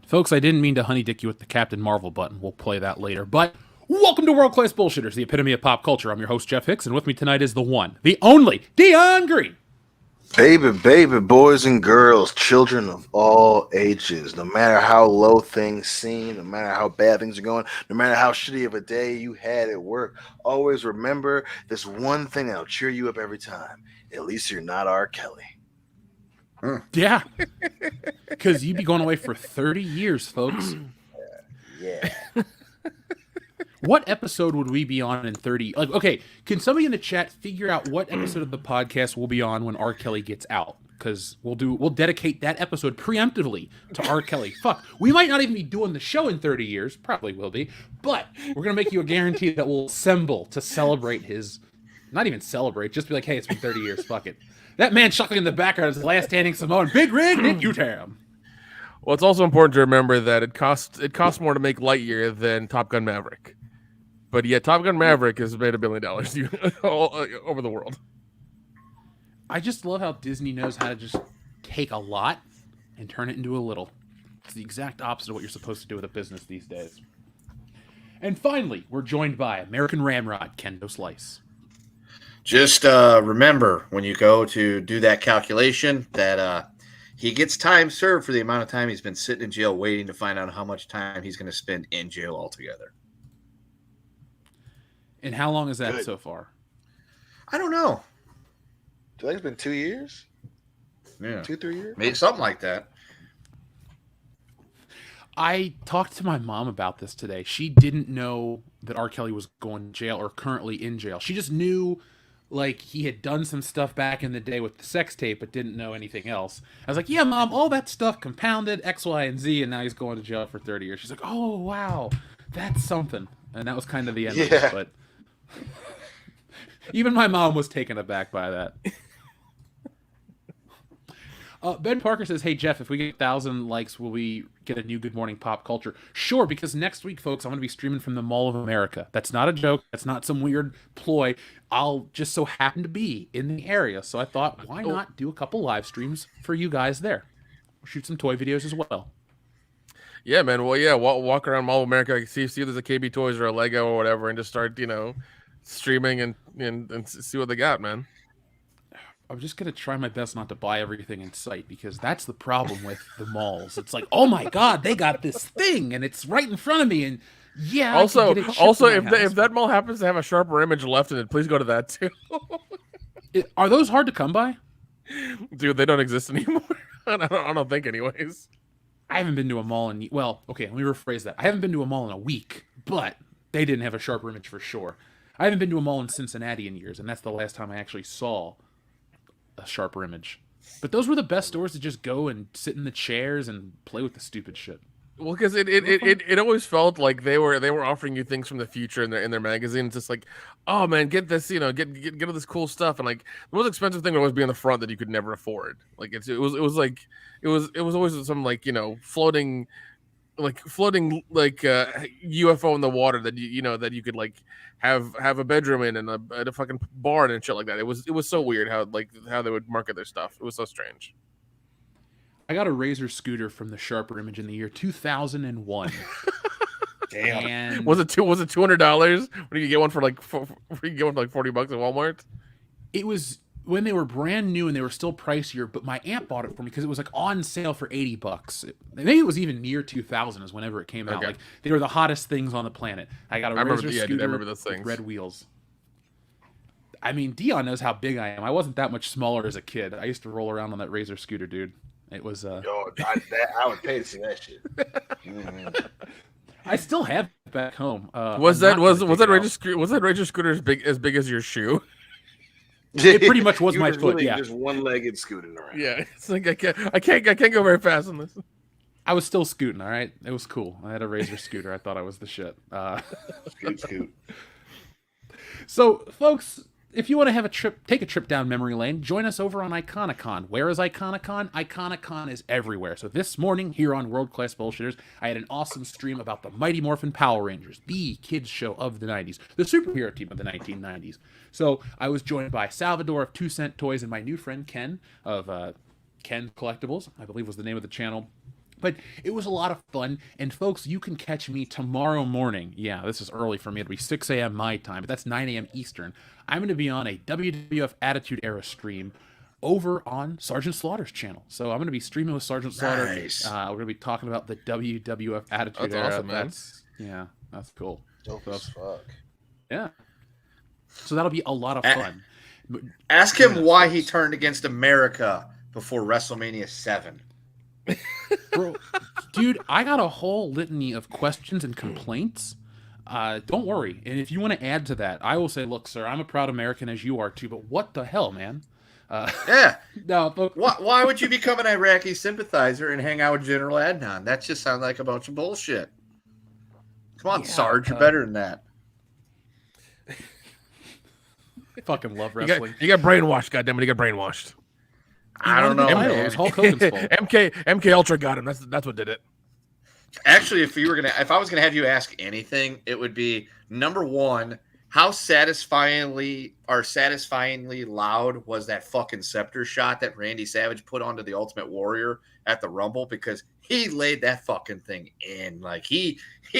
Folks, I didn't mean to honey dick you with the Captain Marvel button. We'll play that later. But welcome to World Class Bullshitters, the epitome of pop culture. I'm your host, Jeff Hicks, and with me tonight is the one, the only, Dion Green. Baby, boys and girls, children of all ages, no matter how low things seem, no matter how bad things are going, no matter how shitty of a day you had at work, always remember this one thing that'll cheer you up every time. At least you're not R. Kelly. Yeah. Because you'd be going away for 30 years, folks. Yeah. What episode would we be on in 30? Like, okay, can somebody in the chat figure out what episode of the podcast we'll be on when R. Kelly gets out? Because we'll dedicate that episode preemptively to R. Kelly. Fuck, we might not even be doing the show in 30 years. Probably will be. But we're going to make you a guarantee that we'll assemble to celebrate his... Not even celebrate, just be like, hey, it's been 30 years, fuck it. That man chuckling in the background is Last Standing Samoan. Big Rig, Nick Utam. Well, it's also important to remember that it costs more to make Lightyear than Top Gun Maverick. But yet, Top Gun Maverick has made $1 billion all over the world. I just love how Disney knows how to just take a lot and turn it into a little. It's the exact opposite of what you're supposed to do with a business these days. And finally, we're joined by American Ramrod, Kendo Slice. Just remember when you go to do that calculation that he gets time served for the amount of time he's been sitting in jail waiting to find out how much time he's going to spend in jail altogether. And how long is that so far? I don't know. I feel like it's been 2 years. Yeah. 2-3 years? Maybe something like that. I talked to my mom about this today. She didn't know that R. Kelly was going to jail or currently in jail. She just knew... like he had done some stuff back in the day with the sex tape, but didn't know anything else. I was like, yeah, Mom, all that stuff compounded X, Y, and Z, and now he's going to jail for 30 years. She's like, oh, wow, that's something. And that was kind of the end of it. But even my mom was taken aback by that. Ben Parker says, hey, Jeff, if we get 1,000 likes, will we get a new Good Morning Pop Culture? Sure, because next week, folks, I'm going to be streaming from the Mall of America. That's not a joke. That's not some weird ploy. I'll just so happen to be in the area. So I thought, why not do a couple live streams for you guys there? We'll shoot some toy videos as well. Yeah, man. Well, yeah, walk around Mall of America, see if there's a KB Toys or a Lego or whatever, and just start, streaming and see what they got, man. I'm just going to try my best not to buy everything in sight, because that's the problem with the malls. It's like, oh my God, they got this thing and it's right in front of me. And yeah, also if that mall happens to have a sharper image left in it, please go to that too. Are those hard to come by? Dude, they don't exist anymore. I don't think anyways. I haven't been to a mall in, well, okay, let me rephrase that. I haven't been to a mall in a week, but they didn't have a sharper image for sure. I haven't been to a mall in Cincinnati in years, and that's the last time I actually saw a sharper image. But those were the best stores to just go and sit in the chairs and play with the stupid shit. Well, because it always felt like they were offering you things from the future in their magazine. It's just like, oh man, get this, get all this cool stuff, and like the most expensive thing would always be on the front that you could never afford. Like it was always some like floating UFO in the water that that you could like have a bedroom in and a fucking barn and shit like that. It was so weird how they would market their stuff. It was so strange. I got a Razor scooter from the sharper image in the year 2001. Damn. And was it $200? What did you get one for like $40 at Walmart? It was when they were brand new and they were still pricier, but my aunt bought it for me because it was like on sale for $80. Maybe it was even near 2000 is whenever it came out. Okay. Like they were the hottest things on the planet. I got a Razor scooter I remember those things. with red wheels. I mean, Dion knows how big I am. I wasn't that much smaller as a kid. I used to roll around on that Razor scooter, dude. It was Yo, I would pay to see that shit. I still have it back home. Was that Razor scooter as big as your shoe? It pretty much was my foot. Really yeah, just one-legged scooting around. Yeah, it's like I can't go very fast on this. I was still scooting. All right, it was cool. I had a Razor scooter. I thought I was the shit. Scoot. So, folks, if you want to have take a trip down memory lane, join us over on Iconicon. Where is Iconicon? Iconicon is everywhere. So this morning here on World Class Bullshitters, I had an awesome stream about the Mighty Morphin Power Rangers, the kids show of the 90s, the superhero team of the 1990s. So I was joined by Salvador of 2 Cent Toys and my new friend Ken of Ken Collectibles, I believe was the name of the channel. But it was a lot of fun. And folks, you can catch me tomorrow morning. Yeah, this is early for me. It'll be 6 a.m. my time, but that's 9 a.m. Eastern. I'm going to be on a WWF Attitude Era stream over on Sergeant Slaughter's channel. So I'm going to be streaming with Sergeant Slaughter. Nice. We're going to be talking about the WWF Attitude Era. Awesome, man. That's cool. Dope as fuck. Yeah. So that'll be a lot of fun. Ask him why he turned against America before WrestleMania 7. Bro, dude, I got a whole litany of questions and complaints. Don't worry. And if you want to add to that, I will say, look, sir, I'm a proud American as you are too, but what the hell, man? Yeah. No, but Why would you become an Iraqi sympathizer and hang out with General Adnan? That just sounds like a bunch of bullshit. Come on, Sarge, you're better than that. I fucking love wrestling. You got brainwashed, goddammit. You got brainwashed. I don't know, It man. was Hulk Hogan's fault. MK Ultra got him. That's what did it. Actually, if I was gonna have you ask anything, it would be number one: how satisfyingly loud was that fucking scepter shot that Randy Savage put onto the Ultimate Warrior at the Rumble? Because he laid that fucking thing in. Like he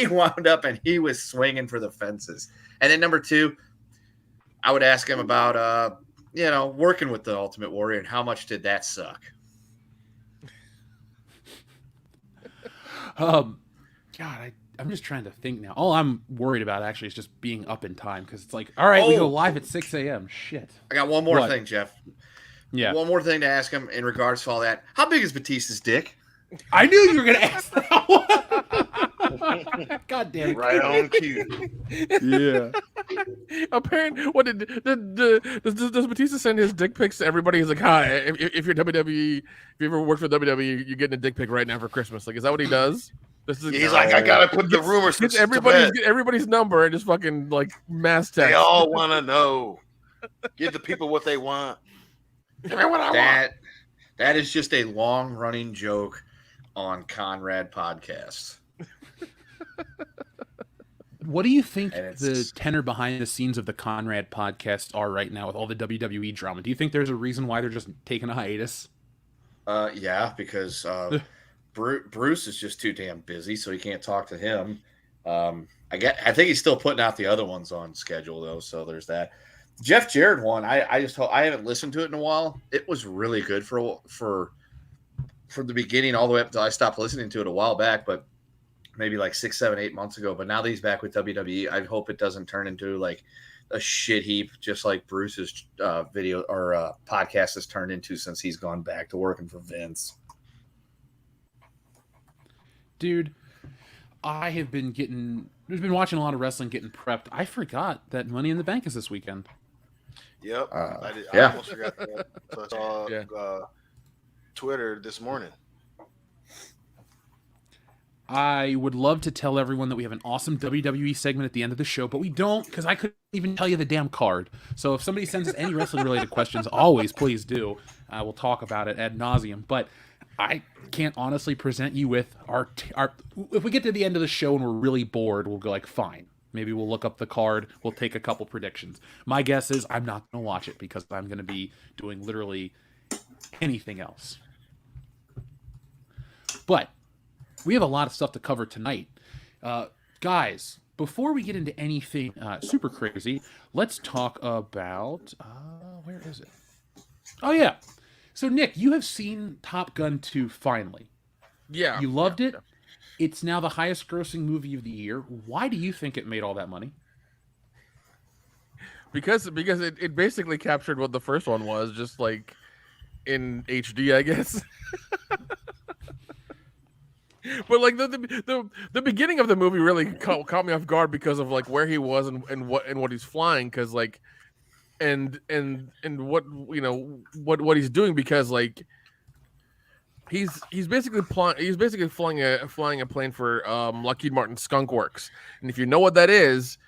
wound up and he was swinging for the fences. And then number two, I would ask him about working with the Ultimate Warrior and how much did that suck? God, I'm just trying to think now. All I'm worried about actually is just being up in time because it's like, all right, we go live at 6 a.m. Shit. I got one more thing, Jeff. Yeah. One more thing to ask him in regards to all that. How big is Batista's dick? I knew you were gonna ask that one. God damn it! Right on cue. Yeah. Apparently, what does Batista send his dick pics to everybody? He's like, "Hi, if you're WWE, if you ever worked for WWE, you're getting a dick pic right now for Christmas." Like, is that what he does? He's like, I gotta put the rumors. Get everybody's number and just fucking like mass text. They all want to know. Give the people what they want. Give me what I want. That is just a long running joke on Conrad Podcast. What do you think the tenor behind the scenes of the Conrad Podcast are right now with all the WWE drama? Do you think there's a reason why they're just taking a hiatus? Yeah, because Bruce is just too damn busy, so he can't talk to him. I think he's still putting out the other ones on schedule though, so there's that. Jeff Jarrett one. I haven't listened to it in a while. It was really good for the beginning all the way up until I stopped listening to it a while back, but maybe like 6, 7, 8 months ago. But now that he's back with WWE, I hope it doesn't turn into like a shit heap, just like Bruce's video or podcast has turned into since he's gone back to working for Vince. Dude, I've been watching a lot of wrestling, getting prepped. I forgot that Money in the Bank is this weekend. Yep. I yeah. almost forgot that. So I saw Twitter this morning. I would love to tell everyone that we have an awesome WWE segment at the end of the show, but we don't because I couldn't even tell you the damn card. So if somebody sends us any wrestling-related questions, always please do. We'll talk about it ad nauseum. But I can't honestly present you with our. If we get to the end of the show and we're really bored, we'll go like, fine. Maybe we'll look up the card. We'll take a couple predictions. My guess is I'm not going to watch it because I'm going to be doing literally anything else. But we have a lot of stuff to cover tonight. Guys, before we get into anything super crazy, let's talk about... where is it? Oh, yeah. So, Nick, you have seen Top Gun 2 finally. Yeah. You loved it. Yeah. It's now the highest grossing movie of the year. Why do you think it made all that money? Because it basically captured what the first one was, just like in HD, I guess. But like the beginning of the movie really caught me off guard because of like where he was and what he's flying, because like and what what he's doing, because like he's basically flying a plane for Lockheed Martin Skunk Works, and if you know what that is,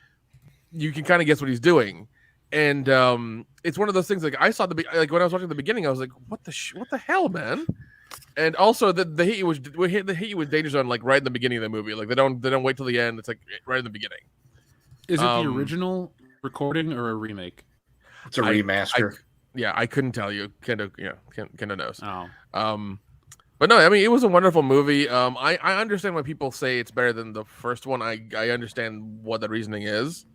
you can kind of guess what he's doing. And it's one of those things, like I saw like when I was watching the beginning, I was like, what the hell, man? And also the hit you with Danger Zone like right in the beginning of the movie. Like they don't wait till the end. It's like right in the beginning. Is it the original recording or a remake? It's a remaster. I couldn't tell you. Kendo knows. Oh. But no, I mean, it was a wonderful movie. I understand why people say it's better than the first one. I understand what the reasoning is.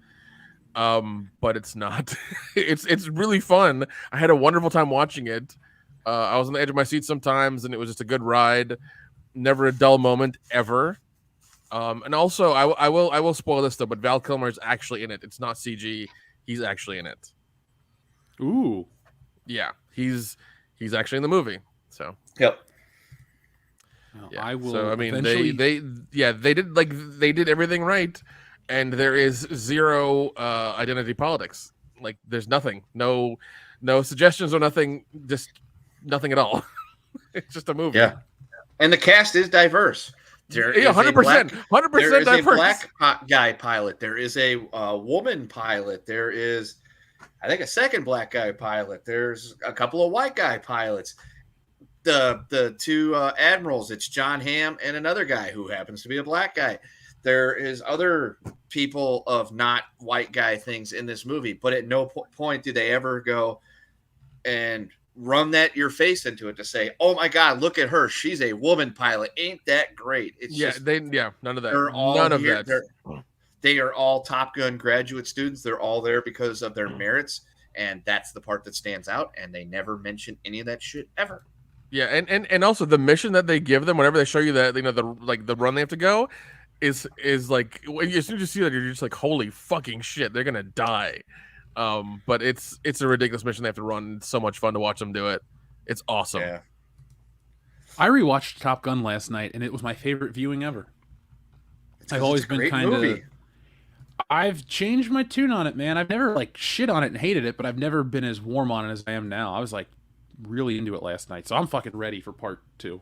But it's not. It's really fun. I had a wonderful time watching it. I was on the edge of my seat sometimes, and it was just a good ride. Never a dull moment ever. And also, I will spoil this though, but Val Kilmer is actually in it. It's not CG. He's actually in it. Ooh. Yeah, he's actually in the movie. So Yep. Well, yeah. I will. So I mean, eventually... they did everything right, and there is zero identity politics. Like there's nothing, no suggestions or nothing, just nothing at all. It's just a movie. Yeah. And the cast is diverse. There is 100%, 100% there is a diverse. black guy pilot. There is a woman pilot. There is, I think, a second black guy pilot. There's a couple of white guy pilots. The two admirals. It's John Hamm and another guy who happens to be a black guy. There is other people of not white guy things in this movie, but at no point do they ever go and run your face into it to say, "Oh my God, look at her! She's a woman pilot. Ain't that great?" It's just, none of that. They're all None of here. that. They are all Top Gun graduate students. They're all there because of their merits, and that's the part that stands out. And they never mention any of that shit ever. Yeah, and also the mission that they give them whenever they show you that, the run they have to go is like, as soon as you see that, you're just like, holy fucking shit, they're gonna die. But it's a ridiculous mission they have to run. It's so much fun to watch them do it. It's awesome. Yeah. I rewatched Top Gun last night, and it was my favorite viewing ever. I've always been kind of. I've changed my tune on it, man. I've never like shit on it and hated it, but I've never been as warm on it as I am now. I was like really into it last night, so I'm fucking ready for part 2.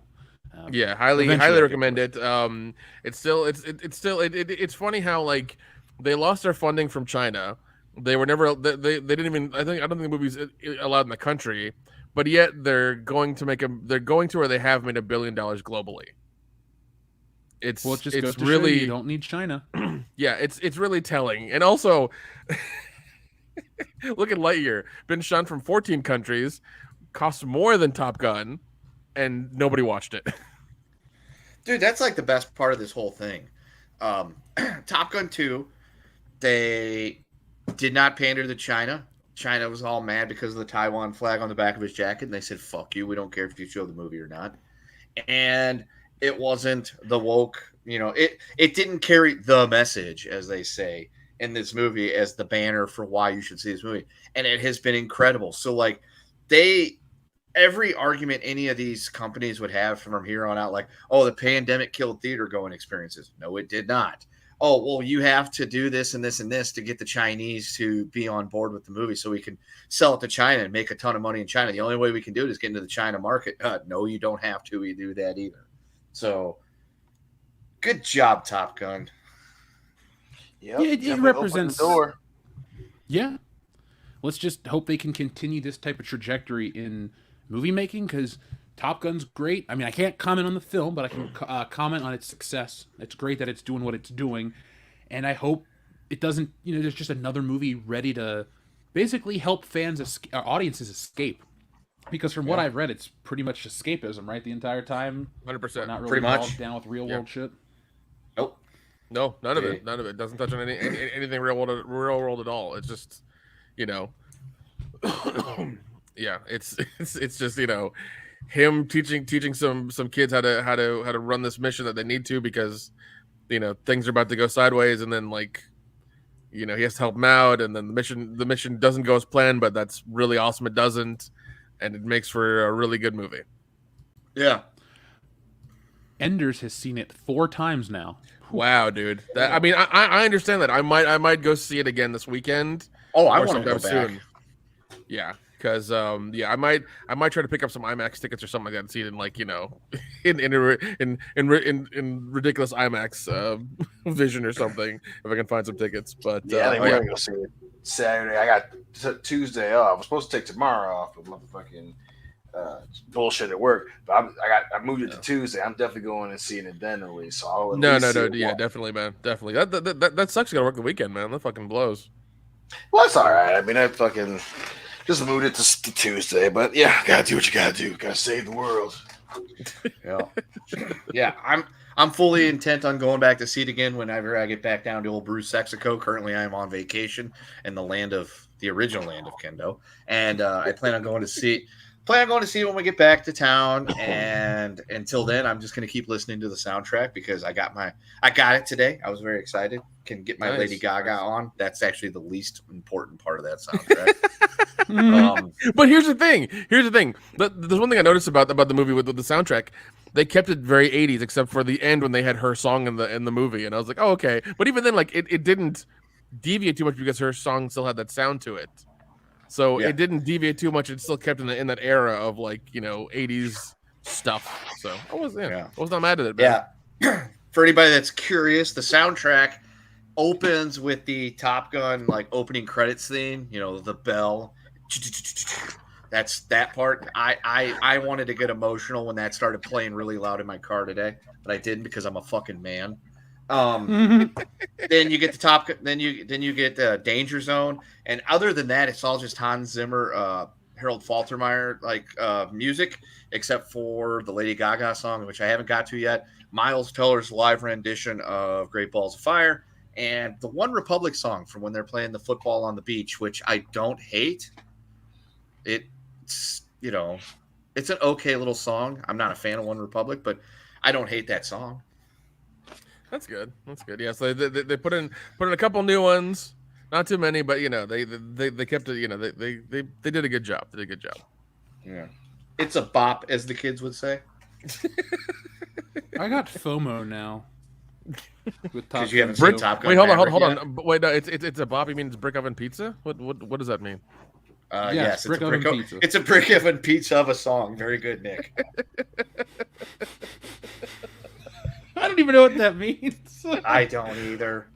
Yeah, highly recommend it. It's funny how like they lost their funding from China. They were never they didn't even I don't think the movie's allowed in the country, but yet they're going to or they have made $1 billion globally. It's really, you don't need China. Yeah, it's really telling. And also look at Lightyear, been shown from 14 countries, costs more than Top Gun, and nobody watched it. Dude, that's like the best part of this whole thing. Top Gun 2, they did not pander to China. China was all mad because of the Taiwan flag on the back of his jacket, and they said, fuck you, we don't care if you show the movie or not. And it wasn't the woke, it didn't carry the message, as they say, in this movie as the banner for why you should see this movie. And it has been incredible. So, like, every argument any of these companies would have from here on out, like, oh, the pandemic killed theater-going experiences. No, it did not. Oh, well, you have to do this and this and this to get the Chinese to be on board with the movie so we can sell it to China and make a ton of money in China. The only way we can do it is get into the China market. No, you don't have to do that either. So, good job, Top Gun. Yep, Yeah, it represents the door. Yeah. Let's just hope they can continue this type of trajectory in movie making, because Top Gun's great. I mean, I can't comment on the film, but I can comment on its success. It's great that it's doing what it's doing, and I hope it doesn't. There's just another movie ready to basically help audiences escape. Because from what I've read, it's pretty much escapism, right? The entire time, 100%, not really pretty much down with real world shit. Nope. No, none of it. None of it doesn't touch on anything real world at all. It's just, yeah, it's just him teaching some kids how to run this mission that they need to, because things are about to go sideways, and then he has to help them out, and then the mission doesn't go as planned, but that's really awesome. It doesn't, and it makes for a really good movie. Yeah. Enders has seen it 4 times now. Wow, dude. I understand that. I might go see it again this weekend. Oh, I want to go back. Soon. Yeah, because I might try to pick up some IMAX tickets or something like that and see it in in ridiculous IMAX vision or something, if I can find some tickets. But yeah, I think we're gonna go see it Saturday. I got Tuesday off. I'm supposed to take tomorrow off, but motherfucking bullshit at work. But I moved it to Tuesday. I'm definitely going and seeing it then at least. So I'll no, yeah, definitely, man, definitely. That sucks. You gotta work the weekend, man. That fucking blows. Well, it's all right. I mean, I fucking just moved it to Tuesday, but yeah, gotta do what you gotta do. Gotta save the world. Yeah, I'm fully intent on going back to see it again whenever I get back down to old Bruce Sexico. Currently, I am on vacation in the original land of Kendo, and I plan on going to see it when we get back to town. And until then, I'm just going to keep listening to the soundtrack because I got it today. I was very excited. Can get my Lady Gaga on. That's actually the least important part of that soundtrack. But here's the thing. There's one thing I noticed about the movie with the soundtrack. They kept it very 80s, except for the end when they had her song in the movie, and I was like, oh, okay. But even then, like it didn't deviate too much because her song still had that sound to it. So it didn't deviate too much. It still kept in that era of 80s stuff. So I was not mad at it. Man. Yeah. For anybody that's curious, the soundtrack opens with the Top Gun opening credits theme. The bell. That's that part. I wanted to get emotional when that started playing really loud in my car today, but I didn't because I'm a fucking man. Then you get then you get the Danger Zone, and other than that, it's all just Hans Zimmer, Harold Faltermeyer music, except for the Lady Gaga song, which I haven't got to yet. Miles Teller's live rendition of Great Balls of Fire, and the One Republic song from when they're playing the football on the beach, which I don't hate. It's it's an okay little song. I'm not a fan of One Republic, but I don't hate that song. That's good. Yeah, so they put in a couple new ones, not too many, but they kept it. They did a good job. Yeah, it's a bop, as the kids would say. I got FOMO now. Because you haven't seen Top Gun. Wait, hold on. Wait, no, it's a bop. You mean it's brick oven pizza? What does that mean? Yes, it's a brick oven pizza of a song. Very good, Nick. I don't even know what that means. I don't either.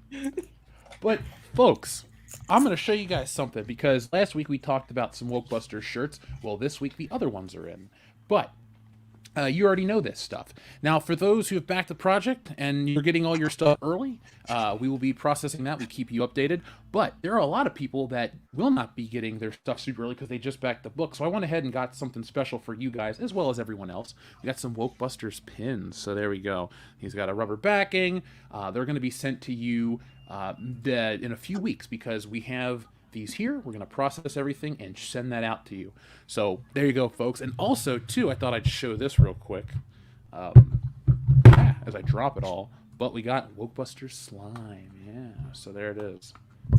But folks, I'm going to show you guys something because last week we talked about some Wokebusters shirts. Well, this week the other ones are in. But you already know this stuff. Now, for those who have backed the project and you're getting all your stuff early, we will be processing that. We keep you updated. But there are a lot of people that will not be getting their stuff super early because they just backed the book. So I went ahead and got something special for you guys as well as everyone else. We got some Wokebusters pins. So there we go. He's got a rubber backing. They're going to be sent to you in a few weeks because we have these here. We're going to process everything and send that out to you. So there you go, folks. And also, too, I thought I'd show this real quick as I drop it all. But we got Wokebusters slime. Yeah, so there it is.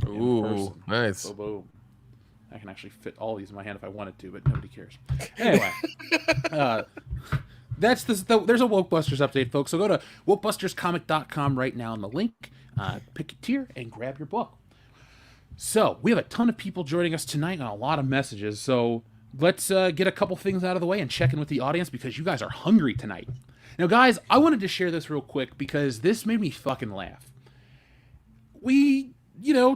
Ooh, nice. So boom. I can actually fit all these in my hand if I wanted to, but nobody cares. Anyway, there's a Wokebusters update, folks. So go to wokebusterscomic.com right now on the link. Pick a tier and grab your book. So we have a ton of people joining us tonight and a lot of messages. So let's get a couple things out of the way and check in with the audience because you guys are hungry tonight. Now, guys, I wanted to share this real quick because this made me fucking laugh.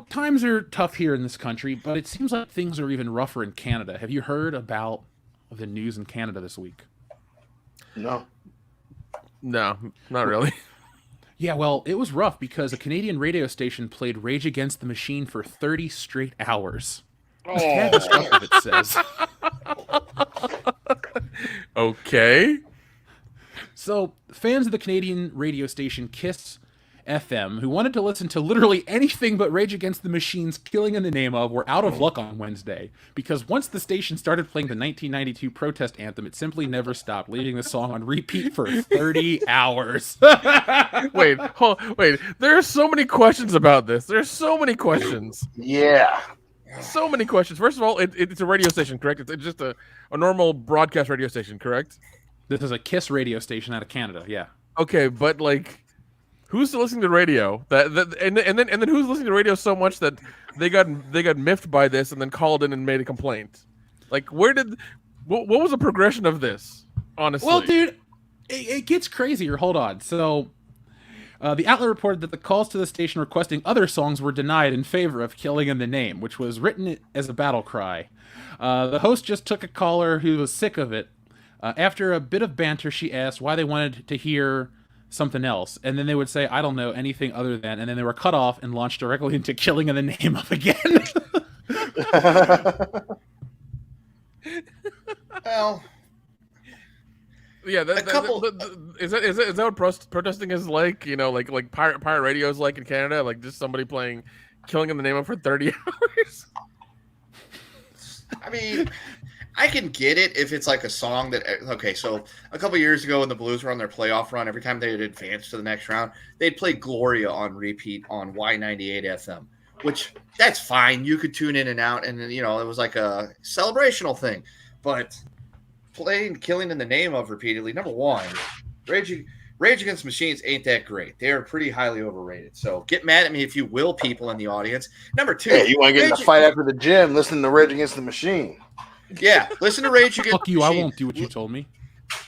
Times are tough here in this country, but it seems like things are even rougher in Canada. Have you heard about the news in Canada this week? No, not really. Yeah, well, it was rough because a Canadian radio station played Rage Against the Machine for 30 straight hours. It says. Okay. So, fans of the Canadian radio station Kiss FM, who wanted to listen to literally anything but Rage Against the Machine's Killing in the Name of, were out of luck on Wednesday, because once the station started playing the 1992 protest anthem, it simply never stopped, leaving the song on repeat for 30 hours. Wait. There are so many questions about this. There's so many questions. Yeah. So many questions. First of all, it's a radio station, correct? It's just a normal broadcast radio station, correct? This is a Kiss radio station out of Canada, yeah. Okay, but who's listening to radio? And then who's listening to radio so much that they got miffed by this and then called in and made a complaint? What was the progression of this? Honestly, well, dude, it gets crazier. Hold on. So, the outlet reported that the calls to the station requesting other songs were denied in favor of "Killing in the Name," which was written as a battle cry. The host just took a caller who was sick of it. After a bit of banter, she asked why they wanted to hear something else, and then they would say, I don't know, anything other than, and then they were cut off and launched directly into Killing in the Name of again. Well, Yeah, A couple- is that what protesting is like? You know, like pirate radio is like in Canada, like just somebody playing "Killing in the Name of" for 30 hours. I mean, I can get it if it's like a song that. Okay, so a couple years ago when the Blues were on their playoff run, every time they'd advance to the next round, they'd play Gloria on repeat on Y98 FM, which that's fine. You could tune in and out, and it was like a celebrational thing. But playing "Killing in the Name of" repeatedly, number one, Rage Against the Machines ain't that great. They are pretty highly overrated. So get mad at me if you will, people in the audience. Number two, Hey, you want to get in a fight after the gym? Listen to Rage Against the Machine. Yeah, listen to Rage Against Fuck the you! I Machine. won't do what you told me.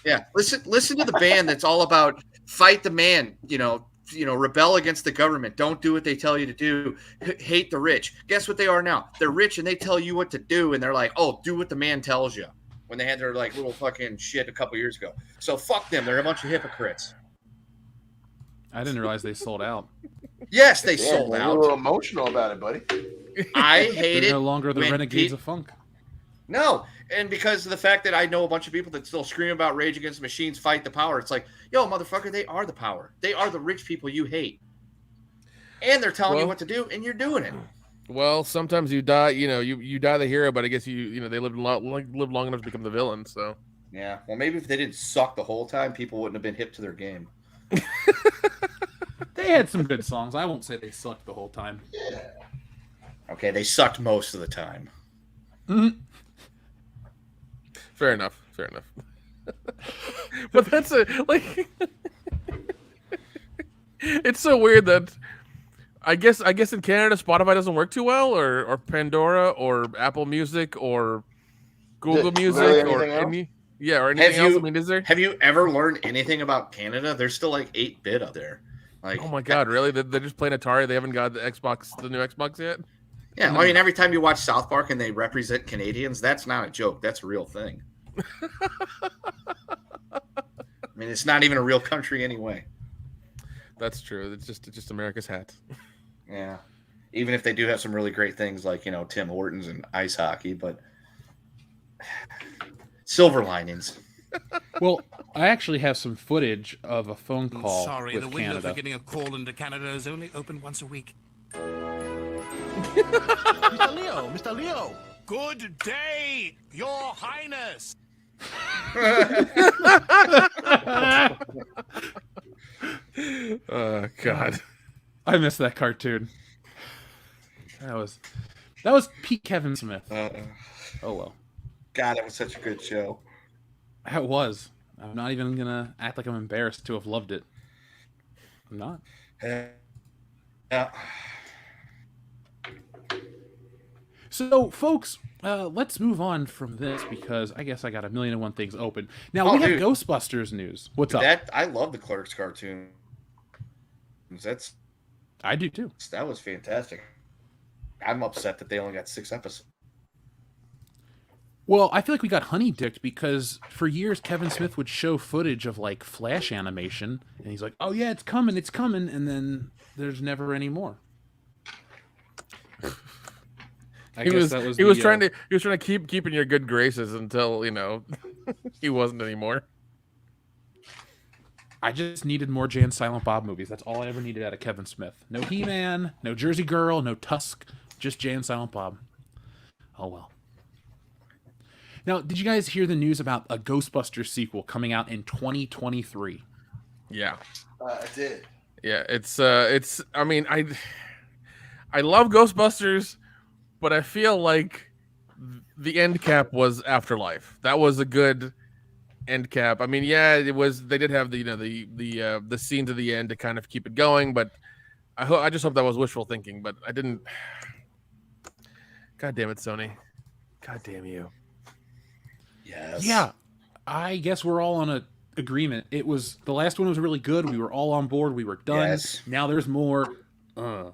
Yeah, listen to the band that's all about fight the man, rebel against the government, don't do what they tell you to do, hate the rich. Guess what they are now? They're rich and they tell you what to do, and they're like, oh, do what the man tells you. When they had their like little fucking shit a couple years ago. So fuck them. They're a bunch of hypocrites. I didn't realize they sold out. Yes, they Damn, sold man, out. you're a little emotional about it, buddy. I hate They're it. no longer the when renegades of funk. No, and because of the fact that I know a bunch of people that still scream about Rage Against the Machines, fight the power. It's like, yo, motherfucker, they are the power. They are the rich people you hate. And they're telling you what to do, and you're doing it. Well, sometimes you die. You die the hero, but I guess they lived long enough to become the villain. So Yeah, well, maybe if they didn't suck the whole time, people wouldn't have been hip to their game. They had some good songs. I won't say they sucked the whole time. Okay, they sucked most of the time. Mm-hmm. fair enough. But that's like, it's so weird that I guess in Canada Spotify doesn't work too well, or Pandora, or Apple Music, or Google Music, or anything else. I mean, is there? Have you ever learned anything about Canada? There's still like 8-bit out there. Like, Oh my god, really? They're just playing Atari. They haven't got the new Xbox yet. yeah. I mean, every time you watch South Park and they represent Canadians, that's not a joke. That's a real thing. I mean, it's not even a real country anyway. That's true. It's just America's hat. Yeah. Even if they do have some really great things like, Tim Hortons and ice hockey, but silver linings. Well, I actually have some footage of a phone call Sorry, with the window Canada. for getting a call into Canada is only open once a week. Mr. Leo. Good day, Your Highness. Oh god. I missed that cartoon. That was peak Kevin Smith. Oh well. God, it was such a good show. That was. I'm not even gonna act like I'm embarrassed to have loved it. I'm not. Yeah. So, folks, let's move on from this because I guess I got 1,000,001 things open. Now, we have dude. Ghostbusters news. What's up? I love the Clerks cartoon. I do too. That was fantastic. I'm upset that they only got 6 episodes. Well, I feel like we got honey-dicked because for years Kevin Smith would show footage of like Flash animation, and he's like, "Oh yeah, it's coming," and then there's never any more. He was trying to keep in your good graces until he wasn't anymore. I just needed more Jay and Silent Bob movies. That's all I ever needed out of Kevin Smith. No He-Man, no Jersey Girl, no Tusk, just Jay and Silent Bob. Oh well. Now, did you guys hear the news about a Ghostbusters sequel coming out in 2023? Yeah. I did. Yeah, it's I mean, I love Ghostbusters, but I feel like the end cap was Afterlife. That was a good end cap. I mean, yeah, it was. They did have the scene to the end to kind of keep it going, but I just hope that was wishful thinking. But I didn't. God damn it, Sony! God damn you! Yes. Yeah, I guess we're all on a agreement. It was the last one was really good. We were all on board. We were done. Yes. Now there's more. All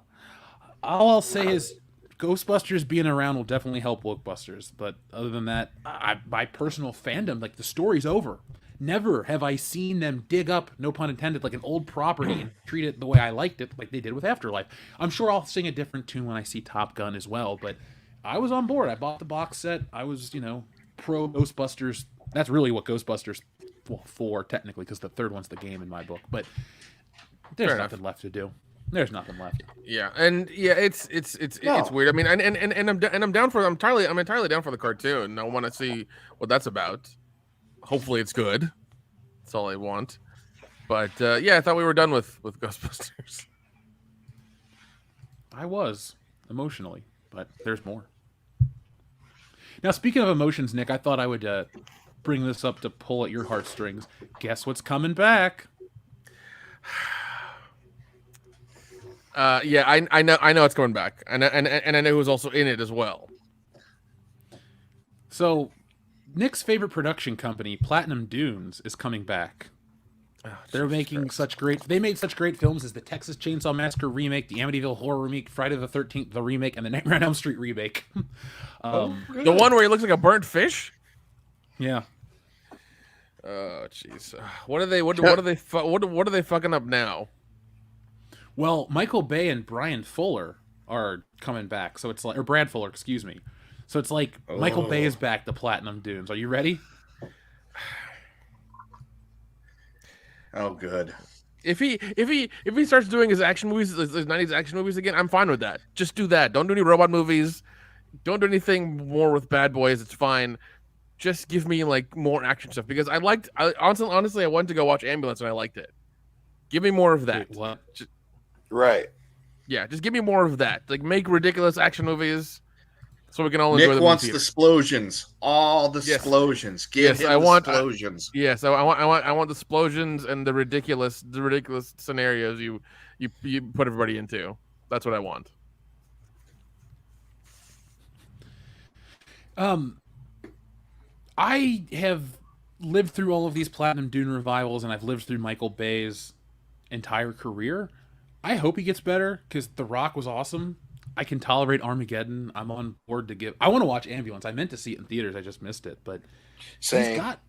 I'll say is Ghostbusters being around will definitely help Wokebusters. But other than that, my personal fandom, like the story's over. Never have I seen them dig up, no pun intended, like an old property and treat it the way I liked it, like they did with Afterlife. I'm sure I'll sing a different tune when I see Top Gun as well, but I was on board. I bought the box set. I was, pro Ghostbusters. That's really what Ghostbusters well, 4 technically, because the third one's the game in my book. But there's Fair nothing left to do. There's nothing left. Yeah, and yeah, it's weird. I mean, and I'm down for I'm entirely down for the cartoon. I want to see what that's about. Hopefully, it's good. That's all I want. But yeah, I thought we were done with Ghostbusters. I was emotionally, but there's more. Now, speaking of emotions, Nick, I thought I would bring this up to pull at your heartstrings. Guess what's coming back? Yeah, I know it's coming back, and I know who's also in it as well. So, Nick's favorite production company, Platinum Dunes, is coming back. They're making such great. They made such great films as the Texas Chainsaw Massacre remake, the Amityville Horror remake, Friday the 13th the remake, and the Nightmare on Elm Street remake. The one where he looks like a burnt fish. Yeah. Oh jeez. What are they fucking up now? Well, Michael Bay and Brian Fuller are coming back, so it's like, or Brad Fuller, excuse me. So it's like Michael Bay is back to Platinum Dunes. Are you ready? Oh, good. If he starts doing his action movies, his 90s action movies again, I'm fine with that. Just do that. Don't do any robot movies. Don't do anything more with Bad Boys. It's fine. Just give me like more action stuff because honestly I wanted to go watch Ambulance and I liked it. Give me more of that. Wait, what? Right. Yeah, just give me more of that. Like make ridiculous action movies so we can all enjoy Nick them. wants the explosions. All the explosions. Give him the explosions. Yes, I want the explosions and the ridiculous scenarios you put everybody into. That's what I want. I have lived through all of these Platinum Dune revivals, and I've lived through Michael Bay's entire career. I hope he gets better, because The Rock was awesome. I can tolerate Armageddon. I'm on board to give... I want to watch Ambulance. I meant to see it in theaters. I just missed it, but... Same. He's got,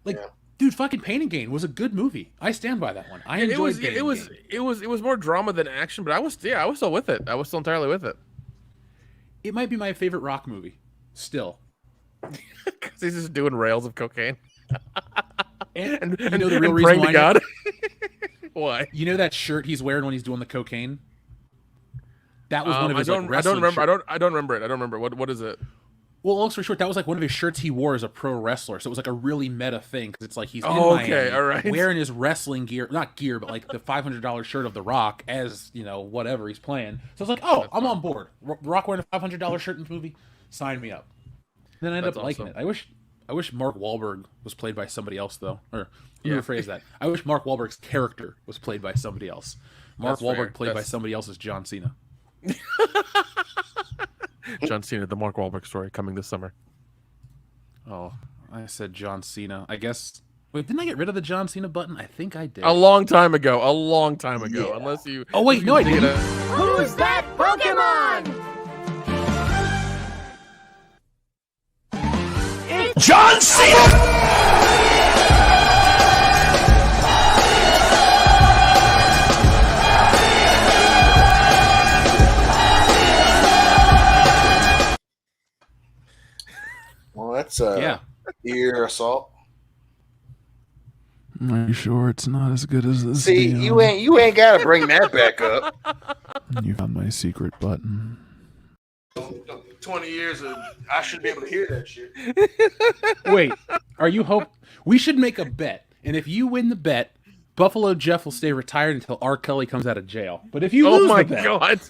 dude, fucking Pain and Gain was a good movie. I stand by that one. I enjoyed Pain and Gain. It was more drama than action, but I was still with it. I was still entirely with it. It might be my favorite Rock movie. Still. Because he's just doing rails of cocaine. And you know the real reason praying why? to God? Why? You know that shirt he's wearing when he's doing the cocaine? That was one of his I don't remember it. I don't remember. What is it? Well, long story short, that was like one of his shirts he wore as a pro wrestler. So it was like a really meta thing because it's like he's in Miami, all right, wearing his wrestling gear, not gear, but like the $500 shirt of The Rock as, you know, whatever he's playing. So it's like, oh, I'm on board. Rock wearing a $500 shirt in this movie? Sign me up. Then I ended up liking it. I wish Mark Wahlberg was played by somebody else, though. Or let me rephrase that. I wish Mark Wahlberg's character was played by somebody else. Mark Wahlberg played by somebody else as John Cena. John Cena, the Mark Wahlberg story coming this summer. Oh, I said John Cena. I guess. Wait, didn't I get rid of the John Cena button? I think I did. A long time ago. Yeah. Unless you. Oh wait, no, I didn't. Who's that Pokemon? It's John Cena! Well, that's Yeah. ear assault. Are you sure it's not as good as this? See, Dion? you ain't gotta bring that back up. You found my secret button. 20 years of I should be able to hear that shit. Wait, are you we should make a bet, and if you win the bet, Buffalo Jeff will stay retired until R. Kelly comes out of jail. But if you lose the bet, God!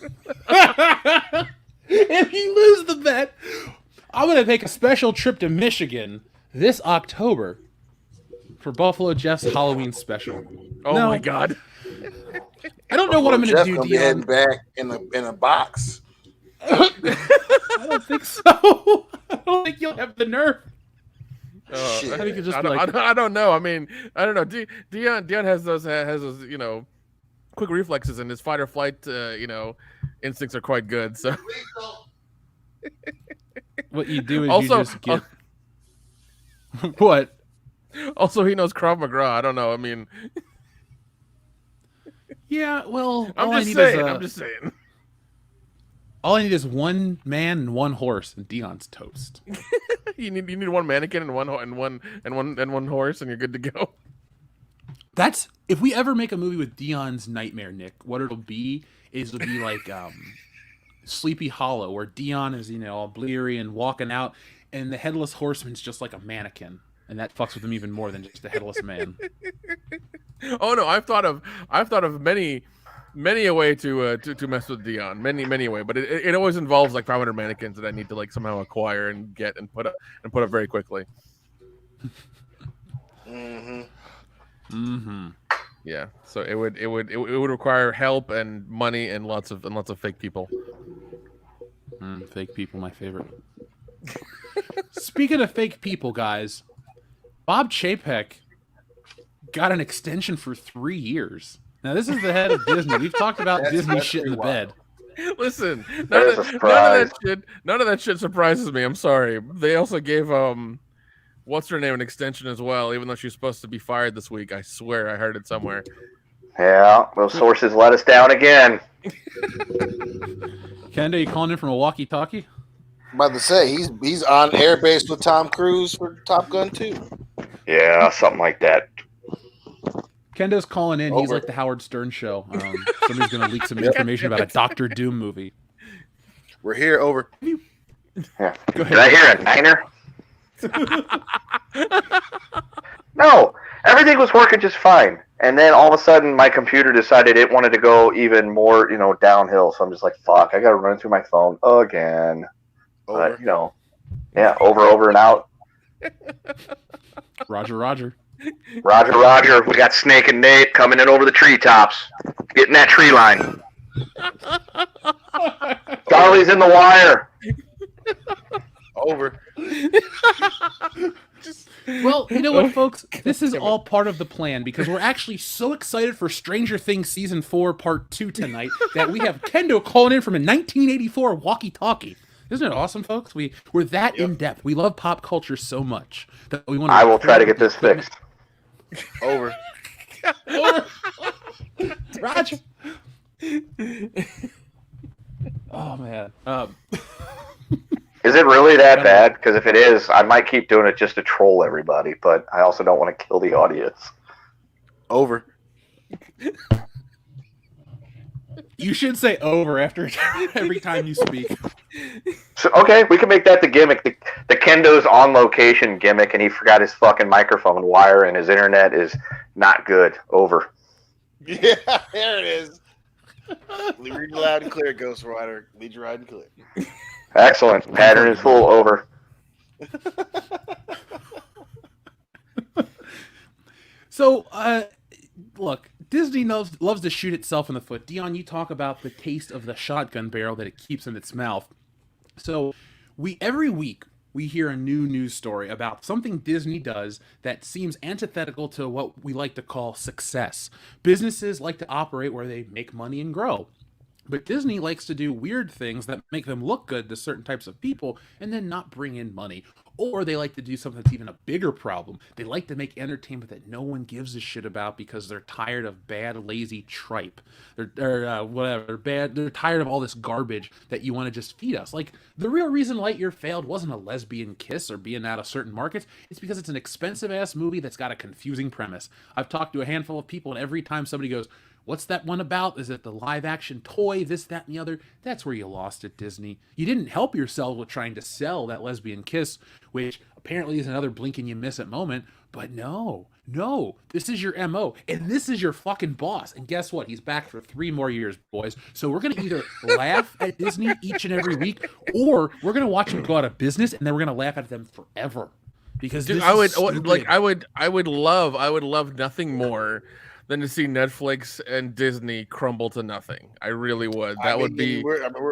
if you lose the bet, I'm gonna take a special trip to Michigan this October for Buffalo Jeff's Halloween special. Oh my God! I don't know what I'm gonna Jeff do, gonna be heading Dion. back in a box. I don't think so. I don't think you'll have the nerve. Shit. I think you just I be like, don't know. I mean, I don't know. Dion has those quick reflexes, and his fight or flight instincts are quite good. So what you do is Also- you just get what? also he knows Krav Maga. I don't know. I mean, Yeah, well, I'm all I just need saying. is I'm just saying. all I need is one man and one horse, and Dion's toast. You need one mannequin and one horse, and you're good to go. That's if we ever make a movie with Dion's nightmare, Nick. What it'll be is it'll be like Sleepy Hollow, where Dion is all bleary and walking out, and the headless horseman's just like a mannequin, and that fucks with him even more than just a headless man. Oh no, I've thought of many a way to mess with Dion, many a way, but it always involves like 500 mannequins that I need to like somehow acquire and get and put up very quickly. Yeah, so it would require help and money and lots of fake people. Fake people, my favorite. Speaking of fake people, guys, Bob Chapek got an extension for 3 years. Now, this is the head of Disney. We've talked about Disney shit in the bed. Listen, none of that shit surprises me. I'm sorry. They also gave what's her name an extension as well, even though she's supposed to be fired this week. I swear I heard it somewhere. Yeah, those sources let us down again. Kenda, you calling in from a walkie-talkie? I'm about to say he's on airbase with Tom Cruise for Top Gun 2. Yeah, something like that. Kenda's calling in. He's Over. like the Howard Stern show. Somebody's going to leak some information about a Doctor Doom movie. We're here. Over. Yeah. Go ahead. Did I hear a niner? No, everything was working just fine. And then all of a sudden, my computer decided it wanted to go even more, downhill. So I'm just like, fuck, I got to run through my phone again. Over. But, yeah, over and out. Roger. Roger. We got Snake and Nate coming in over the treetops. Getting that tree line. Charlie's in the wire. Over. Well, you know what, folks? This is all part of the plan because we're actually so excited for Stranger Things Season 4 Part 2 tonight that we have Kendo calling in from a 1984 walkie-talkie. Isn't it awesome, folks? We're that in depth. We love pop culture so much that we want to. I will try to get this fixed. Over. Roger. Oh man. Is it really that bad? Because if it is, I might keep doing it just to troll everybody, but I also don't want to kill the audience. Over. You should say over after every time you speak. So, okay, we can make that the gimmick. The Kendo's on location gimmick, and he forgot his fucking microphone wire, and his internet is not good. Over. Yeah, there it is. Read loud and clear, Ghost Rider. Lead you loud and clear. Excellent. Pattern is full. Over. So, look, Disney loves to shoot itself in the foot. Dion, you talk about the taste of the shotgun barrel that it keeps in its mouth. So, every week we hear a new news story about something Disney does that seems antithetical to what we like to call success. Businesses like to operate where they make money and grow. But Disney likes to do weird things that make them look good to certain types of people and then not bring in money. Or they like to do something that's even a bigger problem. They like to make entertainment that no one gives a shit about because they're tired of bad, lazy tripe. They're tired of all this garbage that you want to just feed us. Like, the real reason Lightyear failed wasn't a lesbian kiss or being out of certain markets. It's because it's an expensive-ass movie that's got a confusing premise. I've talked to a handful of people, and every time somebody goes, what's that one about? Is it the live-action toy, this, that, and the other? That's where you lost it, Disney. You didn't help yourself with trying to sell that lesbian kiss, which apparently is another blink and you miss it moment. But no, this is your MO, and this is your fucking boss. And guess what? He's back for 3 more years, boys. So we're going to either laugh at Disney each and every week, or we're going to watch them go out of business, and then we're going to laugh at them forever. Because Dude, this I would is stupid. like I would love nothing more than to see Netflix and Disney crumble to nothing. I really would. That would be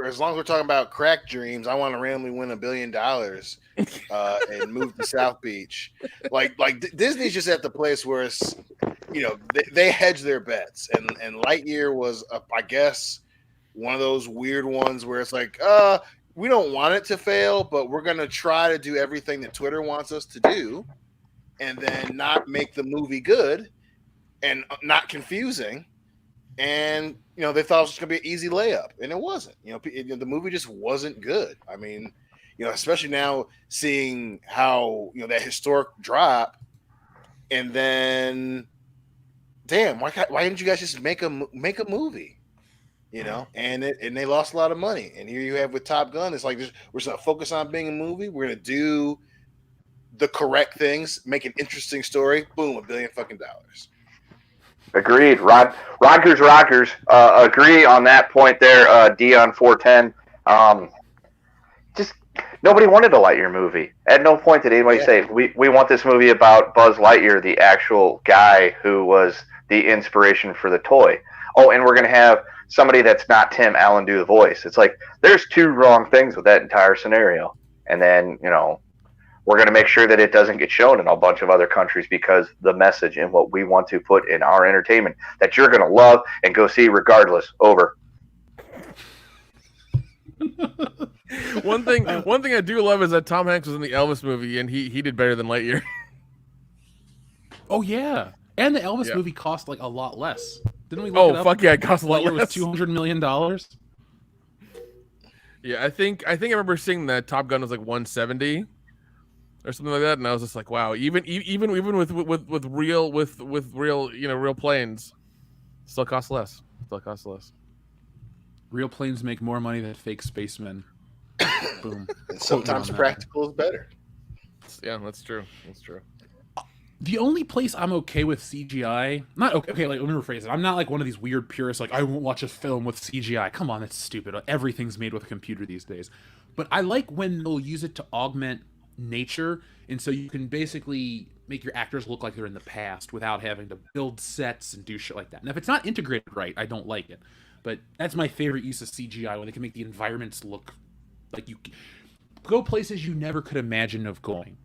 as long as we're talking about crack dreams, I want to randomly win $1 billion and move to South Beach. Like Disney's just at the place where it's, they hedge their bets, and Lightyear was, I guess, one of those weird ones where it's like, we don't want it to fail, but we're gonna try to do everything that Twitter wants us to do, and then not make the movie good and not confusing. And they thought it was just gonna be an easy layup, and it wasn't. The movie just wasn't good. I mean, especially now seeing how that historic drop, and then damn, why didn't you guys just make a movie? You know, and they lost a lot of money. And here you have with Top Gun, it's like we're just gonna focus on being a movie. We're gonna do the correct things, make an interesting story. Boom, $1 billion fucking dollars. Agreed. Rockers. Agree on that point there. Dion 410. Just nobody wanted a Lightyear movie. At no point did anybody say we want this movie about Buzz Lightyear, the actual guy who was the inspiration for the toy. Oh, and we're gonna have somebody that's not Tim Allen do the voice. It's like there's two wrong things with that entire scenario. And then we're going to make sure that it doesn't get shown in a bunch of other countries because the message and what we want to put in our entertainment that you're going to love and go see regardless. Over. One thing I do love is that Tom Hanks was in the Elvis movie and he did better than Lightyear. Oh yeah, and the Elvis movie cost like a lot less. Didn't we? Oh fuck yeah, it cost a lot less. less. It was $200 million. Yeah, I think I remember seeing that Top Gun was like 170 or something like that, and I was just like, wow, even with real real planes, still costs less. Real planes make more money than fake spacemen. Boom. And sometimes practical is better. Yeah, that's true. The only place I'm okay with CGI, not okay, like let me rephrase it. I'm not like one of these weird purists, like I won't watch a film with CGI. Come on, that's stupid. Everything's made with a computer these days. But I like when they'll use it to augment nature, and so you can basically make your actors look like they're in the past without having to build sets and do shit like that. Now, if it's not integrated right, I don't like it. But that's my favorite use of CGI, when they can make the environments look like you go places you never could imagine of going.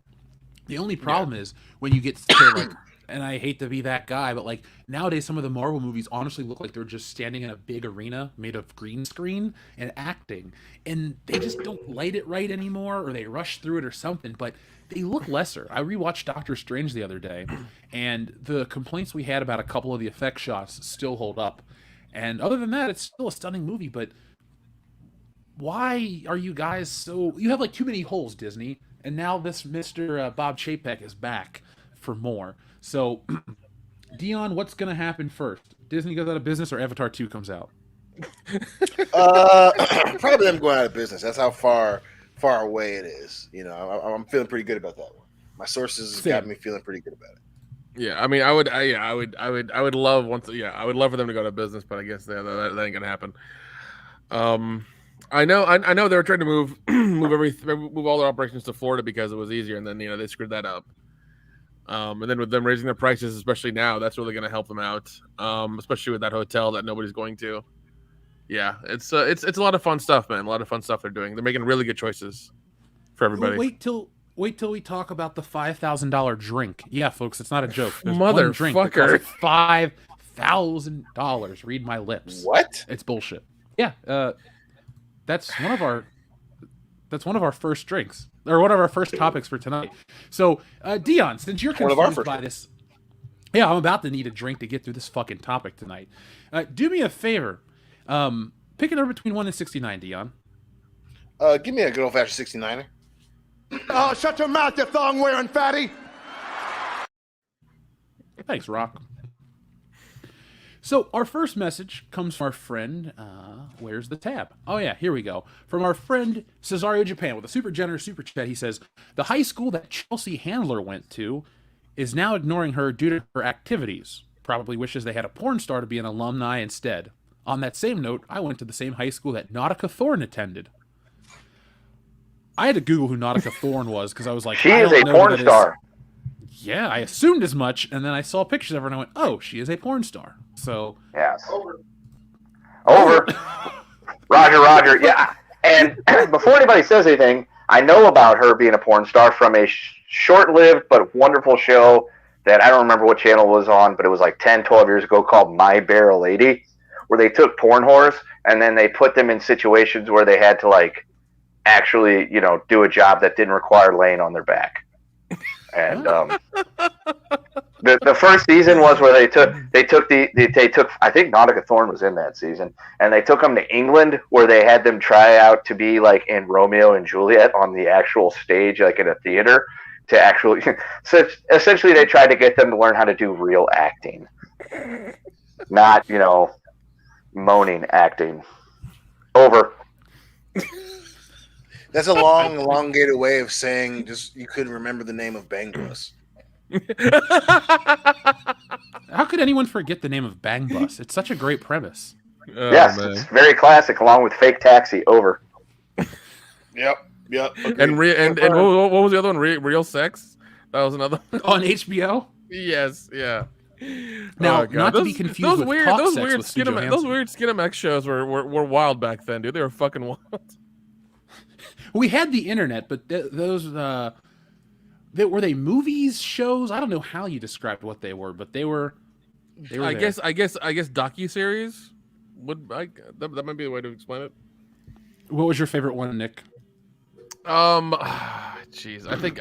The only problem is when you get to like, and I hate to be that guy, but like nowadays some of the Marvel movies honestly look like they're just standing in a big arena made of green screen and acting, and they just don't light it right anymore, or they rush through it or something, but they look lesser. I rewatched Doctor Strange the other day, and the complaints we had about a couple of the effect shots still hold up. And other than that, it's still a stunning movie, but why are you guys so... You have like too many holes, Disney. And now this Mr. Bob Chapek is back for more. So, Dion, what's going to happen first? Disney goes out of business or Avatar 2 comes out? Probably them going out of business. That's how far away it is. I'm feeling pretty good about that one. My sources got me feeling pretty good about it. Yeah, I mean, I would love I would love for them to go out of business, but I guess that ain't gonna happen. I know they were trying to move all their operations to Florida because it was easier, and then they screwed that up. And then with them raising their prices, especially now, that's really going to help them out. Especially with that hotel that nobody's going to. Yeah, it's a lot of fun stuff, man. A lot of fun stuff they're doing. They're making really good choices for everybody. Wait till we talk about the $5,000 drink. Yeah, folks, it's not a joke. There's Motherfucker, one drink that costs $5,000. Read my lips. What? It's bullshit. Yeah, that's one of our first drinks, or one of our first topics for tonight. So, Dion, since you're confused by this, yeah, I'm about to need a drink to get through this fucking topic tonight. Do me a favor, pick a number between 1 and 69, Dion. Give me a good old fashioned 69er. Oh, shut your mouth, you thong-wearing fatty! Thanks, Rock. So our first message comes from our friend, where's the tab? Oh yeah, here we go. From our friend Cesario Japan with a super generous super chat. He says, the high school that Chelsea Handler went to is now ignoring her due to her activities. Probably wishes they had a porn star to be an alumni instead. On that same note, I went to the same high school that Nautica Thorne attended. I had to Google who Nautica Thorne was because I was like, she is a porn star. Yeah, I assumed as much, and then I saw pictures of her and I went, oh, she is a porn star. So yes. Over. Roger. Yeah. And before anybody says anything, I know about her being a porn star from a short-lived but wonderful show that I don't remember what channel it was on, but it was like 10, 12 years ago called My Bear Lady, where they took porn whores and then they put them in situations where they had to like actually, do a job that didn't require laying on their back. And the first season was where they took I think Nautica Thorne was in that season, and they took them to England where they had them try out to be like in Romeo and Juliet on the actual stage, like in a theater, to actually so essentially they tried to get them to learn how to do real acting. Not, moaning acting. Over. That's a long, elongated way of saying just you couldn't remember the name of Bang Bus. How could anyone forget the name of Bang Bus? It's such a great premise. Yes, man. it's very classic, along with Fake Taxi. Over. Yep. Agreed. And what was the other one? Real Sex? That was another one. On HBO? Yes, yeah. Now, Oh, God. not to be confused with Talk those Sex weird with Stu Johansson. those weird Skinamax shows were wild back then, dude. They were fucking wild. We had the internet, but those were they movies, shows? I don't know how you described what they were, but they were. I guess docuseries that might be the way to explain it. What was your favorite one, Nick? Jeez, I think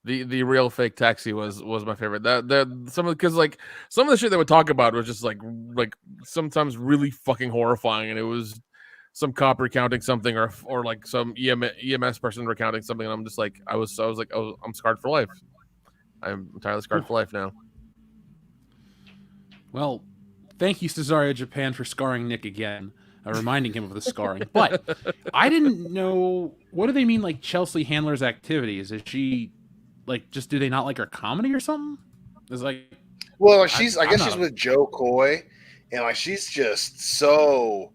the real Fake Taxi was my favorite. Because some of the shit they would talk about was just like sometimes really fucking horrifying, and it was some cop recounting something or like some EMS person recounting something, and I'm just like I was like, oh, I'm scarred for life. I'm entirely scarred for life now. Well, thank you, Cesario Japan, for scarring Nick again, reminding him of the scarring. But I didn't know, what do they mean, like Chelsea Handler's activities? Is she like, just do they not like her comedy or something? It's like, well, I guess she's with Joe Coy, and like she's just so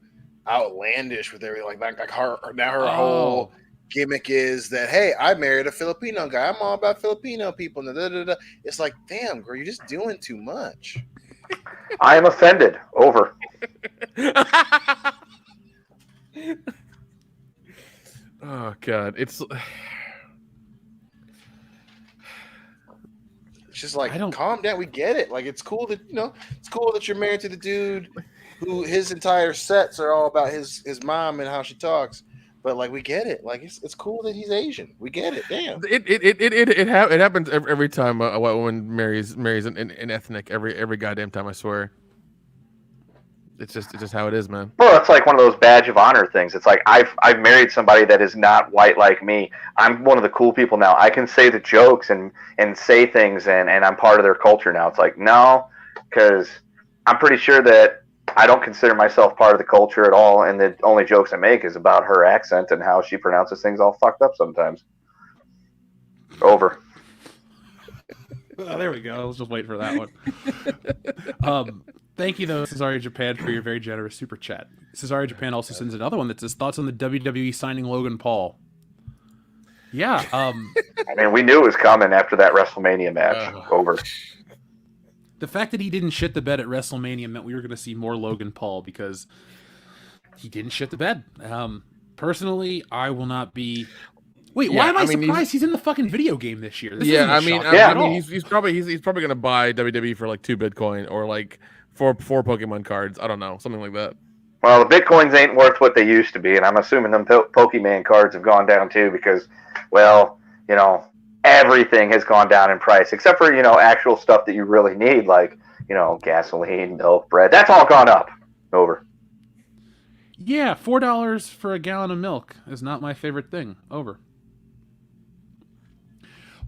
outlandish with everything. Like her whole gimmick is that, hey, I married a Filipino guy. I'm all about Filipino people. It's like, damn, girl, you're just doing too much. I am offended. Over. Oh God, it's just like, calm down. We get it. Like, it's cool that it's cool that you're married to the dude who his entire sets are all about his mom and how she talks. But like, we get it. Like, it's cool that he's Asian. We get it. Damn. It happens every time a white woman marries an ethnic. Every goddamn time, I swear. It's just how it is, man. Well, it's like one of those badge of honor things. It's like I've married somebody that is not white like me. I'm one of the cool people now. I can say the jokes and say things and I'm part of their culture now. It's like, no, because I'm pretty sure that I don't consider myself part of the culture at all, and the only jokes I make is about her accent and how she pronounces things all fucked up sometimes. Over. Oh, there we go. Let's just wait for that one. Thank you, though, Cesario Japan, for your very generous super chat. Cesario Japan also sends another one that says, thoughts on the WWE signing Logan Paul. Yeah. I mean, we knew it was coming after that WrestleMania match. Over. The fact that he didn't shit the bed at WrestleMania meant we were going to see more Logan Paul because he didn't shit the bed. Personally, I will not be. Wait, why am I surprised he's in the fucking video game this year? This he's probably going to buy WWE for like 2 Bitcoin or like four Pokemon cards. I don't know, something like that. Well, the Bitcoins ain't worth what they used to be, and I'm assuming them Pokemon cards have gone down too because, well, everything has gone down in price except for, actual stuff that you really need, like, gasoline, milk, bread. That's all gone up. Over. Yeah, $4 for a gallon of milk is not my favorite thing. Over.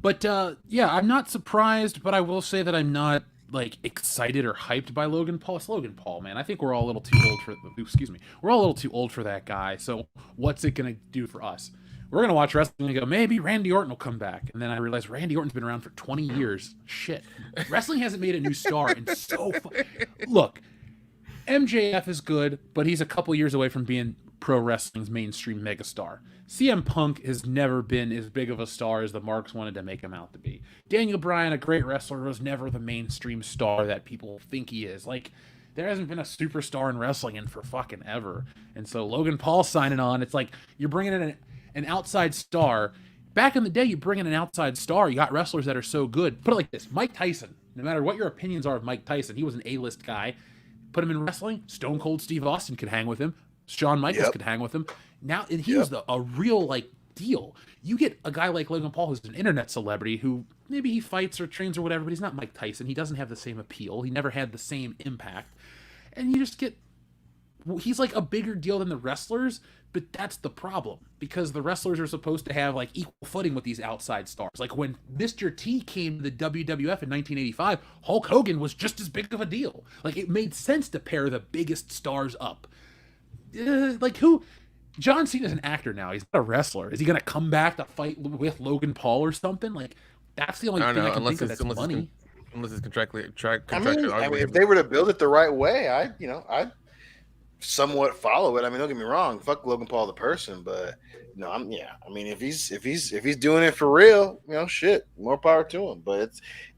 But, yeah, I'm not surprised, but I will say that I'm not, like, excited or hyped by Logan Paul. It's Logan Paul, man. I think we're all a little too old for... Excuse me. We're all a little too old for that guy, so what's it going to do for us? We're going to watch wrestling and go, maybe Randy Orton will come back. And then I realize Randy Orton's been around for 20 years. Shit. Wrestling hasn't made a new star in so... Look, MJF is good, but he's a couple years away from being pro wrestling's mainstream megastar. CM Punk has never been as big of a star as the marks wanted to make him out to be. Daniel Bryan, a great wrestler, was never the mainstream star that people think he is. Like, there hasn't been a superstar in wrestling in for fucking ever. And so Logan Paul signing on, it's like you're bringing in an outside star. Back in the day, you bring in an outside star, you got wrestlers that are so good. Put it like this, Mike Tyson. No matter what your opinions are of Mike Tyson, he was an A-list guy. Put him in wrestling, Stone Cold Steve Austin could hang with him. Shawn Michaels could hang with him. Now, and he was a real, like, deal. You get a guy like Logan Paul who's an internet celebrity who maybe he fights or trains or whatever, but he's not Mike Tyson. He doesn't have the same appeal. He never had the same impact. And you just get he's like a bigger deal than the wrestlers, but that's the problem because the wrestlers are supposed to have like equal footing with these outside stars. Like when Mr. T came to the WWF in 1985, Hulk Hogan was just as big of a deal. Like it made sense to pair the biggest stars up. Like who? John Cena's an actor now. He's not a wrestler. Is he going to come back to fight with Logan Paul or something? Like that's the only thing I can think of that's money. Unless it's contractually. I mean, if they were to build it the right way, I'd somewhat follow it. I mean, don't get me wrong, fuck Logan Paul the person, but I mean, if he's doing it for real, shit, more power to him. But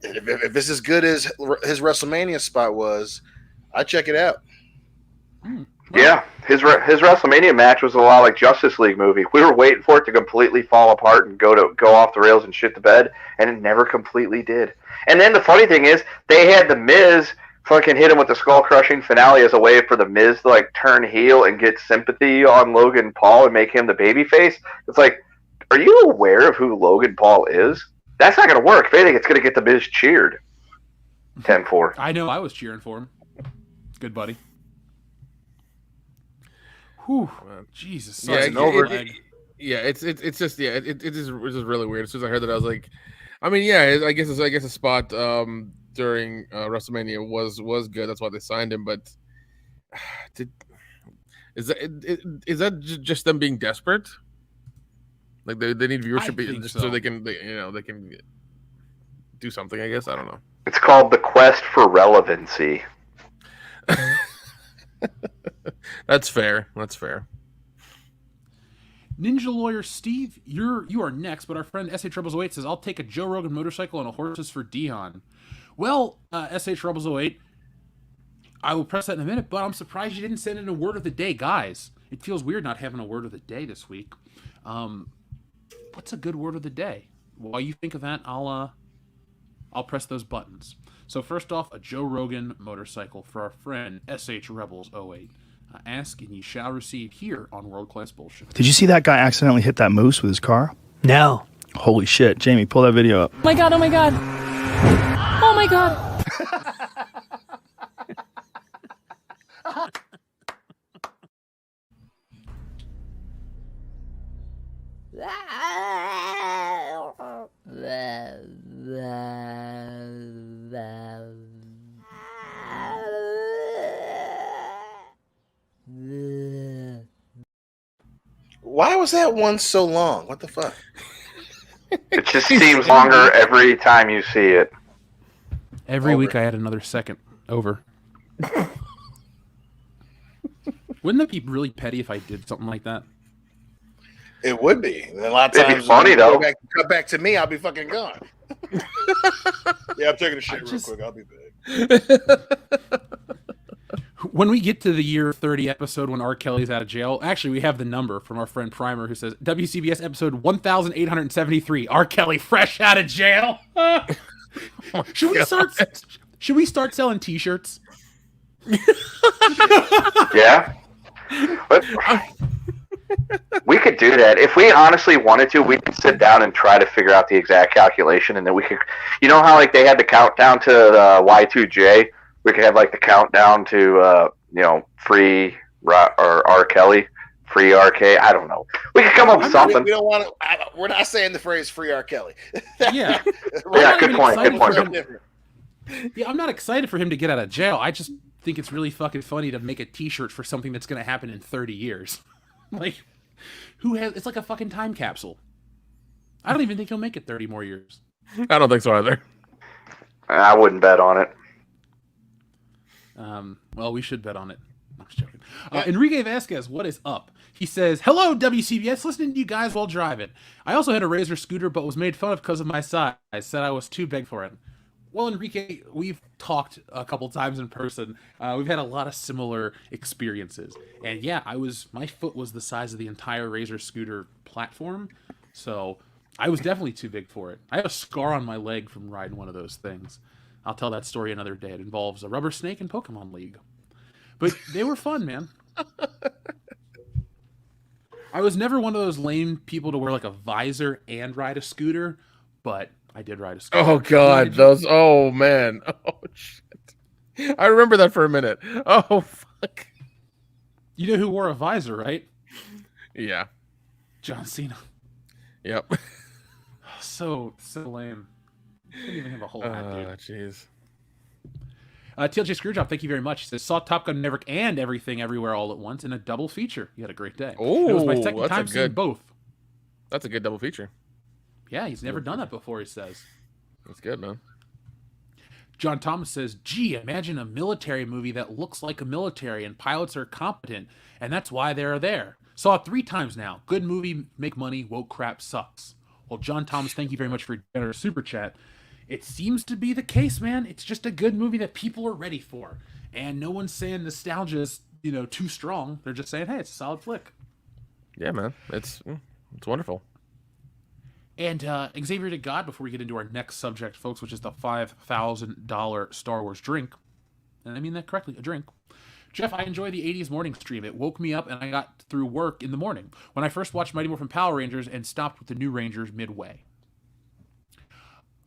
if it's as good as his WrestleMania spot was, I'd check it out. Yeah, his WrestleMania match was a lot like Justice League movie. We were waiting for it to completely fall apart and go off the rails and shit the bed, and it never completely did. And then the funny thing is, they had the Miz fucking hit him with the skull crushing finale as a way for the Miz to like turn heel and get sympathy on Logan Paul and make him the babyface. It's like, are you aware of who Logan Paul is? That's not going to work. If anything, it's going to get the Miz cheered. 10-4. I know. I was cheering for him. Good buddy. Whew, Jesus. It's just it is really weird. As soon as I heard that, I was like, I mean, yeah, I guess a spot during WrestleMania was good. That's why they signed him. But is that just them being desperate? Like they need viewership so they can do something. I guess I don't know. It's called the quest for relevancy. That's fair. Ninja Lawyer Steve, you are next, but our friend S.A. Troubles 08 says, I'll take a Joe Rogan motorcycle and a horses for Dion. Well, S.A. Troubles 08, I will press that in a minute, but I'm surprised you didn't send in a word of the day. Guys, it feels weird not having a word of the day this week. What's a good word of the day? While you think of that, I'll press those buttons. So first off, a Joe Rogan motorcycle for our friend S.H. Rebels 08. Ask and ye shall receive here on World Class Bullshit. Did you see that guy accidentally hit that moose with his car? No. Holy shit. Jamie, pull that video up. Oh my god, oh my god. Oh my god. Why was that one so long? What the fuck? It just seems longer every time you see it. Every week I add another second. Over. Wouldn't that be really petty if I did something like that? It would be. And a lot of It'd times, be funny though. Cut back to me, I'll be fucking gone. Yeah, I'm taking a shit real quick. I'll be back. When we get to the year 30 episode when R. Kelly's out of jail, actually we have the number from our friend Primer who says WCBS episode 1873. R. Kelly fresh out of jail. Should we start selling T-shirts? Yeah. But we could do that. If we honestly wanted to, we could sit down and try to figure out the exact calculation, and then we could, you know how like they had the countdown to the Y2J? We could have like the countdown to free or R. Kelly, free RK. I don't know. We could come up with something. We don't want to. We're not saying the phrase "free R. Kelly." Yeah. Yeah. Good point. Good point. Yeah, I'm not excited for him to get out of jail. I just think it's really fucking funny to make a T-shirt for something that's going to happen in 30 years. Like, it's like a fucking time capsule. I don't even think he'll make it 30 more years. I don't think so either. I wouldn't bet on it. Well, we should bet on it. I'm just joking. Enrique Vasquez, what is up? He says, hello, WCBS, listening to you guys while driving. I also had a Razor scooter, but was made fun of because of my size. I said I was too big for it. Well, Enrique, we've talked a couple times in person. We've had a lot of similar experiences. And yeah, my foot was the size of the entire Razor scooter platform. So I was definitely too big for it. I have a scar on my leg from riding one of those things. I'll tell that story another day. It involves a rubber snake and Pokemon League. But they were fun, man. I was never one of those lame people to wear like a visor and ride a scooter, but I did ride a scooter. Oh god, oh man. Oh shit. I remember that for a minute. Oh fuck. You know who wore a visor, right? Yeah. John Cena. Yep. So lame. Didn't even have a whole hat, dude. Jeez. TLJ Screwjob, thank you very much. He says, saw Top Gun Maverick and Everything Everywhere all at once in a double feature. You had a great day. Oh, it was my second time seeing both. That's a good double feature. Yeah, he's never done that before, he says. That's good, man. John Thomas says, gee, imagine a military movie that looks like a military and pilots are competent, and that's why they're there. Saw it 3 times now. Good movie, make money, woke crap sucks. Well, John Thomas, thank you very much for your generous super chat. It seems to be the case, man. It's just a good movie that people are ready for. And no one's saying nostalgia is, too strong. They're just saying, hey, it's a solid flick. Yeah, man. It's wonderful. And Xavier to God, before we get into our next subject, folks, which is the $5,000 Star Wars drink. And I mean that correctly, a drink. Jeff, I enjoy the 80s morning stream. It woke me up and I got through work in the morning when I first watched Mighty Morphin Power Rangers and stopped with the new Rangers midway.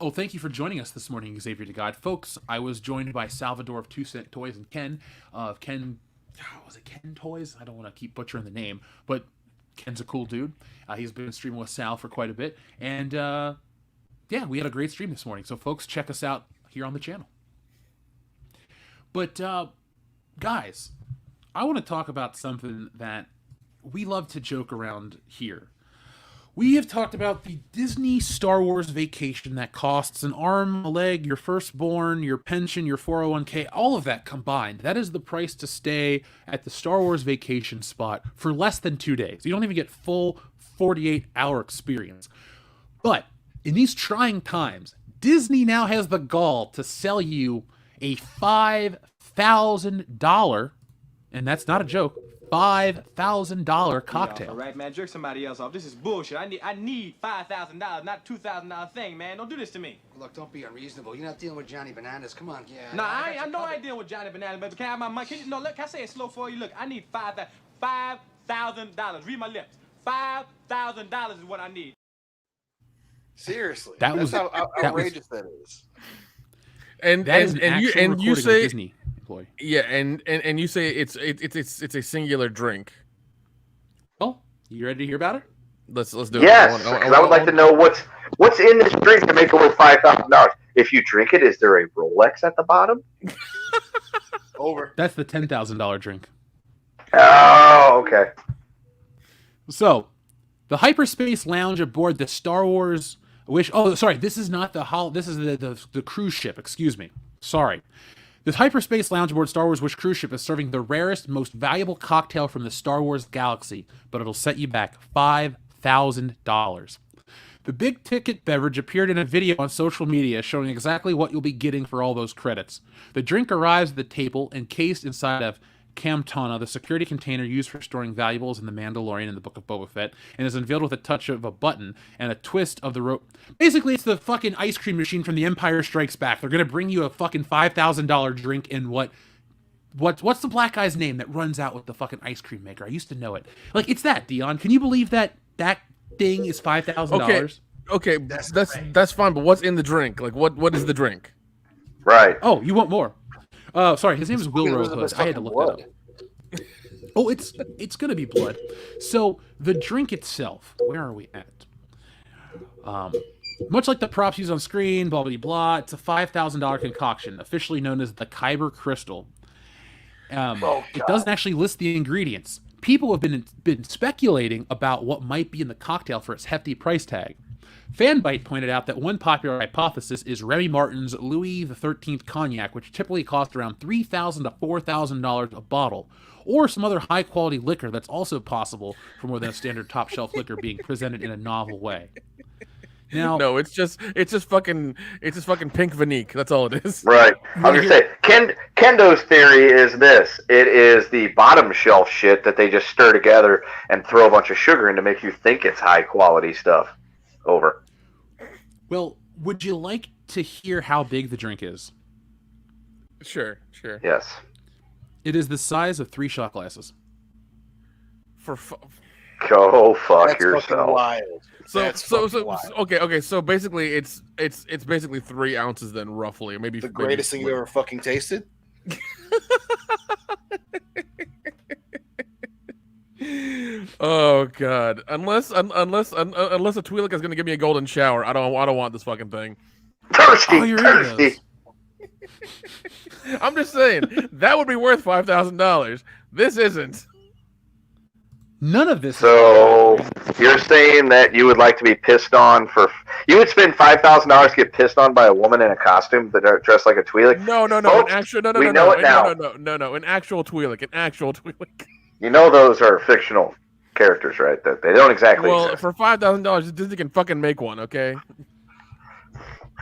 Oh, thank you for joining us this morning, Xavier to God. Folks, I was joined by Salvador of 2 Cent Toys and Ken of Ken... was it Ken Toys? I don't want to keep butchering the name, but Ken's a cool dude. He's been streaming with Sal for quite a bit. And, yeah, we had a great stream this morning. So, folks, check us out here on the channel. But, guys, I want to talk about something that we love to joke around here. We have talked about the Disney Star Wars vacation that costs an arm, a leg, your firstborn, your pension, your 401k, all of that combined. That is the price to stay at the Star Wars vacation spot for less than 2 days. You don't even get full 48-hour experience. But in these trying times, Disney now has the gall to sell you a $5,000, and that's not a joke, $5,000 cocktail. All right, man, jerk somebody else off. This is bullshit. I need $5,000, not $2,000 thing, man. Don't do this to me. Look, don't be unreasonable. You're not dealing with Johnny Bananas. Come on, yeah. Nah, I know I ain't dealing with Johnny Bananas, but can I have my money? Can I say it slow for you? Look, I need $5,000. Read my lips. $5,000 is what I need. Seriously, that's how outrageous that is. And you say Disney employee. Yeah, and you say it's a singular drink. Well, you ready to hear about it? Let's do it. Yes, because I would like to know what's in this drink to make it worth $5,000. If you drink it, is there a Rolex at the bottom? Over. That's the $10,000 drink. Oh, okay. So, the hyperspace lounge aboard the Star Wars Wish. Oh, sorry, this is not this is the cruise ship. Excuse me. Sorry. This hyperspace lounge aboard Star Wars Wish cruise ship is serving the rarest, most valuable cocktail from the Star Wars galaxy, but it'll set you back $5,000. The big ticket beverage appeared in a video on social media showing exactly what you'll be getting for all those credits. The drink arrives at the table encased inside of Camtana, the security container used for storing valuables in The Mandalorian and the Book of Boba Fett, and is unveiled with a touch of a button and a twist of the rope. Basically, it's the fucking ice cream machine from The Empire Strikes Back. They're gonna bring you a fucking $5,000 drink in what's the black guy's name that runs out with the fucking ice cream maker? I used to know it. Like, it's that, Dion. Can you believe that thing is $5,000? Okay, that's fine. But what's in the drink? Like, what is the drink? Right. Oh, you want more? Sorry, his name is Will Hood. I had to look that up. Oh, it's gonna be blood. So the drink itself, where are we at? Much like the props used on screen, blah blah blah. It's a $5,000 concoction, officially known as the Kyber Crystal. It doesn't actually list the ingredients. People have been speculating about what might be in the cocktail for its hefty price tag. Fanbyte pointed out that one popular hypothesis is Remy Martin's Louis XIII cognac, which typically costs around $3,000 to $4,000 a bottle, or some other high-quality liquor that's also possible for more than a standard top-shelf liquor being presented in a novel way. Now, no, it's just fucking pink Vanique. That's all it is. Right. I was gonna say, Kendo's theory is this: it is the bottom shelf shit that they just stir together and throw a bunch of sugar in to make you think it's high-quality stuff. Over. Well, would you like to hear how big the drink is? Sure. Yes. It is the size of 3 shot glasses. Go fuck That's yourself. Wild. So okay. So basically, it's basically 3 ounces then, roughly, maybe The greatest thing you ever fucking tasted. Oh God! Unless a Twi'lek is gonna give me a golden shower, I don't want this fucking thing. Thirsty, Oh, you're into thirsty. those. I'm just saying that would be worth $5,000. This isn't. None of this. So you're saying that you would like to be pissed on for? You would spend $5,000 to get pissed on by a woman in a costume that are dressed like a Twi'lek? No. Folks, An actual no. An actual Twi'lek. An actual Twi'lek. You know those are fictional characters, right? That they don't exactly. Well, exist. for $5,000, Disney can fucking make one, okay?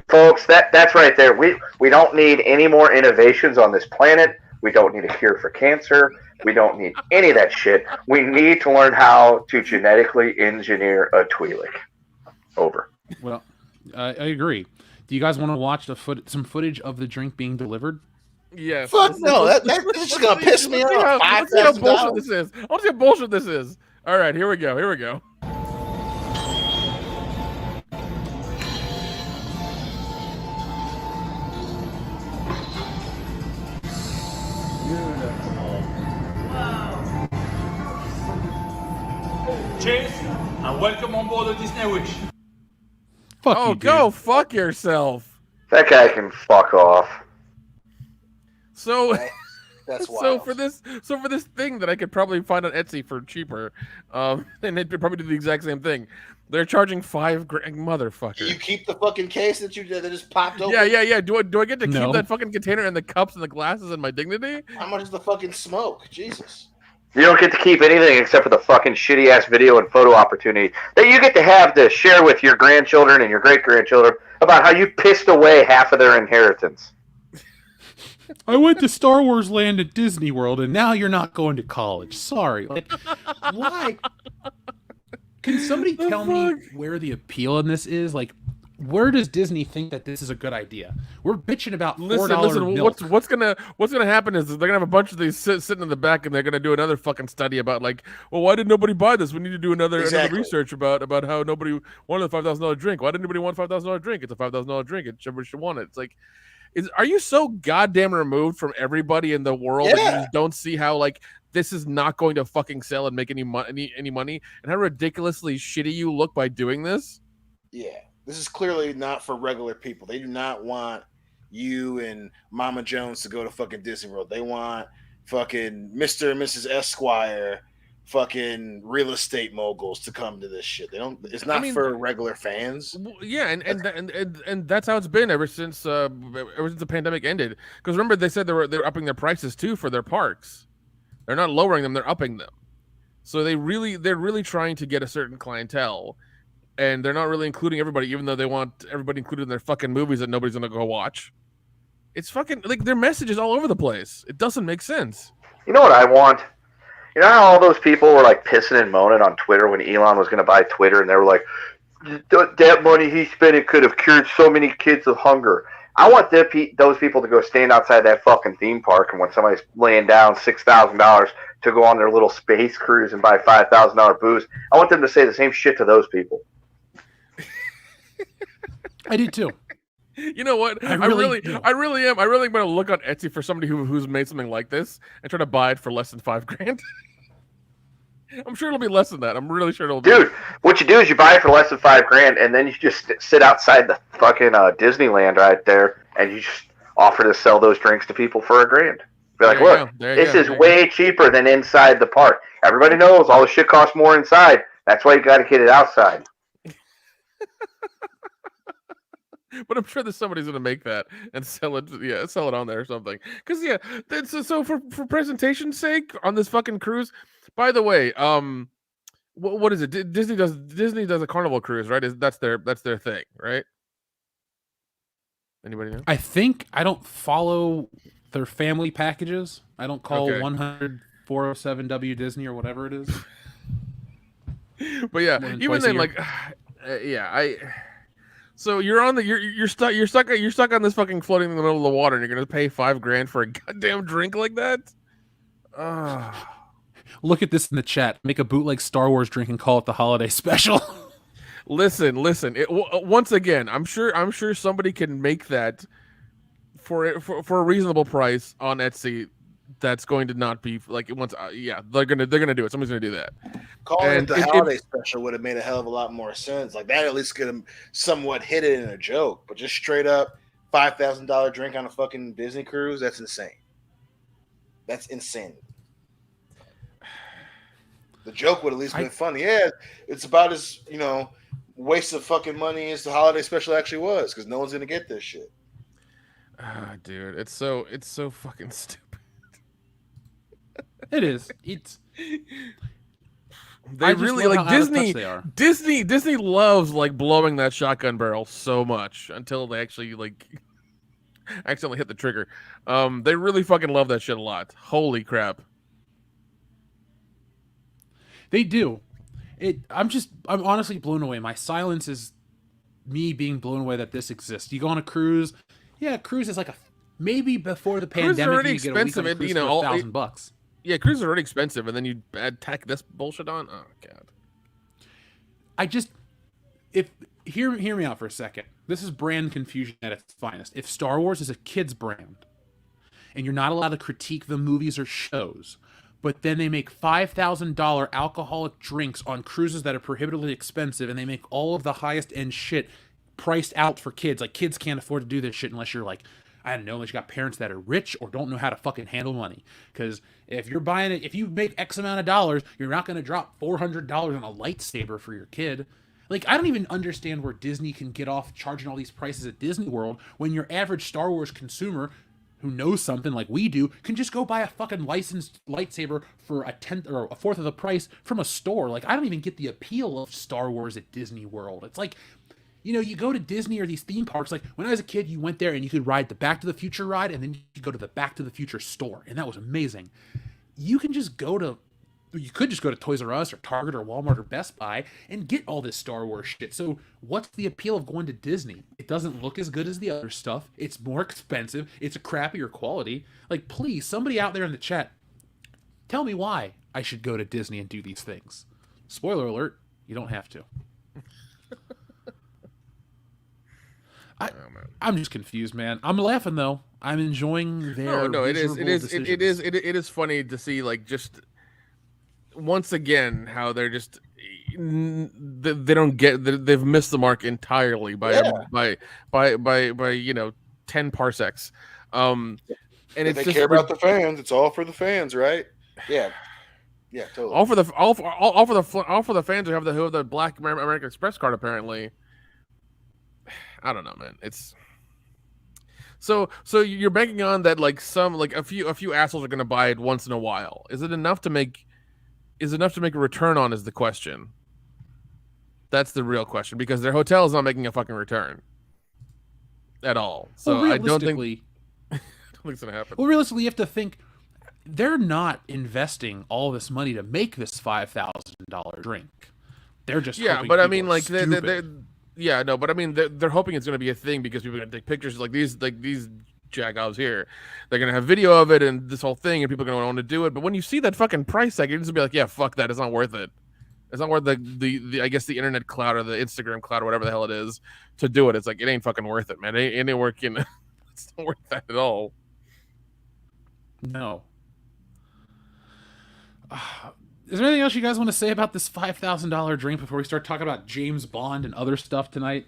Folks, that's right there. We don't need any more innovations on this planet. We don't need a cure for cancer. We don't need any of that shit. We need to learn how to genetically engineer a Twi'lek. Over. Well, I agree. Do you guys want to watch some footage of the drink being delivered? Yes. Fuck no, that's just gonna piss me off. Let's see how bullshit this is. I want to see how bullshit this is. All right, here we go. Cheers, and welcome on board the Disney Wish. Oh, go fuck yourself. That guy can fuck off. So, That's wild. so for this thing that I could probably find on Etsy for cheaper, and they'd probably do the exact same thing. They're charging $5,000, motherfucker. You keep the fucking case that just popped open? Yeah. Do I get to No. keep that fucking container and the cups and the glasses and my dignity? How much is the fucking smoke? Jesus. You don't get to keep anything except for the fucking shitty ass video and photo opportunity that you get to have to share with your grandchildren and your great grandchildren about how you pissed away half of their inheritance. I went to Star Wars Land at Disney World, and now you're not going to college. Sorry. Like, why? Can somebody tell me where the appeal in this is? Like, where does Disney think that this is a good idea? We're bitching about $4 milk. What's gonna happen is they're gonna have a bunch of these sitting in the back, and they're gonna do another fucking study about like, well, why did nobody buy this? We need to do another research about how nobody wanted a $5,000 drink. Why didn't anybody want a $5,000 drink? It's a $5,000 drink. Everybody should want it. It's like, are you so goddamn removed from everybody in the world that you just don't see how like this is not going to fucking sell and make any money, and how ridiculously shitty you look by doing this? Yeah. This is clearly not for regular people. They do not want you and Mama Jones to go to fucking Disney World. They want fucking Mr. and Mrs. Esquire, fucking real estate moguls to come to this shit. They don't. It's not for regular fans. Yeah, and that's how it's been ever since the pandemic ended. Because remember, they said they're upping their prices too for their parks. They're not lowering them; they're upping them. So they're really trying to get a certain clientele. And they're not really including everybody, even though they want everybody included in their fucking movies that nobody's gonna go watch. It's fucking like their message is all over the place. It doesn't make sense. You know what I want? You know how all those people were like pissing and moaning on Twitter when Elon was going to buy Twitter, and they were like, "That money he spent it could have cured so many kids of hunger." I want those people to go stand outside that fucking theme park, and when somebody's laying down $6,000 to go on their little space cruise and buy $5,000 booze, I want them to say the same shit to those people. I do too. You know what? I really am. I really am going to look on Etsy for somebody who's made something like this and try to buy it for less than $5,000. I'm sure it'll be less than that. I'm really sure it'll be. Dude, what you do is you buy it for less than $5,000, and then you just sit outside the fucking Disneyland right there, and you just offer to sell those drinks to people for $1,000. Be like, look, this is way cheaper than inside the park. Everybody knows all the shit costs more inside. That's why you got to get it outside. But I'm sure that somebody's going to make that and sell it. Yeah, sell it on there or something. Because so for presentation's sake on this fucking cruise. By the way, what is it? Disney does a Carnival cruise, right? That's their thing, right? Anybody know? I think I don't follow their family packages. I don't call 100-407W Disney or whatever it is. But yeah, even then, like, So you're on the you're stuck on this fucking floating in the middle of the water, and you're gonna pay $5,000 for a goddamn drink like that? Look at this in the chat. Make a bootleg Star Wars drink and call it the holiday special. Listen. Once again, I'm sure somebody can make that for a reasonable price on Etsy. That's going to not be like once. They're gonna do it. Somebody's gonna do that. Calling And it the holiday special would have made a hell of a lot more sense. Like that, at least could have somewhat hit it in a joke. But just straight up $5,000 drink on a fucking Disney cruise, that's insane. That's insane. The joke would at least been funny. Yeah, it's about as waste of fucking money as the holiday special actually was, because no one's gonna get this shit. Dude, it's so fucking stupid. It is. They really like Disney loves like blowing that shotgun barrel so much until they actually like accidentally hit the trigger. They really fucking love that shit a lot. Holy crap. They do. I'm honestly blown away. My silence is me being blown away that this exists. You go on a cruise. Yeah, cruise is like maybe before the pandemic you get a week on a cruise for $1,000. Yeah, cruises are already expensive, and then you tack this bullshit on. Oh god. Hear me out for a second. This is brand confusion at its finest. If Star Wars is a kid's brand, and you're not allowed to critique the movies or shows, but then they make $5,000 alcoholic drinks on cruises that are prohibitively expensive, and they make all of the highest end shit priced out for kids. Like, kids can't afford to do this shit unless you're like, I don't know, unless you got parents that are rich or don't know how to fucking handle money. Because if you're buying it, if you make X amount of dollars, you're not going to drop $400 on a lightsaber for your kid. Like, I don't even understand where Disney can get off charging all these prices at Disney World when your average Star Wars consumer who knows something like we do can just go buy a fucking licensed lightsaber for a tenth or a fourth of the price from a store. Like, I don't even get the appeal of Star Wars at Disney World. It's like, you go to Disney or these theme parks. Like, when I was a kid, you went there and you could ride the Back to the Future ride, and then you could go to the Back to the Future store, and that was amazing. You could just go to Toys R Us or Target or Walmart or Best Buy and get all this Star Wars shit. So what's the appeal of going to Disney? It doesn't look as good as the other stuff. It's more expensive. It's a crappier quality. Like, please, somebody out there in the chat, tell me why I should go to Disney and do these things. Spoiler alert, you don't have to. I'm just confused, man. I'm laughing though. I'm enjoying their it is funny to see, like, just once again how they're just they don't get, they've missed the mark entirely by 10 parsecs. And if they care about the fans, it's all for the fans, right? Yeah, totally. All for the fans who have the Black American Express card, apparently. I don't know, man. It's so you're banking on that, like, a few assholes are gonna buy it once in a while. Is it enough to make a return on, is the question. That's the real question, because their hotel is not making a fucking return at all. So I don't think it's gonna happen. Well, realistically, you have to think they're not investing all this money to make this $5,000 drink. They're just but I mean, like, they're hoping it's going to be a thing because people are going to take pictures like these jagoffs here. They're going to have video of it and this whole thing, and people are going to want to do it. But when you see that fucking price tag, you're just going to be like, yeah, fuck that. It's not worth it. It's not worth the I guess the internet cloud or the Instagram cloud or whatever the hell it is to do it. It's like, it ain't fucking worth it, man. It ain't working. It's not worth that at all. No. Is there anything else you guys want to say about this $5,000 drink before we start talking about James Bond and other stuff tonight?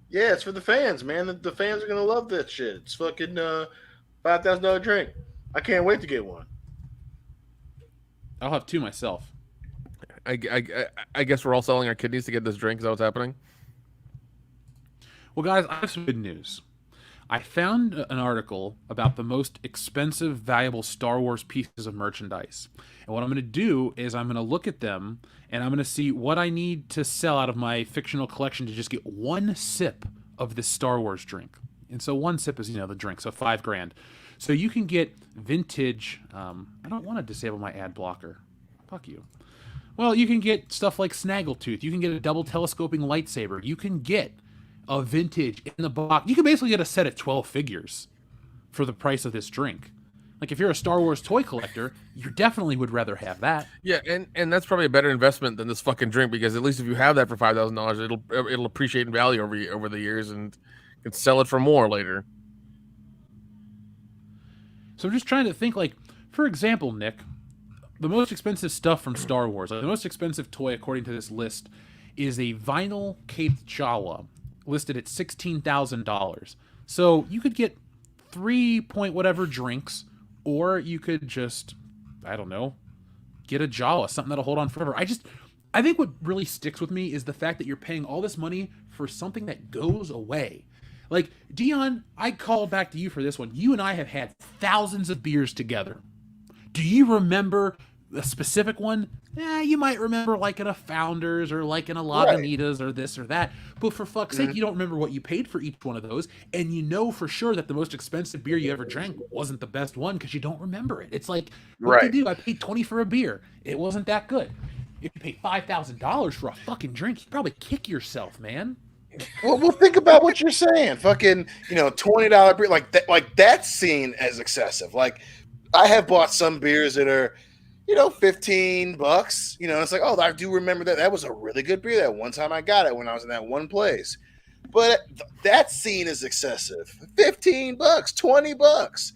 Yeah, it's for the fans, man. The fans are gonna love that shit. It's fucking $5,000 drink. I can't wait to get one. I'll have two myself. I guess we're all selling our kidneys to get this drink. Is that what's happening? Well, guys, I have some good news. I found an article about the most expensive, valuable Star Wars pieces of merchandise. And what I'm going to do is I'm going to look at them, and I'm going to see what I need to sell out of my fictional collection to just get one sip of this Star Wars drink. And so one sip is, the drink, so $5,000. So you can get vintage, I don't want to disable my ad blocker. Fuck you. Well, you can get stuff like Snaggletooth. You can get a double telescoping lightsaber. You can get a vintage in the box. You can basically get a set at 12 figures for the price of this drink. Like, if you're a Star Wars toy collector, you definitely would rather have that. Yeah, and that's probably a better investment than this fucking drink, because at least if you have that for $5,000, it'll appreciate in value over the years, and you can sell it for more later. So I'm just trying to think, like, for example, Nick, the most expensive stuff from Star Wars. Like, the most expensive toy, according to this list, is a vinyl caped Jawa, listed at $16,000. So you could get 3 point whatever drinks, or you could just, I don't know, get a Jawa, something that'll hold on forever. I think what really sticks with me is the fact that you're paying all this money for something that goes away. Like, Dion, I call back to you for this one. You and I have had thousands of beers together. Do you remember a specific one? You might remember liking a Founders or liking a Lagunitas or this or that. But for fuck's sake, you don't remember what you paid for each one of those. And you know for sure that the most expensive beer you ever drank wasn't the best one because you don't remember it. It's like, what do you do? I paid $20 for a beer. It wasn't that good. If you pay $5,000 for a fucking drink, you'd probably kick yourself, man. Well, think about what you're saying. Fucking, $20 beer, like that's seen as excessive. Like, I have bought some beers that are, $15. It's like, oh, I do remember that. That was a really good beer. That one time I got it when I was in that one place. But that's seen as excessive. $15, $20,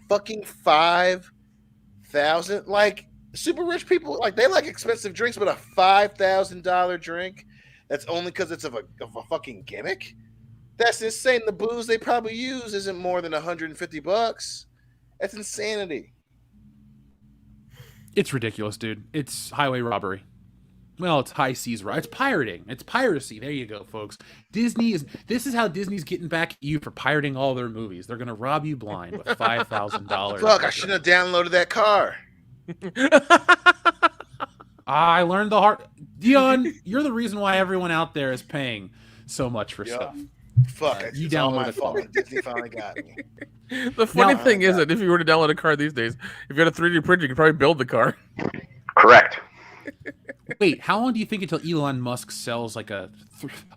fucking $5,000. Like, super rich people, like, they like expensive drinks, but a $5,000 drink, that's only because it's of a fucking gimmick. That's insane. The booze they probably use isn't more than $150. That's insanity. It's ridiculous, dude. It's highway robbery. Well, it's high seas robbery. It's pirating. It's piracy. There you go, folks. This is how Disney's getting back at you for pirating all their movies. They're going to rob you blind with $5,000. Fuck, I should have downloaded that car. I learned the hard... Dion, you're the reason why everyone out there is paying so much for stuff. Fuck, you it's all my downloaded fault. Disney finally got me. The funny thing is that if you were to download a car these days, if you had a 3D printer, you could probably build the car. Correct. Wait, how long do you think until Elon Musk sells like a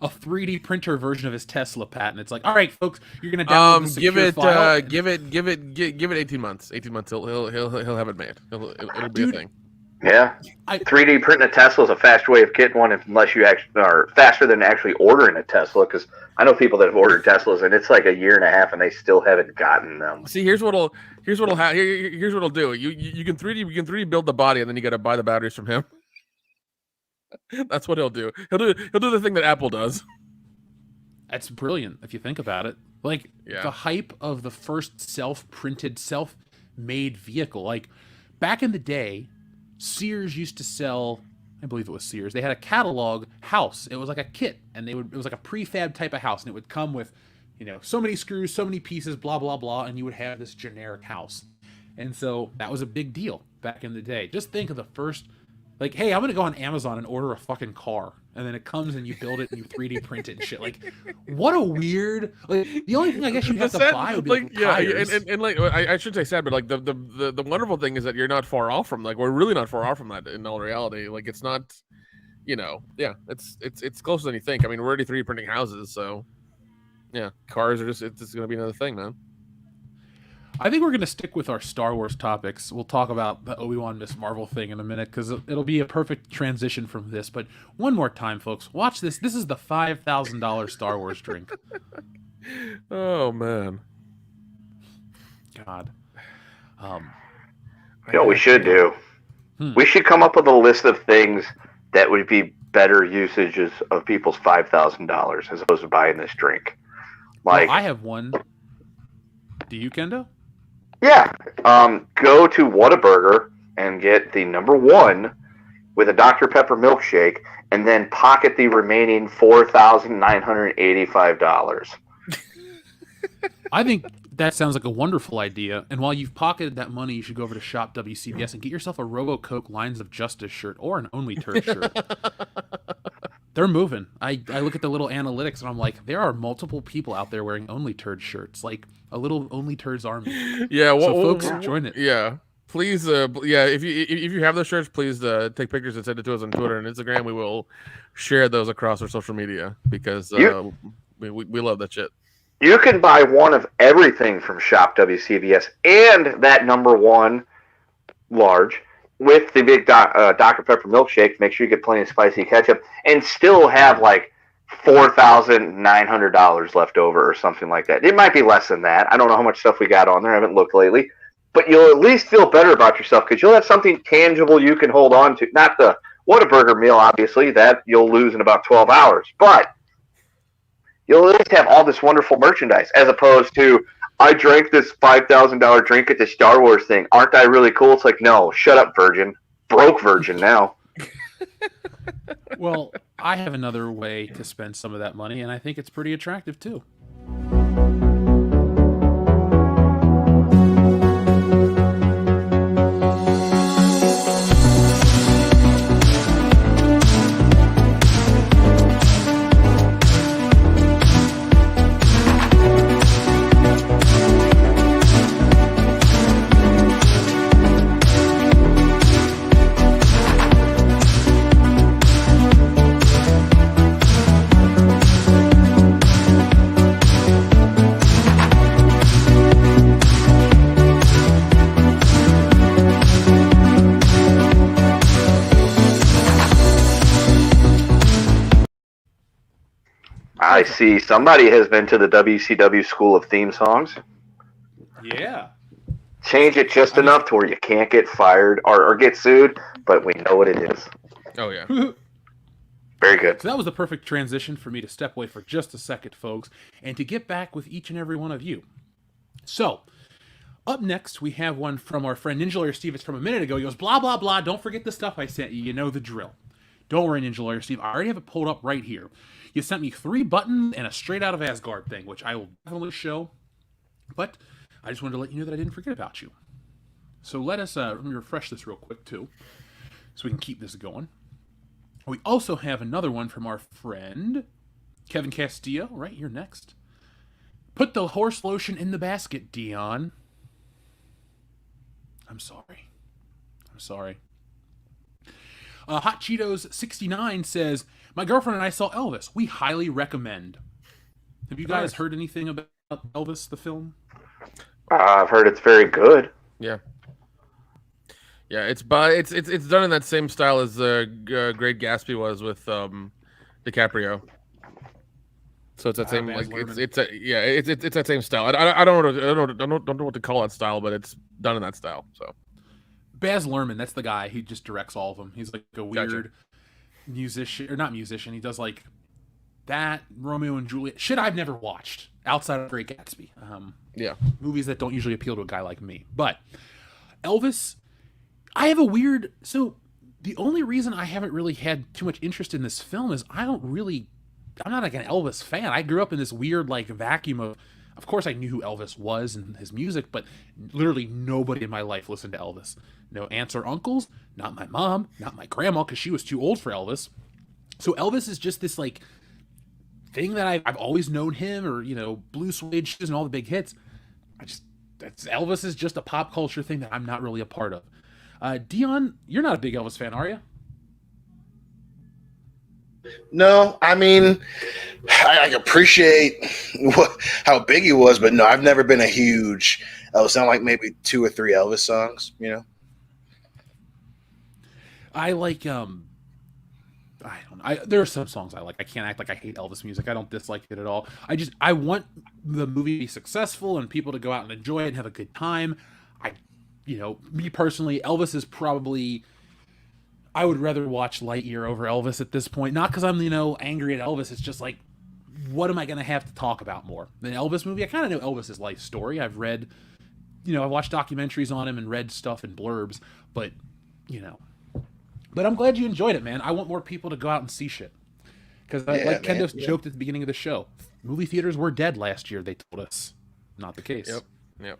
3D printer version of his Tesla patent? It's like, all right, folks, you're gonna download the secure file. Give it 18 months. 18 months, he'll have it made. It'll be a thing. Yeah, 3D printing a Tesla is a fast way of getting one, unless you actually are faster than actually ordering a Tesla. Because I know people that have ordered Teslas, and it's like a year and a half, and they still haven't gotten them. See, here's what'll do. You can 3D build the body, and then you got to buy the batteries from him. That's what he'll do. He'll do the thing that Apple does. That's brilliant if you think about it. Like, the hype of the first self-printed, self-made vehicle. Like, back in the day, Sears used to sell, I believe it was Sears, they had a catalog house. It was like a kit, and it was like a prefab type of house, and it would come with, so many screws, so many pieces, blah, blah, blah, and you would have this generic house. And so that was a big deal back in the day. Just think of the first, like, hey, I'm going to go on Amazon and order a fucking car. And then it comes and you build it and you 3D print it and shit. Like, what a weird, like, the only thing I guess you'd have to buy would be like tires. And like, I shouldn't say sad, but like the wonderful thing is that you're not far off from, like, we're really not far off from that in all reality. Like, it's not, it's closer than you think. I mean, we're already 3D printing houses, so yeah, cars are it's going to be another thing, man. I think we're going to stick with our Star Wars topics. We'll talk about the Obi Wan Miss Marvel thing in a minute because it'll be a perfect transition from this. But one more time, folks, watch this. This is the $5,000 Star Wars drink. Oh, man. God. You know what we should do? We should come up with a list of things that would be better usages of people's $5,000 as opposed to buying this drink. Like, well, I have one. Do you, Kendo? Yeah. Go to Whataburger and get the #1 with a Dr. Pepper milkshake, and then pocket the remaining $4,985. I think that sounds like a wonderful idea. And while you've pocketed that money, you should go over to Shop WCBS and get yourself a Robo Coke Lines of Justice shirt or an Only Turd shirt. They're moving. I look at the little analytics and I'm like, there are multiple people out there wearing Only Turd shirts, like a little Only Turds army. Yeah, so folks, join it. Yeah, please. If you have those shirts, please take pictures and send it to us on Twitter and Instagram. We will share those across our social media because we love that shit. You can buy one of everything from Shop WCBS and that #1 large with the big Dr. Pepper milkshake. Make sure you get plenty of spicy ketchup and still have like $4,900 left over or something like that. It might be less than that. I don't know how much stuff we got on there. I haven't looked lately. but you'll at least feel better about yourself because you'll have something tangible you can hold on to. Not the Whataburger meal, obviously, that you'll lose in about 12 hours, but you'll at least have all this wonderful merchandise as opposed to, I drank this $5,000 drink at the Star Wars thing. Aren't I really cool? It's like, no, shut up, virgin. Broke virgin now. Well, I have another way to spend some of that money, and I think it's pretty attractive too. I see somebody has been to the WCW School of Theme Songs. Yeah. Change it just enough to where you can't get fired or get sued, but we know what it is. Oh, yeah. Very good. So that was the perfect transition for me to step away for just a second, folks, and to get back with each and every one of you. So, up next, we have one from our friend Ninja Lawyer Steve. It's from a minute ago. He goes, blah, blah, blah. Don't forget the stuff I sent you. You know the drill. Don't worry, Ninja Lawyer Steve. I already have it pulled up right here. You sent me 3 buttons and a Straight Out of Asgard thing, which I will definitely show. But I just wanted to let you know that I didn't forget about you. So let me refresh this real quick, too, so we can keep this going. We also have another one from our friend Kevin Castillo. Right, you're next. Put the horse lotion in the basket, Dion. I'm sorry. Hot Cheetos 69 says, my girlfriend and I saw Elvis. We highly recommend. Have you guys heard anything about Elvis, the film? I've heard it's very good. Yeah. Yeah, it's done in that same style as Great Gatsby was with DiCaprio. So it's that same it's that same style. I don't know what to call that style, but it's done in that style. So Baz Luhrmann, that's the guy. He just directs all of them. He's like a weird musician, or not musician. He does like that, Romeo and Juliet. Shit I've never watched outside of Great Gatsby. Yeah. Movies that don't usually appeal to a guy like me. But Elvis, I have a weird... So the only reason I haven't really had too much interest in this film is I'm not like an Elvis fan. I grew up in this weird like vacuum of course I knew who Elvis was and his music, but literally nobody in my life listened to Elvis. No aunts or uncles, not my mom, not my grandma, because she was too old for Elvis. So Elvis is just this like thing that I've always known him, or Blue Suede Shoes and all the big hits. Elvis is just a pop culture thing that I'm not really a part of. Dion, you're not a big Elvis fan, are you? No, I mean, I appreciate how big he was, but no, I've never been a huge Elvis. Sound like maybe 2 or 3 Elvis songs, I like I don't know. There are some songs I like. I can't act like I hate Elvis music. I don't dislike it at all. I want the movie to be successful and people to go out and enjoy it and have a good time. Me personally, Elvis is probably... I would rather watch Lightyear over Elvis at this point. Not because I'm, angry at Elvis. It's just like, what am I going to have to talk about more? An Elvis movie? I kind of know Elvis's life story. I've read, I've watched documentaries on him and read stuff in blurbs, but, But I'm glad you enjoyed it, man. I want more people to go out and see shit. Because like Kendo joked at the beginning of the show, movie theaters were dead last year, they told us. Not the case. Yep.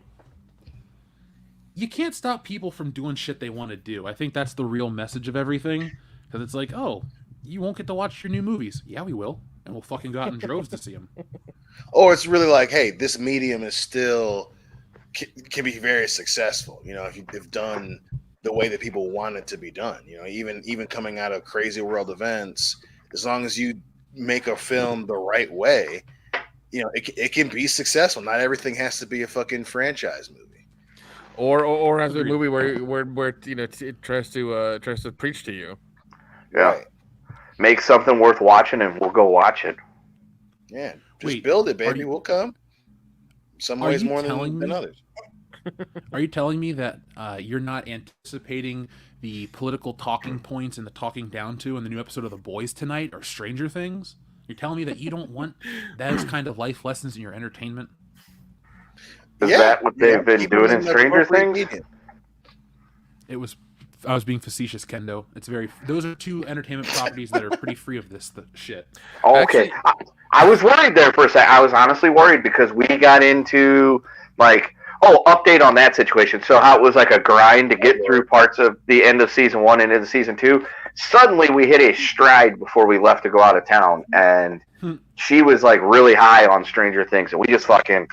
You can't stop people from doing shit they want to do. I think that's the real message of everything. Because it's like, oh, you won't get to watch your new movies. Yeah, we will. And we'll fucking go out in droves to see them. Or it's really like, hey, this medium is still... can be very successful. If you've done the way that people want it to be done. Even coming out of crazy world events, as long as you make a film the right way, it can be successful. Not everything has to be a fucking franchise movie. Or as a movie where it tries to preach to you. Yeah. Right. Make something worth watching and we'll go watch it. Yeah. Just build it, baby. We'll come. Some ways more than others. Are you telling me that you're not anticipating the political talking points and the talking down to in the new episode of The Boys tonight or Stranger Things? You're telling me that you don't want those kind of life lessons in your entertainment? Is that what they've been doing in Stranger Things? I was being facetious, Kendo. Those are two entertainment properties that are pretty free of this shit. Okay. I was worried there for a second. I was honestly worried because we got into update on that situation. So how it was like a grind to get through parts of the end of season 1 and into season 2. Suddenly we hit a stride before we left to go out of town, and she was like really high on Stranger Things, and we just fucking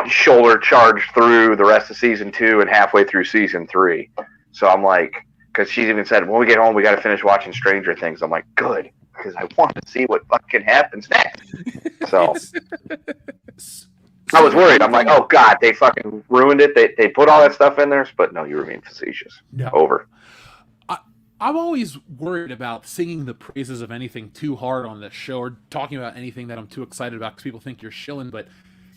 shoulder charged through the rest of season 2 and halfway through season 3. So I'm like, because she's even said, when we get home, we got to finish watching Stranger Things. I'm like, good, because I want to see what fucking happens next. So I was worried. I'm like, oh God, they fucking ruined it. They put all that stuff in there, but no, you were being facetious. No. Over. I'm always worried about singing the praises of anything too hard on this show or talking about anything that I'm too excited about because people think you're shilling, but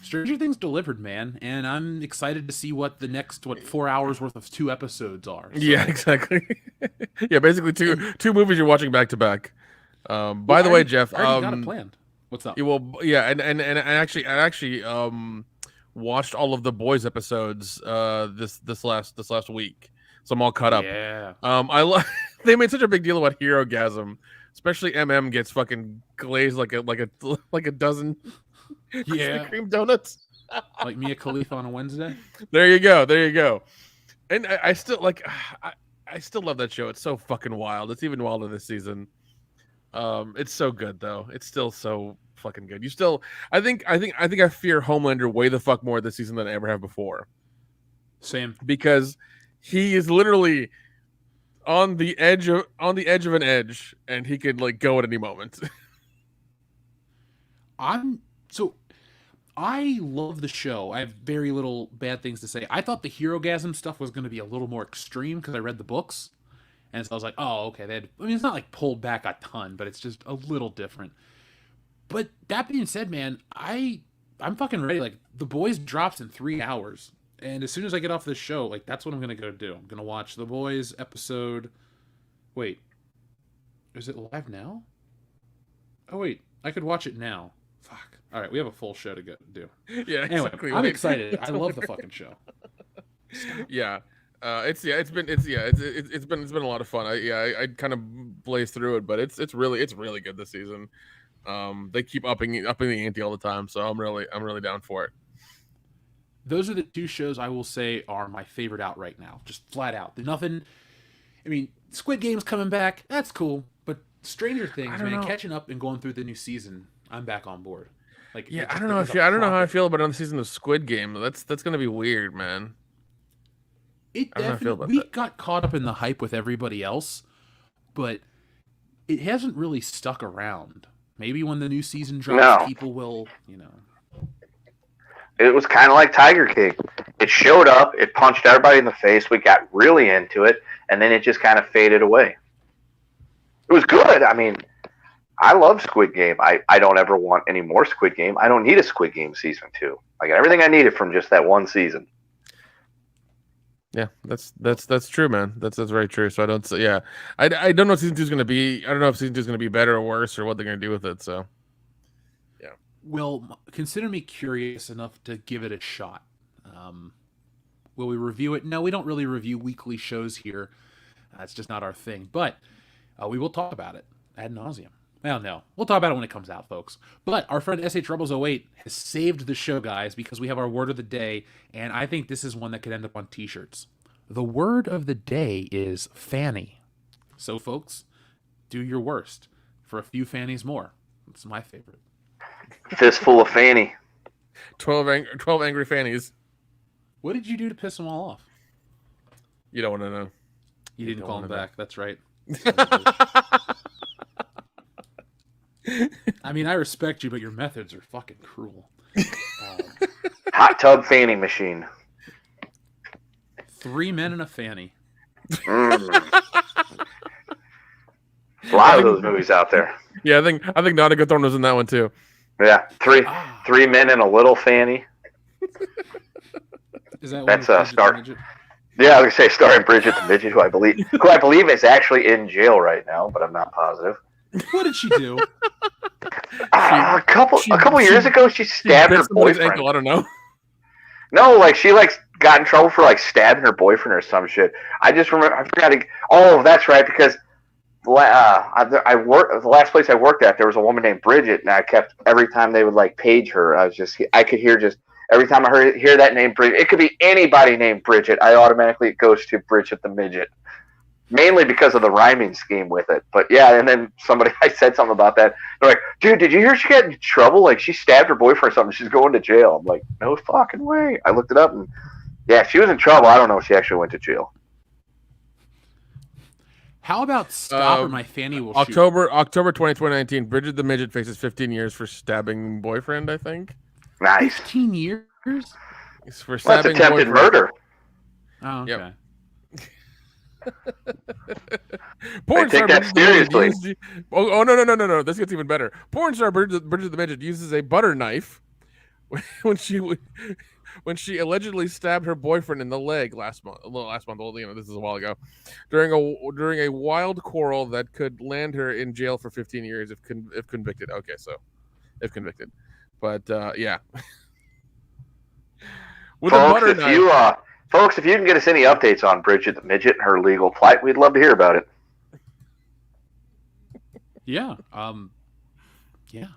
Stranger Things delivered, man, and I'm excited to see what the next 4 hours worth of 2 episodes are. So. Yeah, exactly. Yeah, basically two movies you're watching back to back. By the way, Jeff, I already got it planned. What's up? Yeah, well, yeah, and I actually watched all of the Boys episodes this last week, so I'm all caught up. Yeah. They made such a big deal about Hero-gasm, especially gets fucking glazed like a dozen. Yeah, cream donuts, like Mia Khalifa on a Wednesday. There you go. And I still I still love that show. It's so fucking wild. It's even wilder this season. It's so good though. It's still so fucking good. I think I fear Homelander way the fuck more this season than I ever have before. Same, because he is literally on the edge of an edge, and he could like go at any moment. I love the show. I have very little bad things to say. I thought the Hero-gasm stuff was going to be a little more extreme because I read the books. And so I was like, oh, okay. It's not like pulled back a ton, but it's just a little different. But that being said, man, I'm fucking ready. Like, The Boys drops in 3 hours. And as soon as I get off this show, like, that's what I'm going to go do. I'm going to watch The Boys episode... Wait. Is it live now? Oh, wait. I could watch it now. Fuck. All right, we have a full show to do. Yeah, anyway, exactly. I'm excited. I love the fucking show. Yeah, it's been a lot of fun. I kind of blazed through it, but it's really good this season. They keep upping the ante all the time, so I'm really down for it. Those are the 2 shows I will say are my favorite out right now, just flat out. There's nothing. I mean, Squid Game's coming back. That's cool, but Stranger Things, man, catching up and going through the new season, I'm back on board. Like, yeah, I don't know how I feel about another season of Squid Game. That's gonna be weird, man. It definitely got caught up in the hype with everybody else, but it hasn't really stuck around. Maybe when the new season drops, people will, It was kind of like Tiger King. It showed up, it punched everybody in the face, we got really into it, and then it just kind of faded away. It was good. I mean, I love Squid Game. I don't ever want any more Squid Game. I don't need a Squid Game season 2. I got everything I needed from just that one season. Yeah, that's true, man. That's very true. So I don't know what season 2 is going to be. I don't know if season 2 is going to be better or worse or what they're going to do with it. So yeah. Well, consider me curious enough to give it a shot. Will we review it? No, we don't really review weekly shows here. That's just not our thing. But we will talk about it ad nauseum. Well, no. We'll talk about it when it comes out, folks. But our friend SH Rebels 08 has saved the show, guys, because we have our word of the day, and I think this is one that could end up on t-shirts. The word of the day is fanny. So, folks, do your worst for a few fannies more. It's my favorite. Fistful of fanny. 12 angry fannies. What did you do to piss them all off? You don't want to know. You didn't call them back. That's right. I mean, I respect you, but your methods are fucking cruel. Hot tub fanny machine. 3 men and a fanny. A lot of those movies out there. Yeah, I think Nautical Thorn was in that one too. Yeah, three men and a little fanny. Is that That's one with Bridget the star. Midget? Yeah, I was gonna say starring Bridget the Midget, who I believe is actually in jail right now, but I'm not positive. What did she do? A couple years ago, she stabbed bit her somebody's boyfriend. ankle, I don't know. No, like she got in trouble for stabbing her boyfriend or some shit. I just remember. I forgot. Oh, that's right. Because I worked the last place I worked at. There was a woman named Bridget, and I kept every time they would page her. I could hear just every time I hear that name Bridget. It could be anybody named Bridget. I automatically goes to Bridget the Midget. Mainly because of the rhyming scheme with it. But yeah, and then I said something about that. They're like, dude, did you hear she got in trouble? She stabbed her boyfriend or something. She's going to jail. I'm like, no fucking way. I looked it up and yeah, she was in trouble. I don't know if she actually went to jail. How about stop or my fanny will shoot? October 2019, Bridget the Midget faces 15 years for stabbing boyfriend, I think. Nice. 15 years? It's for that's stabbing attempted murder. Oh, okay. Yep. Porn star take that seriously. No! This gets even better. Porn star Bridget the Midget uses a butter knife when she allegedly stabbed her boyfriend in the leg last month. Well, this is a while ago, during a wild quarrel that could land her in jail for 15 years if convicted. Okay, so if convicted, but yeah. With Folks, a butter knife. Folks, if you can get us any updates on Bridget the Midget and her legal plight, we'd love to hear about it. Yeah. Yeah.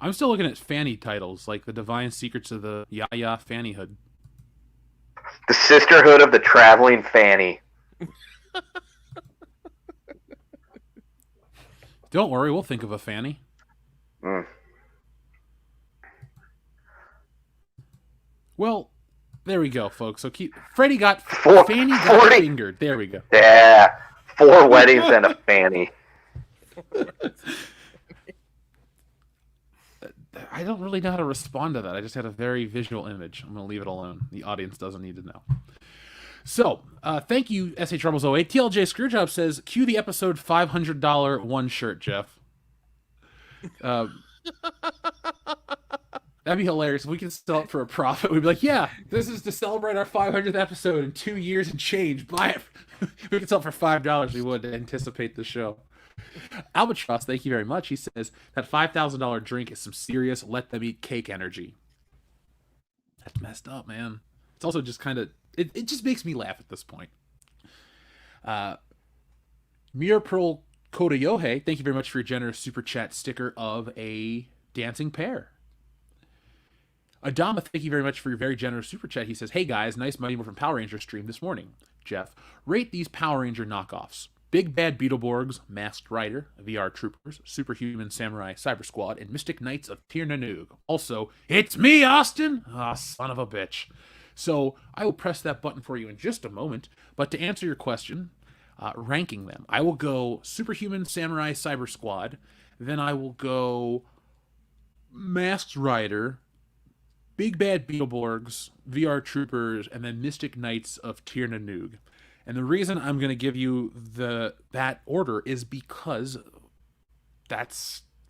I'm still looking at fanny titles, like The Divine Secrets of the Yaya Fannyhood. The Sisterhood of the Traveling Fanny. Don't worry, we'll think of a fanny. Well, there we go, folks. So Freddie got fanny got fingered. There we go. Yeah, 4 weddings and a fanny. I don't really know how to respond to that. I just had a very visual image. I'm going to leave it alone. The audience doesn't need to know. So, thank you, S.H. Rumbles 08. TLJ Screwjob says, cue the episode $500 one shirt, Jeff. That'd be hilarious. If we could sell it for a profit, we'd be like, yeah, this is to celebrate our 500th episode in 2 years and change. Buy it. If we could sell it for $5, we would anticipate the show. Albatross, thank you very much. He says, that $5,000 drink is some serious let them eat cake energy. That's messed up, man. It's also just kind of, it just makes me laugh at this point. Mir Pearl Kodayohe, thank you very much for your generous super chat sticker of a dancing pear. Adama, thank you very much for your very generous super chat. He says, hey guys, nice Mighty Morphin Power Ranger stream this morning. Jeff, rate these Power Ranger knockoffs. Big Bad Beetleborgs, Masked Rider, VR Troopers, Superhuman Samurai Cyber Squad, and Mystic Knights of Tir Nanoog. Also, it's me, Austin! Ah, son of a bitch. So, I will press that button for you in just a moment, but to answer your question, ranking them, I will go Superhuman Samurai Cyber Squad, then I will go Masked Rider, Big Bad Beetleborgs, VR Troopers, and then Mystic Knights of Tir Nanoog. And the reason I'm going to give you that order is because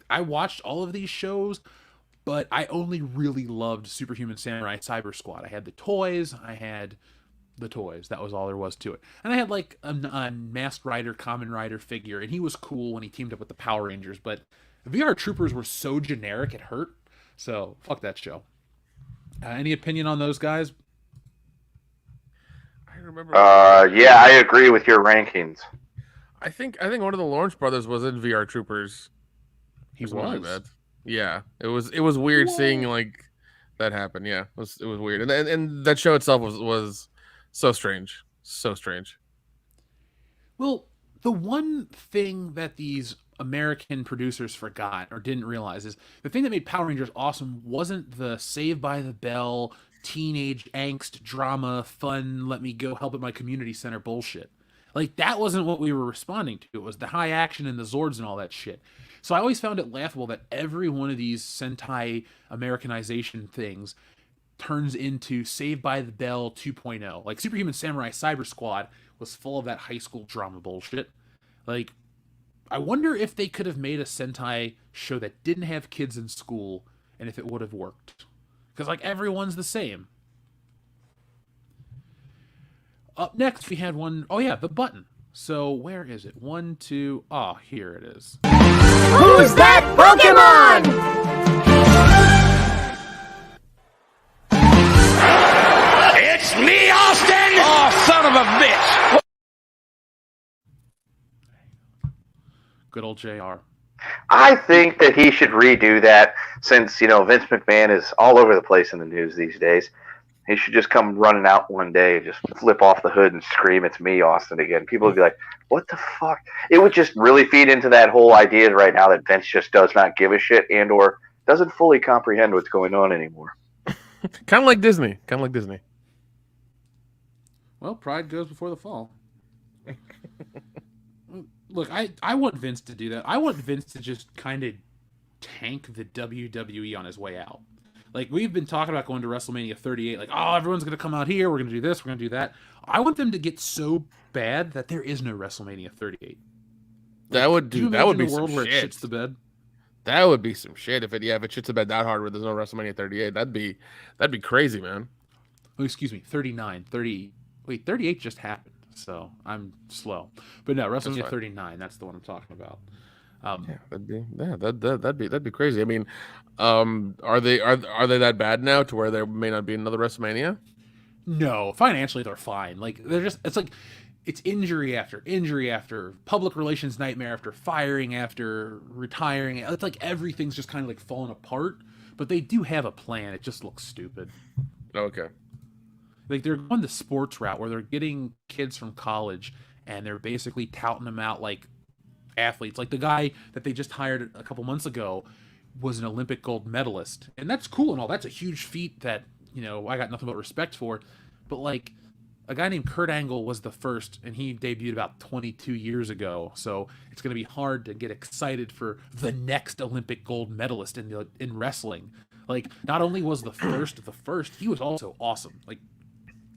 I watched all of these shows, but I only really loved Superhuman Samurai Cyber Squad. I had the toys. That was all there was to it. And I had like a Masked Rider, Kamen Rider figure, and he was cool when he teamed up with the Power Rangers, but VR Troopers were so generic it hurt. So fuck that show. Any opinion on those guys? I remember. Yeah, I agree with your rankings. I think one of the Lawrence brothers was in VR Troopers. He was. Like that. Yeah, it was weird seeing like that happen. Yeah, it was weird, and that show itself was so strange, so strange. Well, the one thing that these American producers forgot or didn't realize is the thing that made Power Rangers awesome wasn't the Saved by the Bell, teenage angst, drama, fun, let me go help at my community center bullshit. Like, that wasn't what we were responding to. It was the high action and the Zords and all that shit. So I always found it laughable that every one of these Sentai Americanization things turns into Saved by the Bell 2.0. Like, Superhuman Samurai Cyber Squad was full of that high school drama bullshit. Like, I wonder if they could have made a Sentai show that didn't have kids in school and if it would have worked. Because, like, everyone's the same. Up next, we had one, oh yeah, the button. So where is it? 1, 2, here it is. Who's that Pokemon? It's me, Austin! Oh, son of a bitch! Good old JR. I think that he should redo that since, Vince McMahon is all over the place in the news these days. He should just come running out one day and just flip off the hood and scream, "It's me, Austin," again. People would be like, what the fuck? It would just really feed into that whole idea right now that Vince just does not give a shit and or doesn't fully comprehend what's going on anymore. Kind of like Disney. Well, pride goes before the fall. Look, I want Vince to do that. I want Vince to just kind of tank the WWE on his way out. Like, we've been talking about going to WrestleMania 38, like, everyone's going to come out here, we're going to do this, we're going to do that. I want them to get so bad that there is no WrestleMania 38. That would be a some world where shit. it shits the bed. That would be some shit if it shits the bed that hard where there's no WrestleMania 38. That'd be crazy, man. Oh, excuse me, 39, 30. Wait, 38 just happened, so I'm slow. But no, WrestleMania 39, that's the one I'm talking about. That'd be crazy. I mean, are they that bad now to where there may not be another WrestleMania? No, financially they're fine. Like, it's injury after injury after public relations nightmare after firing after retiring. It's like everything's just kind of like falling apart. But they do have a plan. It just looks stupid. Okay. Like, they're going the sports route where they're getting kids from college and they're basically touting them out like athletes. Like, the guy that they just hired a couple months ago was an Olympic gold medalist, and that's cool and all. That's a huge feat that, I got nothing but respect for. But like, a guy named Kurt Angle was the first, and he debuted about 22 years ago. So it's going to be hard to get excited for the next Olympic gold medalist in wrestling. Like, not only was the first, he was also awesome. Like,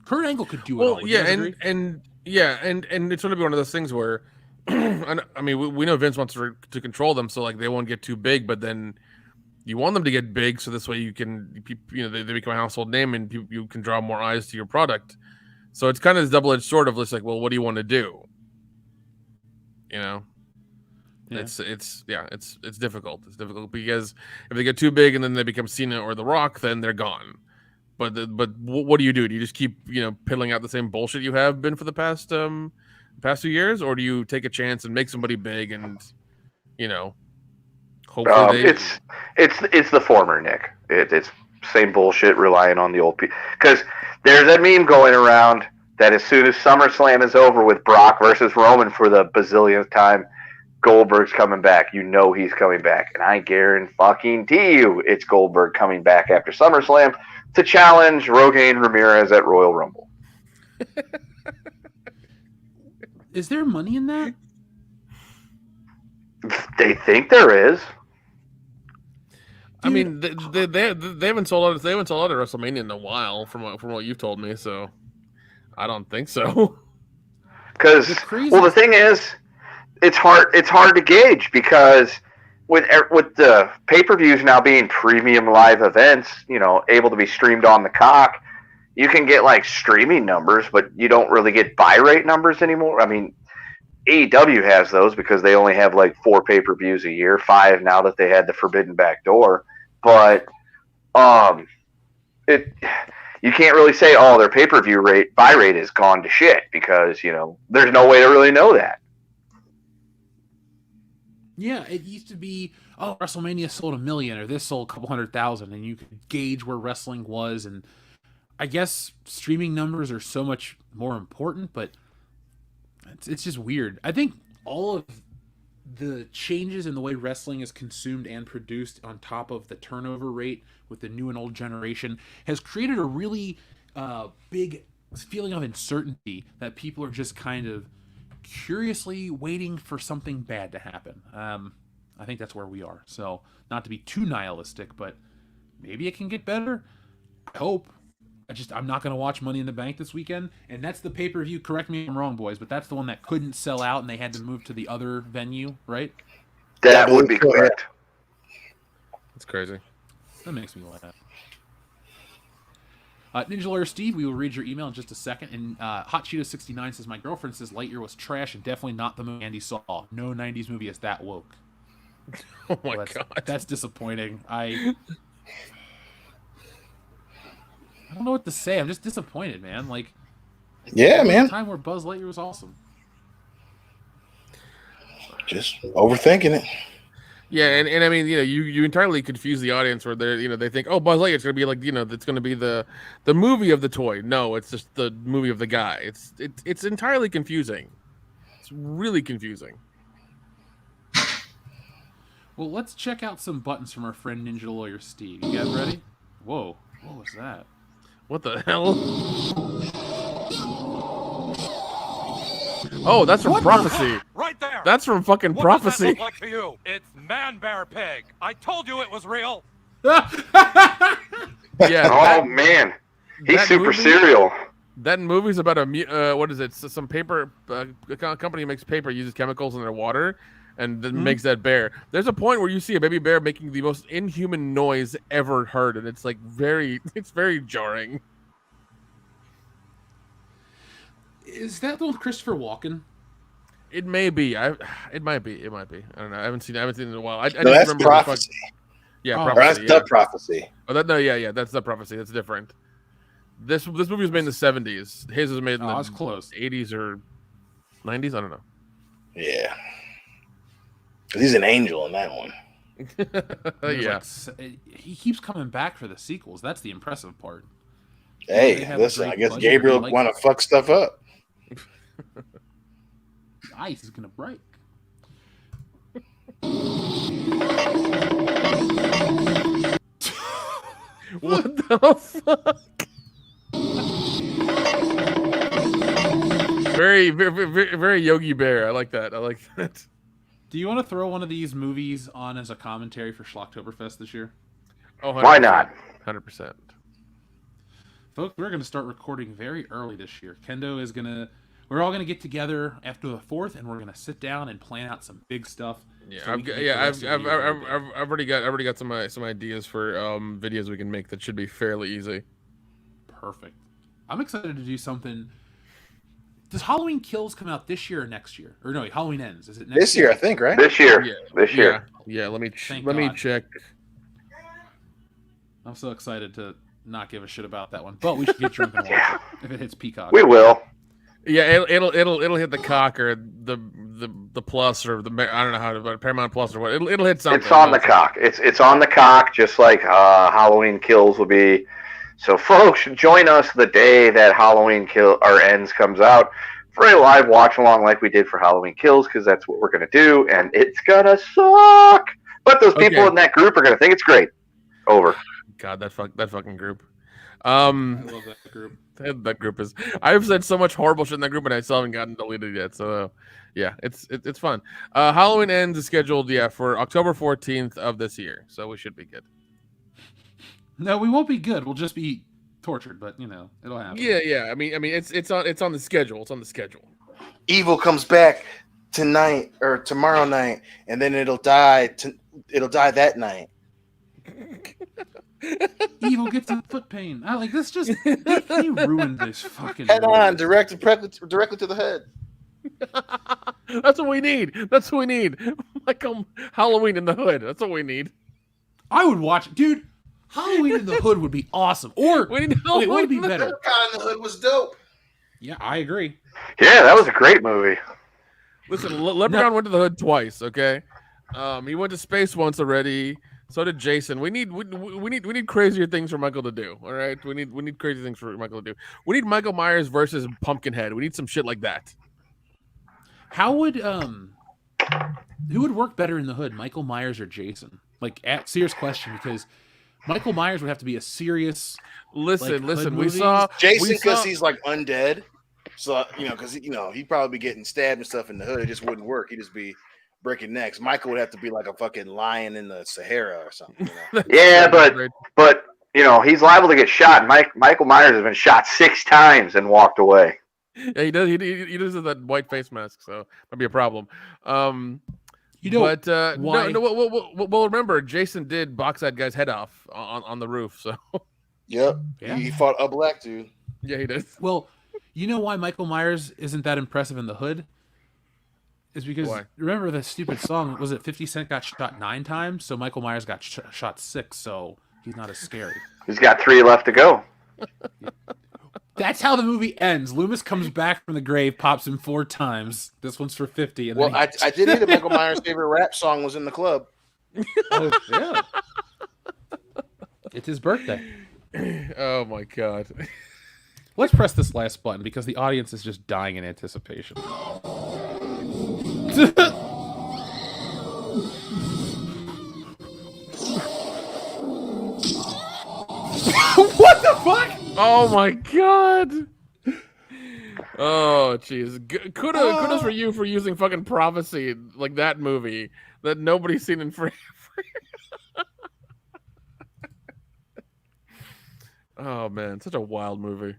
Kurt Angle could do it all. Yeah, and it's going to be one of those things where, I mean, we know Vince wants to control them, so like they won't get too big, but then you want them to get big, so this way you can, they become a household name, and you can draw more eyes to your product. So it's kind of this double-edged sword of just like, well, what do you want to do? Yeah. It's difficult. It's difficult because if they get too big and then they become Cena or The Rock, then they're gone. But what do you do? Do you just keep piddling out the same bullshit you have been for the past 2 years, or do you take a chance and make somebody big and hopefully it's the former, Nick. It's same bullshit, relying on the old people. Because there's that meme going around that as soon as SummerSlam is over with Brock versus Roman for the bazillionth time, Goldberg's coming back. He's coming back, and I guarantee you it's Goldberg coming back after SummerSlam to challenge Rogaine Ramirez at Royal Rumble. Is there money in that? They think there is. I mean, they haven't sold out. They haven't sold out at WrestleMania in a while, from what you've told me. So, I don't think so. Because the thing is, it's hard to gauge because with the pay-per-views now being premium live events, able to be streamed on the cock, you can get like streaming numbers, but you don't really get buy rate numbers anymore. I mean, AEW has those because they only have like 4 pay-per-views a year, 5 now that they had the Forbidden Back Door. But you can't really say, their pay-per-view buy rate has gone to shit because, there's no way to really know that. Yeah, it used to be, WrestleMania sold 1 million or this sold a couple 100,000, and you could gauge where wrestling was. And I guess streaming numbers are so much more important, but it's just weird. I think all of the changes in the way wrestling is consumed and produced on top of the turnover rate with the new and old generation has created a really big feeling of uncertainty that people are just kind of curiously waiting for something bad to happen. I think that's where we are. So, not to be too nihilistic, but maybe it can get better. I hope. I'm not going to watch Money in the Bank this weekend, and that's the pay-per-view. Correct me if I'm wrong, boys, but that's the one that couldn't sell out, and they had to move to the other venue, right? That would be correct. That's crazy. That makes me laugh. Ninja Lawyer Steve, we will read your email in just a second. And Hot Cheeto69 says, my girlfriend says Lightyear was trash and definitely not the movie Andy saw. No 90s movie is that woke. Oh my god. That's disappointing. I don't know what to say. I'm just disappointed, man. Like, yeah, man. A time where Buzz Lightyear was awesome. Just overthinking it. Yeah, and I mean, you entirely confuse the audience where they think, oh, Buzz Lightyear's gonna be like, it's gonna be the movie of the toy. No, it's just the movie of the guy. It's entirely confusing. It's really confusing. Well, let's check out some buttons from our friend Ninja Lawyer Steve. You guys ready? Whoa, what was that? What the hell? Oh, that's from Prophecy. Right there. That's from fucking What Prophecy. does that look like to you? It's Man Bear Pig. I told you it was real. Yeah. Oh man, he's super serial. That movie's about what is it? Some paper company makes paper, uses chemicals in their water, and then makes that bear. There's a point where you see a baby bear making the most inhuman noise ever heard, and it's like it's very jarring. Is that the one with Christopher Walken? It may be. It might be. I don't know. I haven't seen it in a while. I No, that's Prophecy. Yeah, Prophecy. That's the Prophecy. Oh, that's the Prophecy. That's different. This movie was made in the 70s. His was made in the close. 80s or 90s. I don't know. Yeah. He's an angel in that one. Yeah. He keeps coming back for the sequels. That's the impressive part. Hey, listen, I guess Gabriel want to fuck stuff up. The ice is gonna break. What the fuck? Very, very, very Yogi Bear. I like that. Do you want to throw one of these movies on as a commentary for Schlocktoberfest this year? Oh, 100%. Why not? 100%. Folks, we're going to start recording very early this year. We're all going to get together after the 4th, and we're going to sit down and plan out some big stuff. Yeah, I've already got some ideas for videos we can make that should be fairly easy. Perfect. I'm excited to do something. Does Halloween Kills come out this year or next year? Or no, Halloween Ends. Is it next this year? I think, right? This year. Yeah. This year. Yeah. Let me check. I'm so excited to not give a shit about that one, but we should get drunk and watch it if it hits Peacock. We will. Yeah, it'll hit the cock or the plus or the I don't know how to Paramount Plus or what. It'll hit something. It's on the cock. It's on the cock, just like Halloween Kills will be. So, folks, join us the day that Halloween Ends comes out for a live watch along like we did for Halloween Kills, because that's what we're gonna do, and it's gonna suck. But those people in that group are gonna think it's great. Over. God, that fucking group. I love that group. That group is. I've said so much horrible shit in that group, and I still haven't gotten deleted yet. So, yeah, it's fun. Halloween Ends is scheduled, for October 14th of this year, so we should be good. No, we won't be good. We'll just be tortured, but it'll happen. Yeah. I mean, it's on the schedule. It's on the schedule. Evil comes back tonight or tomorrow night, and then it'll die. It'll die that night. Evil gets a foot pain. I like this. Just you ruined this fucking head on, directly to the head. That's what we need. Like Halloween in the Hood. That's what we need. I would watch, dude. Halloween in the Hood would be awesome. Or what would be better? Leprechaun in the Hood was dope. Yeah, I agree. Yeah, that was a great movie. Listen, Leprechaun went to the Hood twice. Okay, he went to space once already. So did Jason. We need crazier things for Michael to do. All right, we need crazy things for Michael to do. We need Michael Myers versus Pumpkinhead. We need some shit like that. How would who would work better in the Hood, Michael Myers or Jason? Like, serious question, because Michael Myers would have to be a serious. Listen. We saw Jason because he's like undead. So because he'd probably be getting stabbed and stuff in the Hood. It just wouldn't work. He'd just be breaking necks. Michael would have to be like a fucking lion in the Sahara or something. Yeah, but he's liable to get shot. Michael Myers has been shot 6 times and walked away. Yeah, he does. He does have that white face mask, so might be a problem. Why? Well, remember, Jason did box that guy's head off on the roof. So Yep. Yeah. He fought a black dude. Yeah, he did. Well, you know why Michael Myers isn't that impressive in The Hood? Is because Why? remember the stupid song? Was it 50 Cent got shot 9 times? So Michael Myers got shot 6, so he's not as scary. He's got 3 left to go. That's how the movie ends. Loomis comes back from the grave, pops him 4 times. This one's for 50. And Well, then I did hear that Michael Myers' favorite rap song was in the club. Oh, yeah. It's his birthday. Oh my god. Let's press this last button because the audience is just dying in anticipation. What the fuck? Oh my god. Oh jeez. Kudos for you for using fucking Prophecy, like that movie that nobody's seen in forever. Oh man, such a wild movie.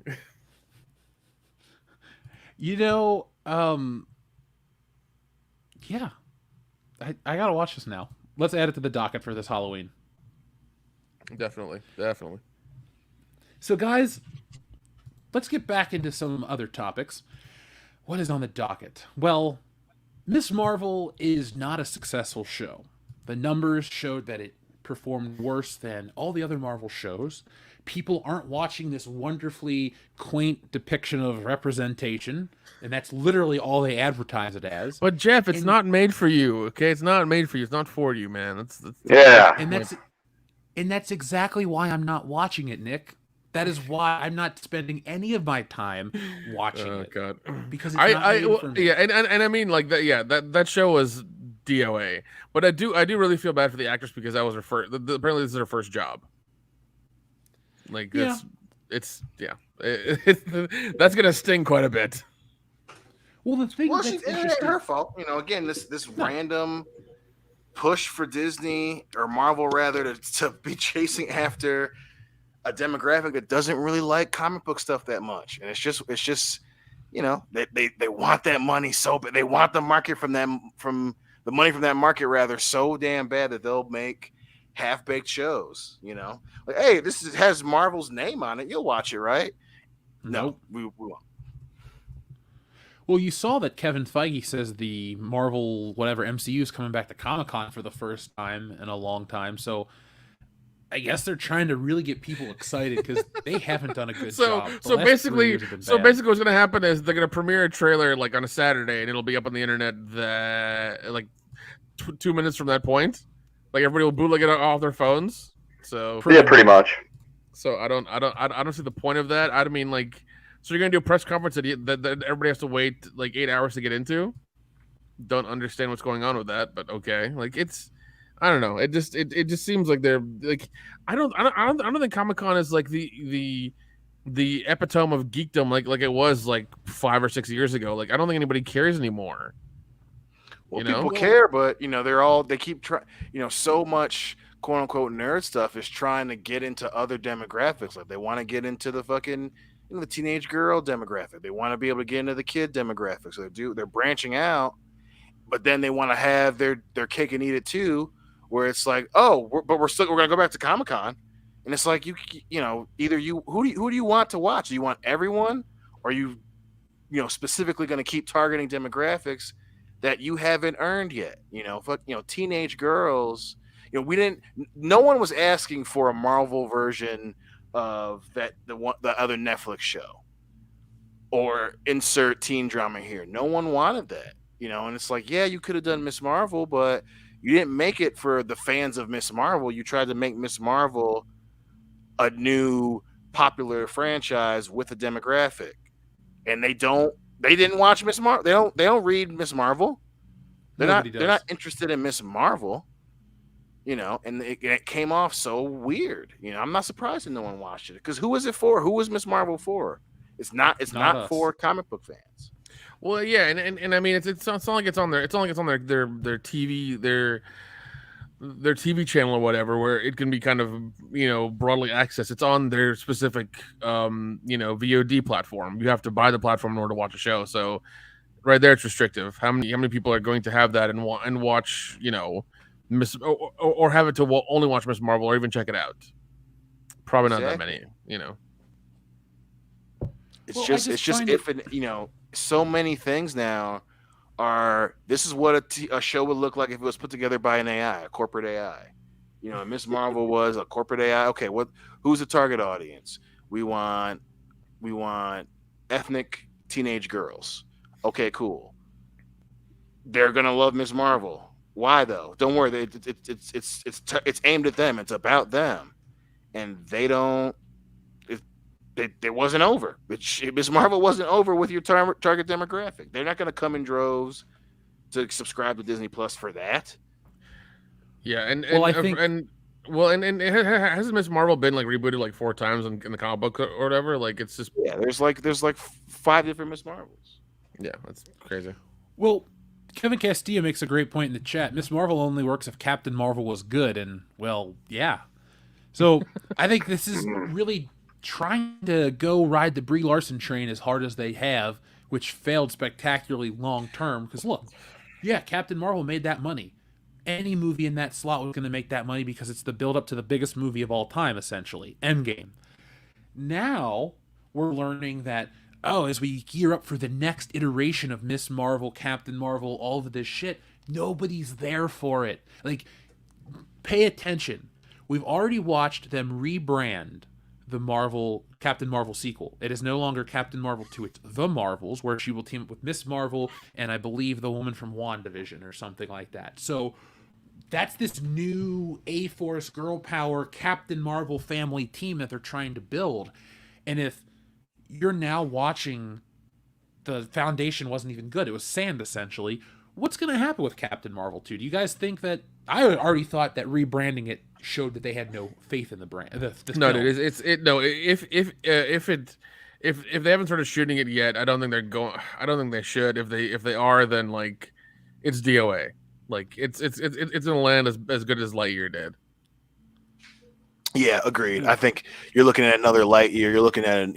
You know, yeah. I gotta watch this now. Let's add it to the docket for this Halloween. Definitely. So guys, let's get back into some other topics. What is on the docket? Well, Miss Marvel is not a successful show. The numbers showed that it performed worse than all the other Marvel shows. People aren't watching this wonderfully quaint depiction of representation, and that's literally all they advertise it as. But Jeff, it's not made for you, okay? It's not made for you. It's not for you, man. That's yeah. And that's exactly why I'm not watching it, Nick. That is why I'm not spending any of my time watching it. God. Because it's not made for me. Yeah, and I mean like that. Yeah, that show was DOA. But I do really feel bad for the actress because that was her first. Apparently, this is her first job. Like that's that's gonna sting quite a bit. Well, the thing Well, it ain't her fault. You know, again, this random push for Disney or Marvel rather to be chasing after a demographic that doesn't really like comic book stuff that much, and it's just you know they want that money so bad. They want the market from the money from that market rather so damn bad that they'll make half-baked shows. You know, like, hey, this has Marvel's name on it. You'll watch it, right? No, we won't. Well, you saw that Kevin Feige says the Marvel whatever MCU is coming back to Comic-Con for the first time in a long time. So I guess they're trying to really get people excited because they haven't done a good job. So basically what's going to happen is they're going to premiere a trailer like on a Saturday and it'll be up on the internet that like 2 minutes from that point. Like everybody will bootleg it off their phones. So yeah, pretty much. So I don't see the point of that. I mean, like, so you're gonna do a press conference that everybody has to wait like 8 hours to get into. Don't understand what's going on with that, but okay. Like I don't know. It just seems like they're like I don't think Comic-Con is like the epitome of geekdom like it was like 5 or 6 years ago. Like I don't think anybody cares anymore. Well, people care, but you know they keep trying. You know, so much quote unquote nerd stuff is trying to get into other demographics. Like they want to get into the fucking the teenage girl demographic. They want to be able to get into the kid demographic. So they're branching out, but then they want to have their cake and eat it too. Where it's like, we're gonna go back to Comic-Con, and it's like you know either who do you want to watch? Do you want everyone, or you specifically going to keep targeting demographics that you haven't earned yet? Teenage girls. No one was asking for a Marvel version of the other Netflix show or insert teen drama here. No one wanted that, and it's like, yeah, you could have done Miss Marvel, but you didn't make it for the fans of Miss Marvel. You tried to make Miss Marvel a new popular franchise with a demographic, and they didn't watch Miss Marvel. They don't read Miss Marvel. They're not interested in Miss Marvel. And it came off so weird. I'm not surprised that no one watched it, because who is it for? Who was Miss Marvel for? It's not for comic book fans. Well, yeah, and I mean it's not like it's on their TV their TV channel or whatever, where it can be kind of broadly accessed. It's on their specific VOD platform. You have to buy the platform in order to watch a show. So right there, it's restrictive. How many people are going to have that and watch Miss or have it to only watch Miss Marvel or even check it out? Probably not that many, It's just so many things now are. This is what a show would look like if it was put together by an AI, a corporate AI. Miss Marvel was a corporate AI. Okay, who's the target audience? We want ethnic teenage girls. Okay, cool. They're gonna love Miss Marvel. Why though? Don't worry. It's aimed at them. It's about them, and they don't. It wasn't over. Miss Marvel wasn't over with your target demographic. They're not gonna come in droves to subscribe to Disney Plus for that. Yeah, and hasn't Miss Marvel been like rebooted like 4 times in the comic book or whatever? Like it's just there's like 5 different Miss Marvels. Yeah, that's crazy. Well, Kevin Castillo makes a great point in the chat. Miss Marvel only works if Captain Marvel was good, and well, yeah. So I think this is really trying to go ride the Brie Larson train as hard as they have, which failed spectacularly long term. Because look, yeah, Captain Marvel made that money. Any movie in that slot was going to make that money because it's the build up to the biggest movie of all time, essentially, Endgame. Now we're learning that, as we gear up for the next iteration of Miss Marvel, Captain Marvel, all of this shit, nobody's there for it. Like, pay attention. We've already watched them rebrand the Captain Marvel sequel. It is no longer Captain Marvel 2, it's The Marvels, where she will team up with Miss Marvel and I believe the woman from WandaVision or something like that. So that's this new A-Force girl power Captain Marvel family team that they're trying to build. And if you're now watching the foundation wasn't even good, it was sand essentially, what's going to happen with Captain Marvel 2? Do you guys think that... I already thought that rebranding it showed that they had no faith in the brand. No, dude, if they haven't started shooting it yet, I don't think they're going. I don't think they should. If they are, then like it's DOA. Like it's gonna land as good as Lightyear did. Yeah, agreed. I think you're looking at another Lightyear. You're looking at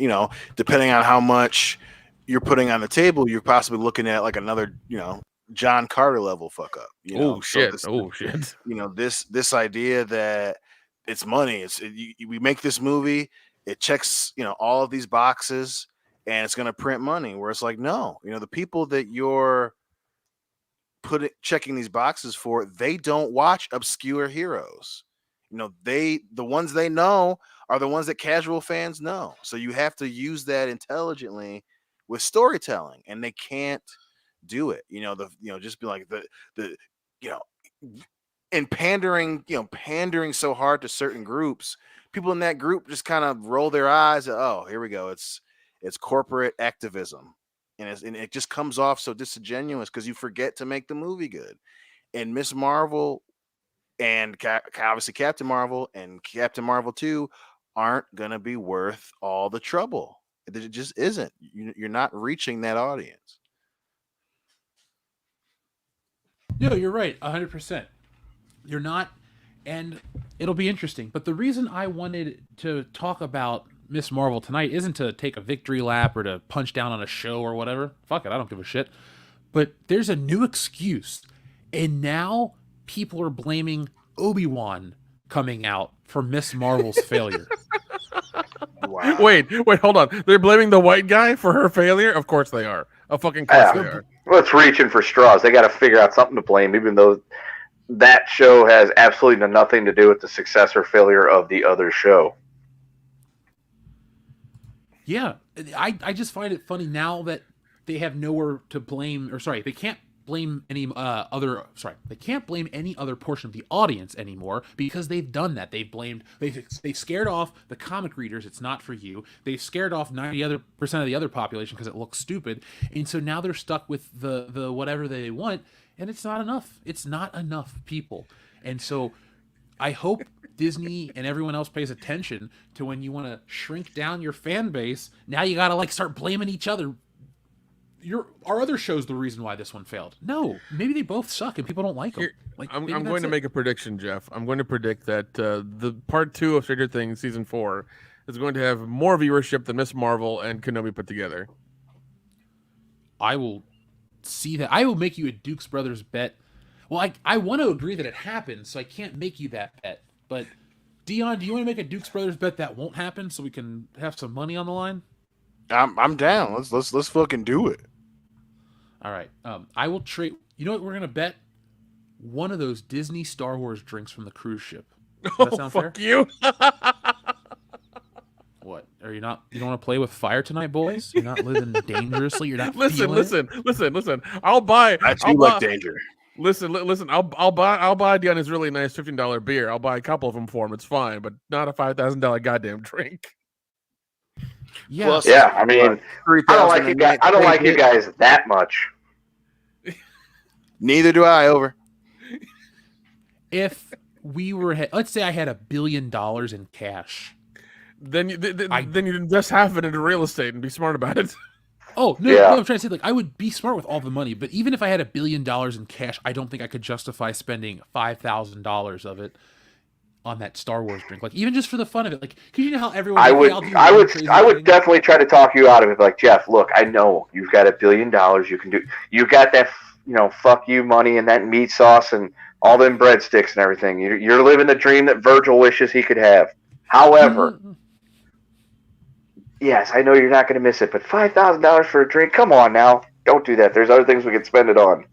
depending on how much you're putting on the table, you're possibly looking at like another John Carter level fuck up. Shit. This idea that it's money. We make this movie. It checks all of these boxes, and it's gonna print money. Where it's like, no, the people that you're checking these boxes for, they don't watch obscure heroes. The ones they know are the ones that casual fans know. So you have to use that intelligently with storytelling, and they can't do it. Just be like and pandering so hard to certain groups. People in that group just kind of roll their eyes. Oh, here we go. It's corporate activism, and it just comes off so disingenuous because you forget to make the movie good. And Miss Marvel and obviously Captain Marvel and Captain Marvel 2 aren't gonna be worth all the trouble. It just isn't. You're not reaching that audience. No, you're right, 100%. You're not, and it'll be interesting. But the reason I wanted to talk about Miss Marvel tonight isn't to take a victory lap or to punch down on a show or whatever. Fuck it, I don't give a shit. But there's a new excuse, and now people are blaming Obi Wan coming out for Miss Marvel's failure. Wow. Wait, hold on. They're blaming the white guy for her failure? Of course they are. Of fucking course they are. Well, it's reaching for straws. They got to figure out something to blame, even though that show has absolutely nothing to do with the success or failure of the other show. Yeah, I just find it funny now that they have nowhere to blame, they can't blame any they can't blame any other portion of the audience anymore because they've done that. They've scared off the comic readers. It's not for you. They've scared off 90% of the other population because it looks stupid, and so now they're stuck with the whatever they want, and it's not enough. It's not enough people, and so I hope Disney and everyone else pays attention to when you want to shrink down your fan base. Now you gotta start blaming each other. Our other show's the reason why this one failed. No, maybe they both suck and people don't like them. I'm going to make a prediction, Jeff. I'm going to predict that the part 2 of Stranger Things season 4 is going to have more viewership than Miss Marvel and Kenobi put together. I will see that. I will make you a Dukes Brothers bet. Well, I want to agree that it happened, so I can't make you that bet. But Dion, do you want to make a Dukes Brothers bet that won't happen so we can have some money on the line? I'm down. Let's fucking do it. All right. I will trade. You know what we're gonna bet? One of those Disney Star Wars drinks from the cruise ship. Does that sound fair? Fuck you. What? Are you not? You don't want to play with fire tonight, boys? You're not living dangerously. You're not. Listen. Feeling I'll buy. I too like danger. Listen. I'll buy Dion his really nice $15 beer. I'll buy a couple of them for him. It's fine, but not a $5,000 goddamn drink. Yeah. Plus, Yeah, I mean, I don't like you guys. I don't like you guys that much. Neither do I. Over. If we were, let's say I had $1 billion in cash, then you'd invest half of it into real estate and be smart about it. Oh no, Yeah. no! I'm trying to say, like, I would be smart with all the money, but even if I had $1 billion in cash, I don't think I could justify spending $5,000 of it on that Star Wars drink. Like, even just for the fun of it, like, because you know how everyone. I would definitely try to talk you out of it. Like, Jeff, look, I know you've got $1 billion. You can do. You got that, fuck you money and that meat sauce and all them breadsticks and everything. You're living the dream that Virgil wishes he could have. However. Yes, I know you're not going to miss it, but $5,000 for a drink? Come on now. Don't do that. There's other things we could spend it on.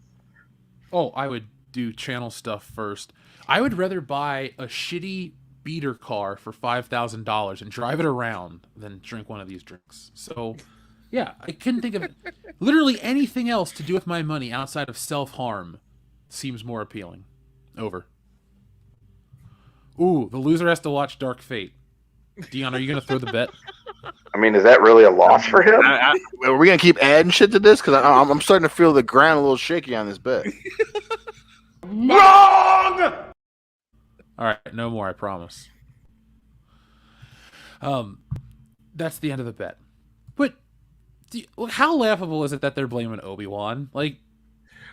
Oh, I would do channel stuff first. I would rather buy a shitty beater car for $5,000 and drive it around than drink one of these drinks. So, yeah, I couldn't think of literally anything else to do with my money outside of self-harm seems more appealing. Over. Ooh, the loser has to watch Dark Fate. Dion, are you going to throw the bet? I mean, is that really a loss for him? Are we gonna keep adding shit to this? Because I'm starting to feel the ground a little shaky on this bet. Wrong! All right, no more, I promise. That's the end of the bet. But how laughable is it that they're blaming Obi Wan? Like,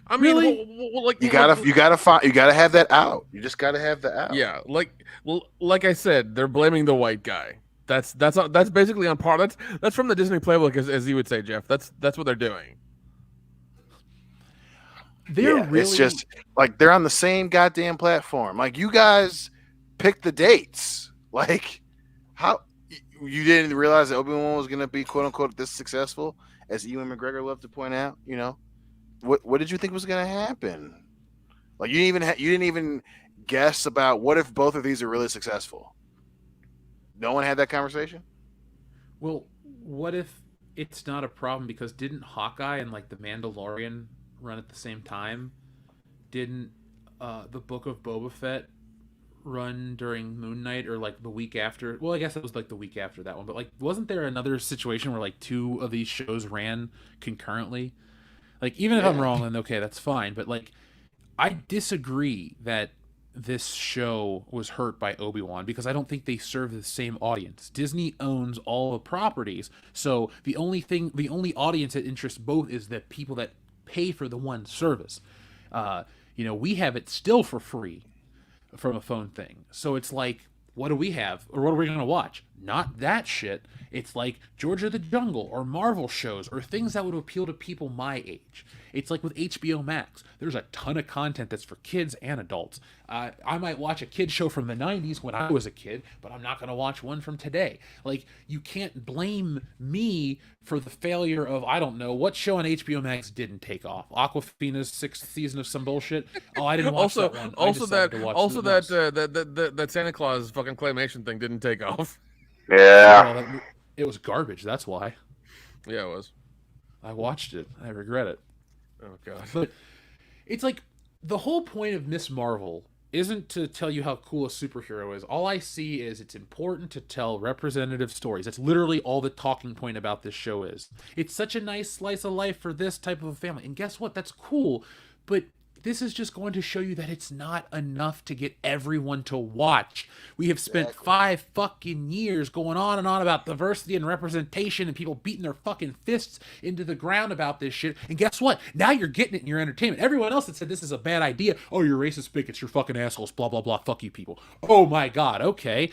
I mean, really? You gotta have that out. You just gotta have that out. Yeah, like I said, they're blaming the white guy. That's basically on par. That's from the Disney playbook, as you would say, Jeff. That's what they're doing. It's just like they're on the same goddamn platform. Like, you guys picked the dates. Like, how you didn't realize that Obi Wan was gonna be quote unquote this successful, as Ewan McGregor loved to point out. What did you think was gonna happen? Like, you didn't even guess about what if both of these are really successful. No one had that conversation? Well, what if it's not a problem because didn't Hawkeye and like the Mandalorian run at the same time? Didn't the Book of Boba Fett run during Moon Knight or like the week after? Well, I guess it was like the week after that one, but like wasn't there another situation where like two of these shows ran concurrently? Like, even if I'm wrong, then okay, that's fine, but like I disagree that this show was hurt by Obi-Wan because I don't think they serve the same audience. Disney owns all the properties, so the only audience that interests both is the people that pay for the one service. We have it still for free from a phone thing. So it's like, what do we have? Or what are we going to watch? Not that shit. It's like George of the Jungle or Marvel shows or things that would appeal to people my age. It's like with HBO Max. There's a ton of content that's for kids and adults. I might watch a kid show from the 90s when I was a kid, but I'm not going to watch one from today. Like, you can't blame me for the failure of, I don't know, what show on HBO Max didn't take off? Aquafina's 6th season of some bullshit? Oh, I didn't watch that one. That Santa Claus fucking claymation thing didn't take off. Yeah. It was garbage, that's why. Yeah, it was. I watched it. I regret it. Oh, God. But it's like, the whole point of Miss Marvel isn't to tell you how cool a superhero is. All I see is it's important to tell representative stories. That's literally all the talking point about this show is. It's such a nice slice of life for this type of a family. And guess what? That's cool. But this is just going to show you that it's not enough to get everyone to watch. We have spent 5 fucking years going on and on about diversity and representation and people beating their fucking fists into the ground about this shit. And guess what? Now you're getting it in your entertainment. Everyone else that said this is a bad idea, oh, you're racist bigots, you're fucking assholes, blah, blah, blah, fuck you people. Oh my God, okay.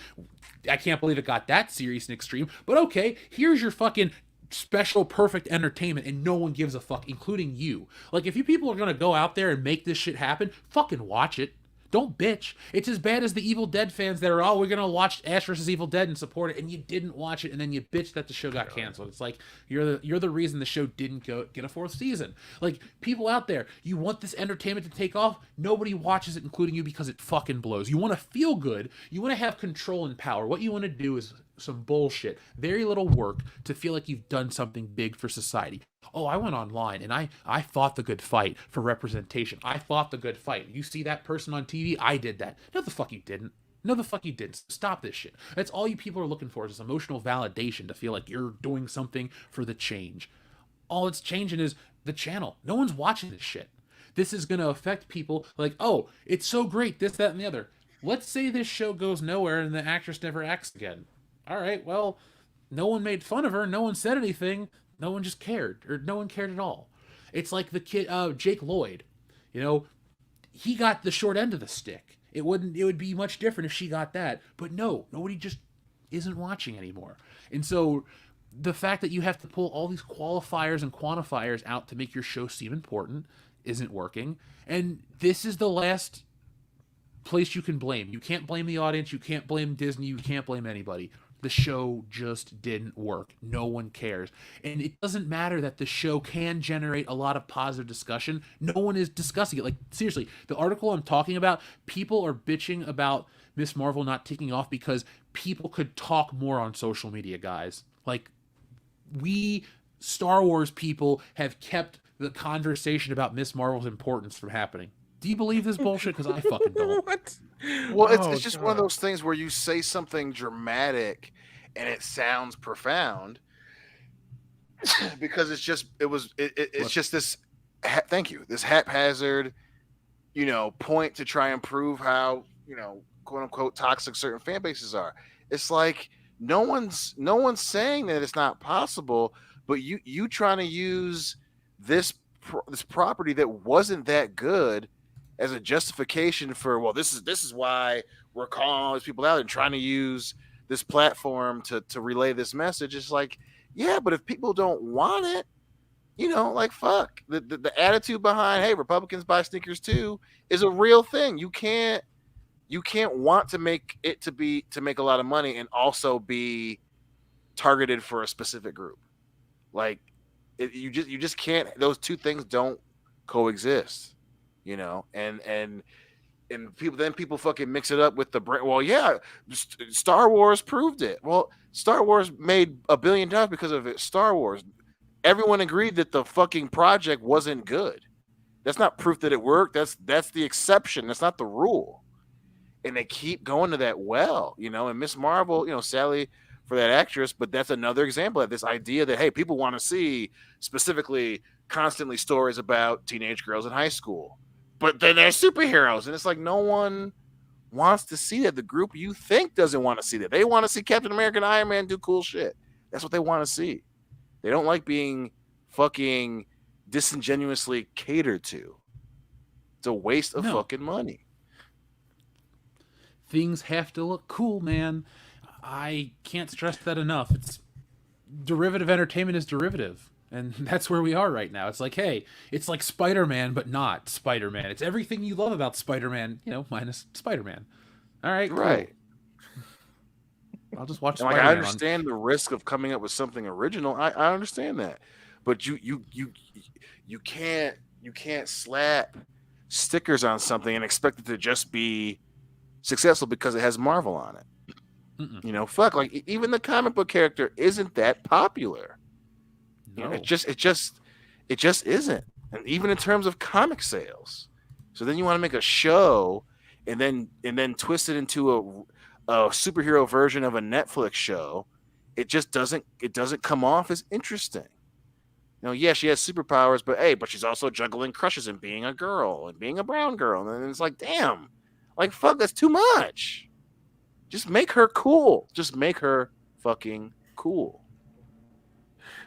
I can't believe it got that serious and extreme, but okay, here's your fucking special perfect entertainment and no one gives a fuck, including you. Like, if you people are gonna go out there and make this shit happen, fucking watch it. Don't bitch. It's as bad as the Evil Dead fans that are, oh, we're gonna watch Ash vs. Evil Dead and support it, and you didn't watch it, and then you bitch that the show got canceled. It's like you're the reason the show didn't get a 4th season. Like, people out there, you want this entertainment to take off, nobody watches it, including you, because it fucking blows. You want to feel good, you want to have control and power. What you want to do is some bullshit, very little work to feel like you've done something big for society. Oh, I went online and I fought the good fight for representation. I fought the good fight. You see that person on TV? I did that. No, the fuck you didn't. No, the fuck you didn't. Stop this shit. That's all you people are looking for, is this emotional validation to feel like you're doing something for the change. All it's changing is the channel. No one's watching this shit. This is going to affect people like, oh, it's so great, this, that, and the other. Let's say this show goes nowhere and the actress never acts again. All right, well, no one made fun of her. No one said anything. No one just cared, or no one cared at all. It's like the kid, Jake Lloyd. You know, he got the short end of the stick. It would be much different if she got that. But no, nobody just isn't watching anymore. And so the fact that you have to pull all these qualifiers and quantifiers out to make your show seem important isn't working. And this is the last place you can blame. You can't blame the audience. You can't blame Disney. You can't blame anybody. The show just didn't work. No one cares. And it doesn't matter that the show can generate a lot of positive discussion. No one is discussing it. Like, seriously, the article I'm talking about, people are bitching about Ms. Marvel not taking off because people could talk more on social media, guys. Like, we Star Wars people have kept the conversation about Ms. Marvel's importance from happening. Do you believe this bullshit? Because I fucking don't. What? Well, it's just one of those things where you say something dramatic and it sounds profound because it's just this. Thank you. This haphazard, point to try and prove how quote unquote toxic certain fan bases are. It's like no one's saying that it's not possible, but you trying to use this property that wasn't that good as a justification for, well, this is why we're calling all these people out and trying to use this platform to relay this message. It's like, yeah, but if people don't want it, like, fuck. The attitude behind, hey, Republicans buy sneakers too, is a real thing. You can't want to make it to make a lot of money and also be targeted for a specific group. Like, you just can't. Those two things don't coexist. And people fucking mix it up with the brand. Well, yeah, Star Wars proved it. Well, Star Wars made $1 billion because of it. Star Wars. Everyone agreed that the fucking project wasn't good. That's not proof that it worked. That's the exception. That's not the rule. And they keep going to that well, and Miss Marvel, Sally, for that actress, but that's another example of this idea that, hey, people want to see specifically constantly stories about teenage girls in high school. But then they're superheroes, and it's like no one wants to see that. The group you think doesn't want to see that. They want to see Captain America and Iron Man do cool shit. That's what they want to see. They don't like being fucking disingenuously catered to. It's a waste of fucking money. Things have to look cool, man. I can't stress that enough. It's derivative entertainment is derivative. And that's where we are right now. It's like, hey, it's like Spider-Man, but not Spider-Man. It's everything you love about Spider-Man, minus Spider-Man. All right, cool. Right. I'll just watch Spider-Man. Like, I understand the risk of coming up with something original. I understand that, but you can't slap stickers on something and expect it to just be successful because it has Marvel on it. Mm-mm. Fuck. Like, even the comic book character isn't that popular. No. It just isn't. And even in terms of comic sales. So then you want to make a show and then twist it into a superhero version of a Netflix show. It just doesn't come off as interesting. Yeah, she has superpowers, but she's also juggling crushes and being a girl and being a brown girl. And it's like, damn, like, fuck, that's too much. Just make her cool. Just make her fucking cool.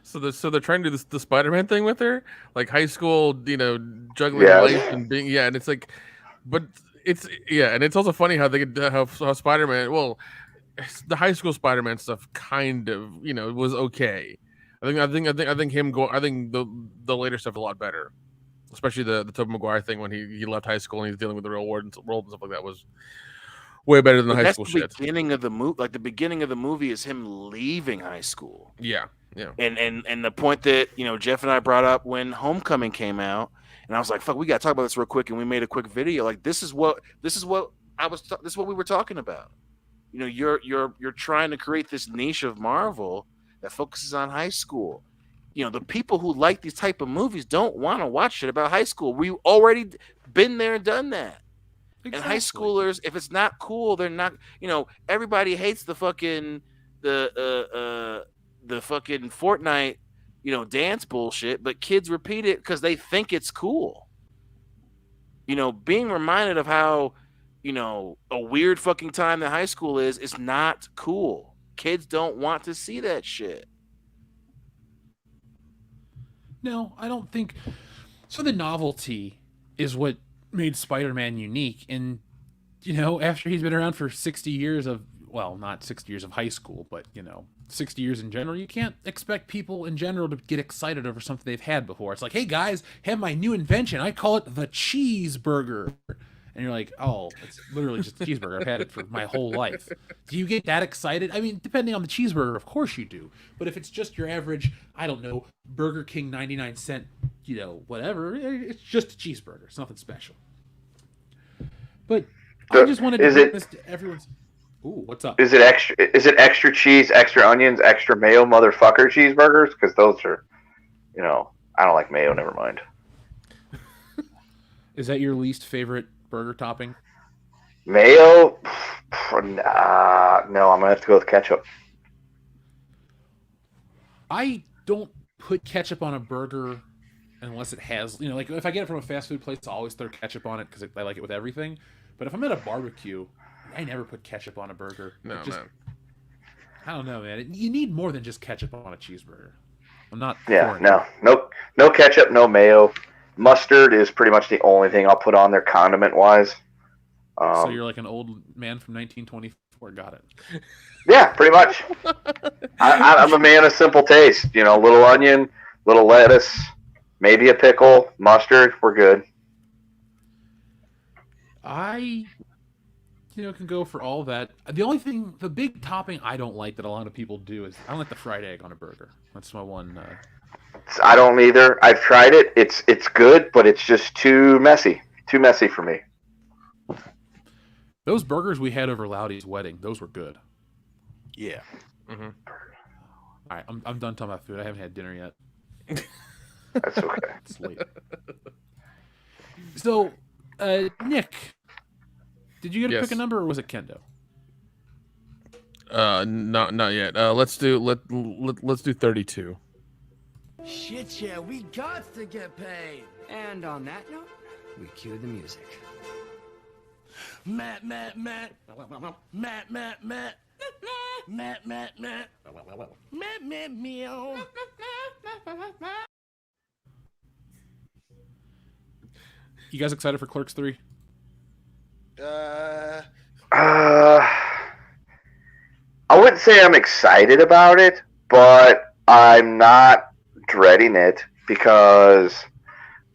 So they're trying to do the Spider-Man thing with her, like high school, juggling life and being, and it's like, but it's and it's also funny how they how Spider-Man. Well, the high school Spider-Man stuff kind of was okay. I think the later stuff a lot better. especially the Tobey Maguire thing when he left high school and he's dealing with the real world and stuff like that was way better than the high school shit. Beginning of the movie, like the beginning of the movie, is him leaving high school. Yeah. And the point that Jeff and I brought up when Homecoming came out, and I was like, "Fuck, we gotta talk about this real quick," and we made a quick video. Like this is what we were talking about. You're trying to create this niche of Marvel that focuses on high school. The people who like these type of movies don't want to watch shit about high school. We've already been there and done that. Exactly. And high schoolers, if it's not cool, they're not. Everybody hates the fucking the fucking Fortnite, dance bullshit, but kids repeat it because they think it's cool. Being reminded of how, a weird fucking time that high school is not cool. Kids don't want to see that shit. No, I don't think so. The novelty is what made Spider-Man unique. And, after he's been around for 60 years of, well, not 60 years of high school, but, 60 years in general, you can't expect people in general to get excited over something they've had before. It's like, hey guys, have my new invention. I call it the cheeseburger. And you're like, oh, it's literally just a cheeseburger. I've had it for my whole life. Do you get that excited? I mean, depending on the cheeseburger, of course you do. But if it's just your average, I don't know, Burger King 99-cent, whatever, it's just a cheeseburger. It's nothing special. But I just wanted to bring this to everyone's... Ooh, what's up? Is it extra cheese, extra onions, extra mayo, motherfucker cheeseburgers? Because those are, I don't like mayo. Never mind. Is that your least favorite burger topping? Mayo? No, I'm gonna have to go with ketchup. I don't put ketchup on a burger unless it has, like if I get it from a fast food place, I'll always throw ketchup on it because I like it with everything. But if I'm at a barbecue, I never put ketchup on a burger. No, man. I don't know, man. You need more than just ketchup on a cheeseburger. I'm not. Yeah, no ketchup, no mayo. Mustard is pretty much the only thing I'll put on there condiment-wise. So you're like an old man from 1924. Got it. Yeah, pretty much. I'm a man of simple taste. Little onion, little lettuce, maybe a pickle, mustard. We're good. I can go for all that. The big topping I don't like that a lot of people do is I don't like the fried egg on a burger. That's my one. I don't either. I've tried it. It's good, but it's just too messy. Too messy for me. Those burgers we had over Loudy's wedding, those were good. Yeah. Mm-hmm. All right, I'm done talking about food. I haven't had dinner yet. That's okay. It's late. So, Nick, did you get to pick a number, or was it Kendo? Not yet. Let's do 32. Shit, yeah, we got to get paid. And on that note, we cue the music. Matt. Matt. Matt. Meow. You guys excited for Clerks 3? I wouldn't say I'm excited about it, but I'm not dreading it because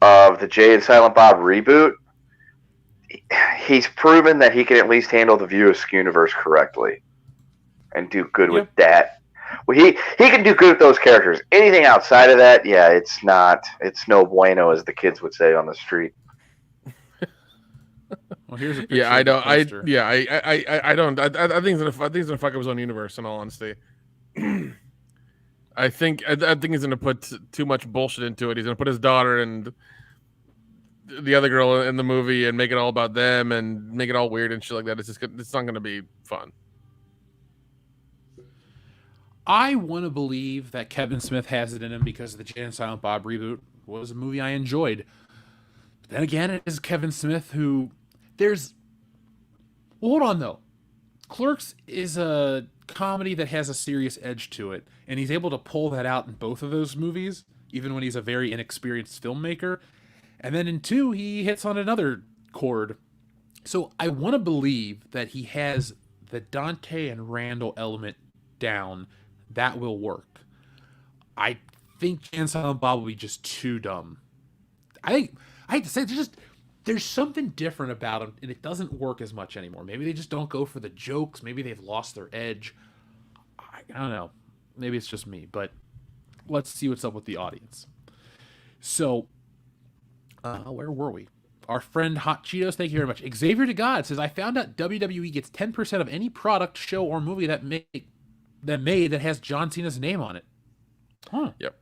of the Jay and Silent Bob reboot. He's proven that he can at least handle the View Askew universe correctly and do good with that. Well, he can do good with those characters. Anything outside of that, yeah, it's no bueno, as the kids would say on the street. Well, here's a picture. Yeah, I don't. I don't. I think it's gonna fuck up his own universe. In all honesty, I think he's gonna put too much bullshit into it. He's gonna put his daughter and the other girl in the movie and make it all about them and make it all weird and shit like that. It's not gonna be fun. I want to believe that Kevin Smith has it in him because the Jay and Silent Bob reboot was a movie I enjoyed. But then again, it is Kevin Smith who hold on though. Clerks is a comedy that has a serious edge to it, and he's able to pull that out in both of those movies, even when he's a very inexperienced filmmaker. And then in 2, he hits on another chord. So I want to believe that he has the Dante and Randall element down. That will work. I think Jay and Silent Bob will be just too dumb. I hate to say it, there's something different about them, and it doesn't work as much anymore. Maybe they just don't go for the jokes. Maybe they've lost their edge. I don't know. Maybe it's just me, but let's see what's up with the audience. So, where were we? Our friend Hot Cheetos, thank you very much. Xavier to God says, I found out WWE gets 10% of any product, show, or movie that has John Cena's name on it. Huh. Yep.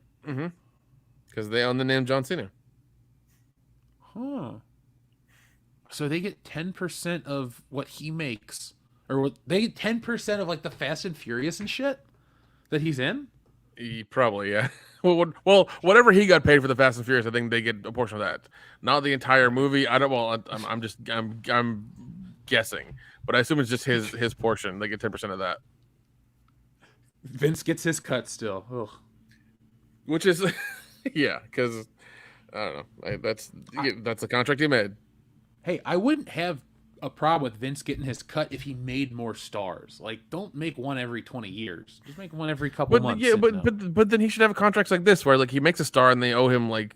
Because they own the name John Cena. Huh. So they get 10% of what he makes, or they get 10% of like the Fast and Furious and shit that he's in. Probably, yeah. Well, whatever he got paid for the Fast and Furious, I think they get a portion of that. Not the entire movie. I don't. Well, I'm guessing, but I assume it's just his portion. They get 10% of that. Vince gets his cut still. Ugh. Which is, yeah, because I don't know. That's the contract he made. Hey, I wouldn't have a problem with Vince getting his cut if he made more stars. Like, don't make one every 20 years. Just make one every couple months. Yeah, but then he should have contracts like this where like he makes a star and they owe him like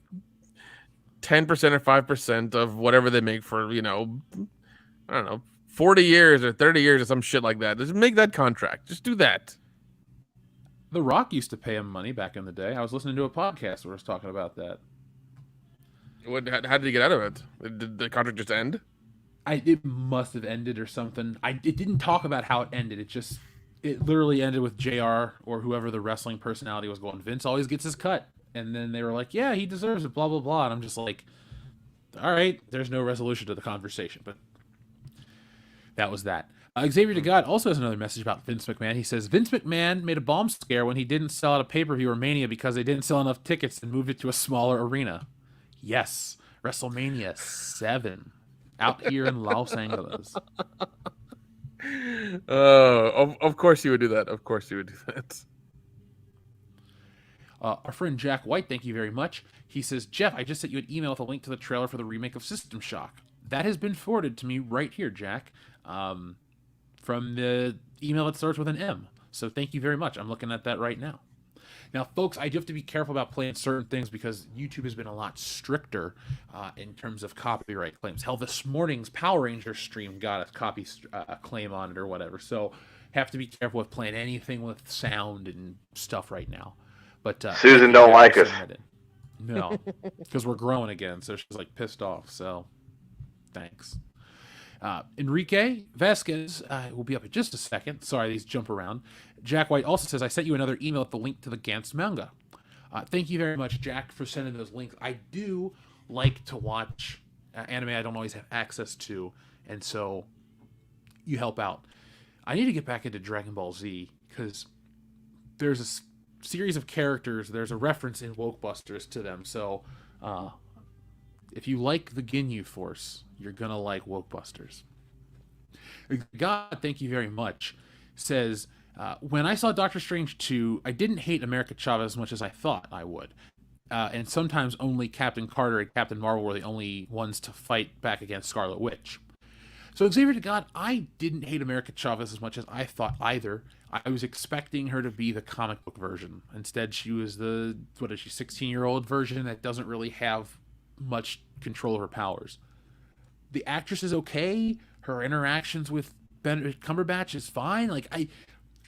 10% or 5% of whatever they make for, I don't know, 40 years or 30 years or some shit like that. Just make that contract. Just do that. The Rock used to pay him money back in the day. I was listening to a podcast where it was talking about that. How did he get out of it? Did the contract just end? It must have ended or something. It didn't talk about how it ended. It literally ended with JR or whoever the wrestling personality was going, Vince always gets his cut. And then they were like, yeah, he deserves it, blah, blah, blah. And I'm just like, all right, there's no resolution to the conversation. But that was that. Xavier to God also has another message about Vince McMahon. He says, Vince McMahon made a bomb scare when he didn't sell out a pay-per-view or Mania because they didn't sell enough tickets and moved it to a smaller arena. Yes, WrestleMania 7. Out here in Los Angeles. Of course he would do that. Of course he would do that. Our friend Jack White, thank you very much. He says, Jeff, I just sent you an email with a link to the trailer for the remake of System Shock. That has been forwarded to me right here, Jack, from the email that starts with an M. So thank you very much. I'm looking at that right now. Now, folks, I do have to be careful about playing certain things because YouTube has been a lot stricter in terms of copyright claims. Hell, this morning's Power Rangers stream got a copy claim on it or whatever. So have to be careful with playing anything with sound and stuff right now. But Susan don't like us. No, because we're growing again. So she's like pissed off. So thanks. Enrique Vasquez will be up in just a second. Sorry, these jump around. Jack White also says, I sent you another email with the link to the Gantz manga. Thank you very much, Jack, for sending those links. I do like to watch anime I don't always have access to, and so you help out. I need to get back into Dragon Ball Z, because there's a series of characters, there's a reference in Ghostbusters to them, so if you like the Ginyu Force, you're going to like Ghostbusters. God, thank you very much, says, when I saw Doctor Strange 2, I didn't hate America Chavez as much as I thought I would. And sometimes only Captain Carter and Captain Marvel were the only ones to fight back against Scarlet Witch. So Xavier to God, I didn't hate America Chavez as much as I thought either. I was expecting her to be the comic book version. Instead, she was the, 16-year-old version that doesn't really have much control of her powers. The actress is okay. Her interactions with Benedict Cumberbatch is fine. Like,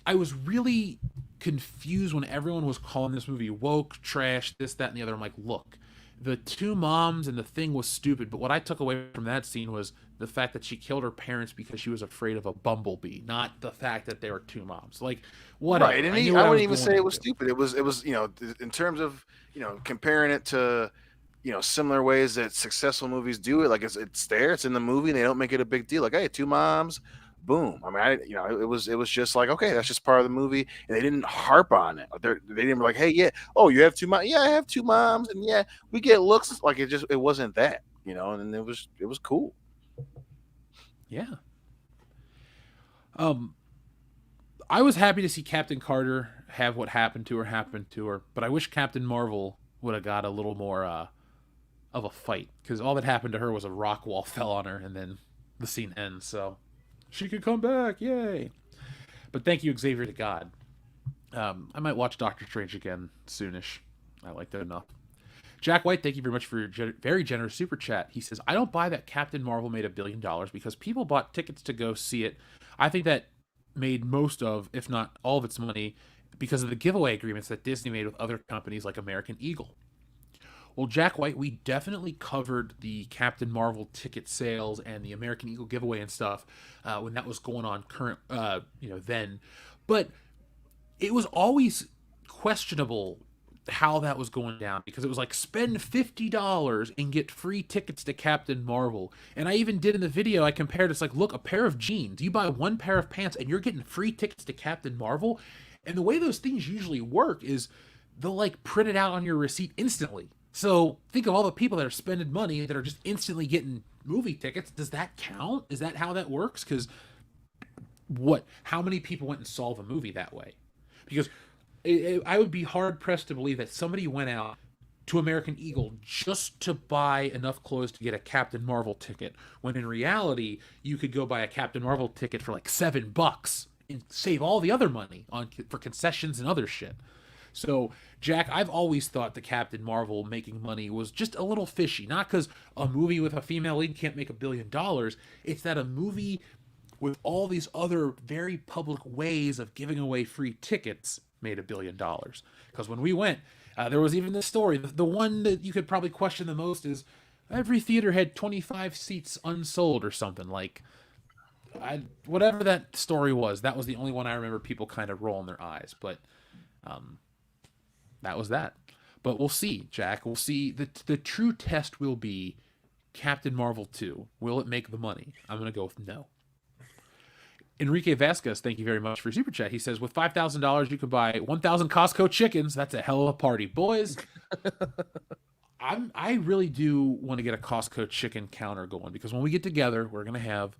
I was really confused when everyone was calling this movie woke, trash, this, that, and the other. I'm like, look, the two moms and the thing was stupid, but what I took away from that scene was the fact that she killed her parents because she was afraid of a bumblebee, not the fact that they were two moms. Like, whatever. Right, and I wouldn't even say it was stupid. It was, in terms of, comparing it to, similar ways that successful movies do it. Like, it's there, it's in the movie, and they don't make it a big deal. Like, hey, two moms, boom. I mean, it was just like, okay, that's just part of the movie, and they didn't harp on it. They didn't be like, hey, yeah, oh, you have two moms? Yeah, I have two moms, and yeah, we get looks. Like, it wasn't that, and it was cool. Yeah. I was happy to see Captain Carter have what happened to her, but I wish Captain Marvel would have got a little more of a fight, because all that happened to her was a rock wall fell on her, and then the scene ends. So she could come back, yay! But thank you, Xavier to God. I might watch Doctor Strange again soonish. I liked it enough. Jack White, thank you very much for your very generous super chat. He says, I don't buy that Captain Marvel made $1 billion because people bought tickets to go see it. I think that made most of, if not all of its money because of the giveaway agreements that Disney made with other companies like American Eagle. Well, Jack White, we definitely covered the Captain Marvel ticket sales and the American Eagle giveaway and stuff when that was going on then. But it was always questionable how that was going down because it was like spend $50 and get free tickets to Captain Marvel. And I even did in the video, I compared, it's like, look, a pair of jeans. You buy one pair of pants and you're getting free tickets to Captain Marvel. And the way those things usually work is they'll like print it out on your receipt instantly. So think of all the people that are spending money that are just instantly getting movie tickets. Does that count? Is that how that works? Because how many people went and saw the movie that way? Because I would be hard pressed to believe that somebody went out to American Eagle just to buy enough clothes to get a Captain Marvel ticket, when in reality, you could go buy a Captain Marvel ticket for like $7 and save all the other money for concessions and other shit. So, Jack, I've always thought the Captain Marvel making money was just a little fishy. Not because a movie with a female lead can't make $1 billion. It's that a movie with all these other very public ways of giving away free tickets made $1 billion. Because when we went, there was even this story. The one that you could probably question the most is every theater had 25 seats unsold or something. Like, whatever that story was, that was the only one I remember people kind of rolling their eyes. But that was that. But we'll see, Jack. We'll see. The true test will be Captain Marvel 2. Will it make the money? I'm going to go with no. Enrique Vasquez, thank you very much for Super Chat. He says, with $5,000, you could buy 1,000 Costco chickens. That's a hell of a party. Boys, I really do want to get a Costco chicken counter going, because when we get together, we're going to have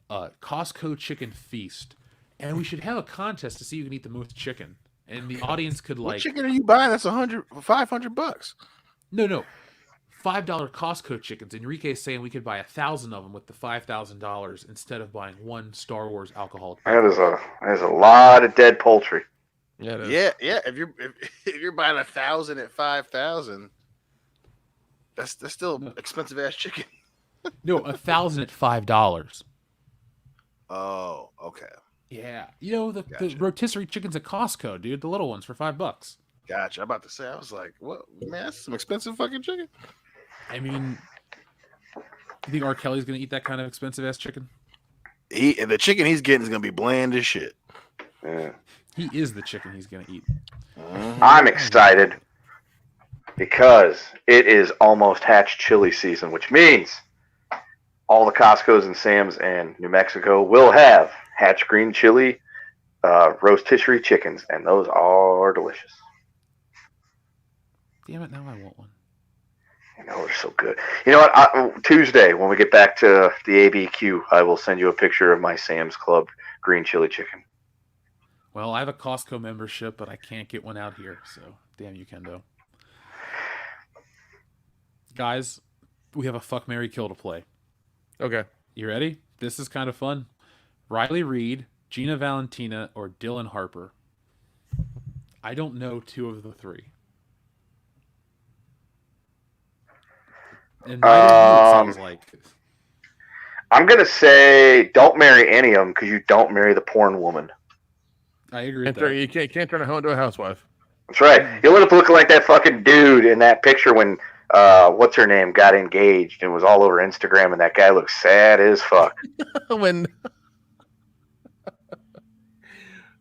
a Costco chicken feast. And we should have a contest to see who can eat the most chicken. And the audience could What chicken are you buying? That's $500. No. $5 Costco chickens. Enrique is saying we could buy 1,000 of them with the $5,000 instead of buying one Star Wars alcoholic. That is a lot of dead poultry. Yeah, it is. Yeah. If you're buying 1,000 at 5,000, that's still expensive ass chicken. No, 1,000 at $5. Oh, okay. Yeah, the rotisserie chickens at Costco, dude, the little ones for $5. Gotcha. I'm about to say, I was like, what, man? That's some expensive fucking chicken. I mean, you think R. Kelly's gonna eat that kind of expensive ass chicken? The chicken he's getting is gonna be bland as shit. Yeah. He is the chicken he's gonna eat. I'm excited because it is almost Hatch chili season, which means all the Costco's and Sam's and New Mexico will have Hatch green chili rotisserie chickens, and those are delicious. Damn it, now I want one. I know, they're so good. You know what? Tuesday, when we get back to the ABQ, I will send you a picture of my Sam's Club green chili chicken. Well, I have a Costco membership, but I can't get one out here, so damn you, Kendo. Guys, we have a Fuck, Marry, Kill to play. Okay. You ready? This is kind of fun. Riley Reid, Gina Valentina, or Dylan Harper. I don't know two of the three. And neither of you, it sounds like. I'm going to say don't marry any of them because you don't marry the porn woman. I agree with that. You can't turn a hoe into a housewife. That's right. You'll end up looking like that fucking dude in that picture when, what's her name, got engaged and was all over Instagram, and that guy looks sad as fuck. When...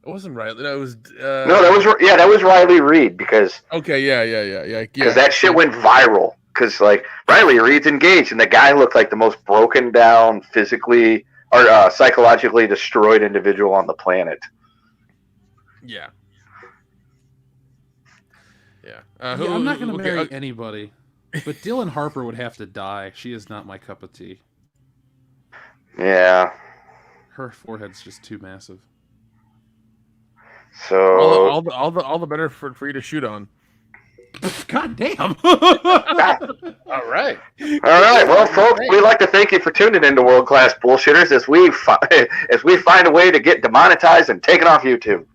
It wasn't Riley. No, it was. No, that was Riley Reid because. Okay, yeah. Because that shit went viral. Because like Riley Reid's engaged, and the guy looked like the most broken down, physically or psychologically destroyed individual on the planet. Yeah. I'm not going to marry anybody, but Dylan Harper would have to die. She is not my cup of tea. Yeah. Her forehead's just too massive. So all the better for you to shoot on. God damn. All right. Well, folks, we'd like to thank you for tuning into World Class Bullshitters as we find a way to get demonetized and taken off YouTube.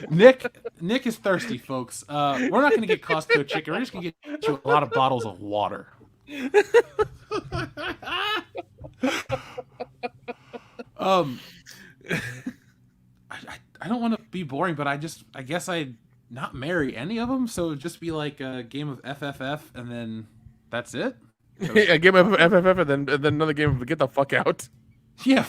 Nick is thirsty, folks. We're not going to get Costco chicken. We're just going to get you a lot of bottles of water. I don't want to be boring, but I guess I'd not marry any of them. So it'd just be like a game of FFF, and then that's it. A game of FFF, and then another game of get the fuck out. Yeah.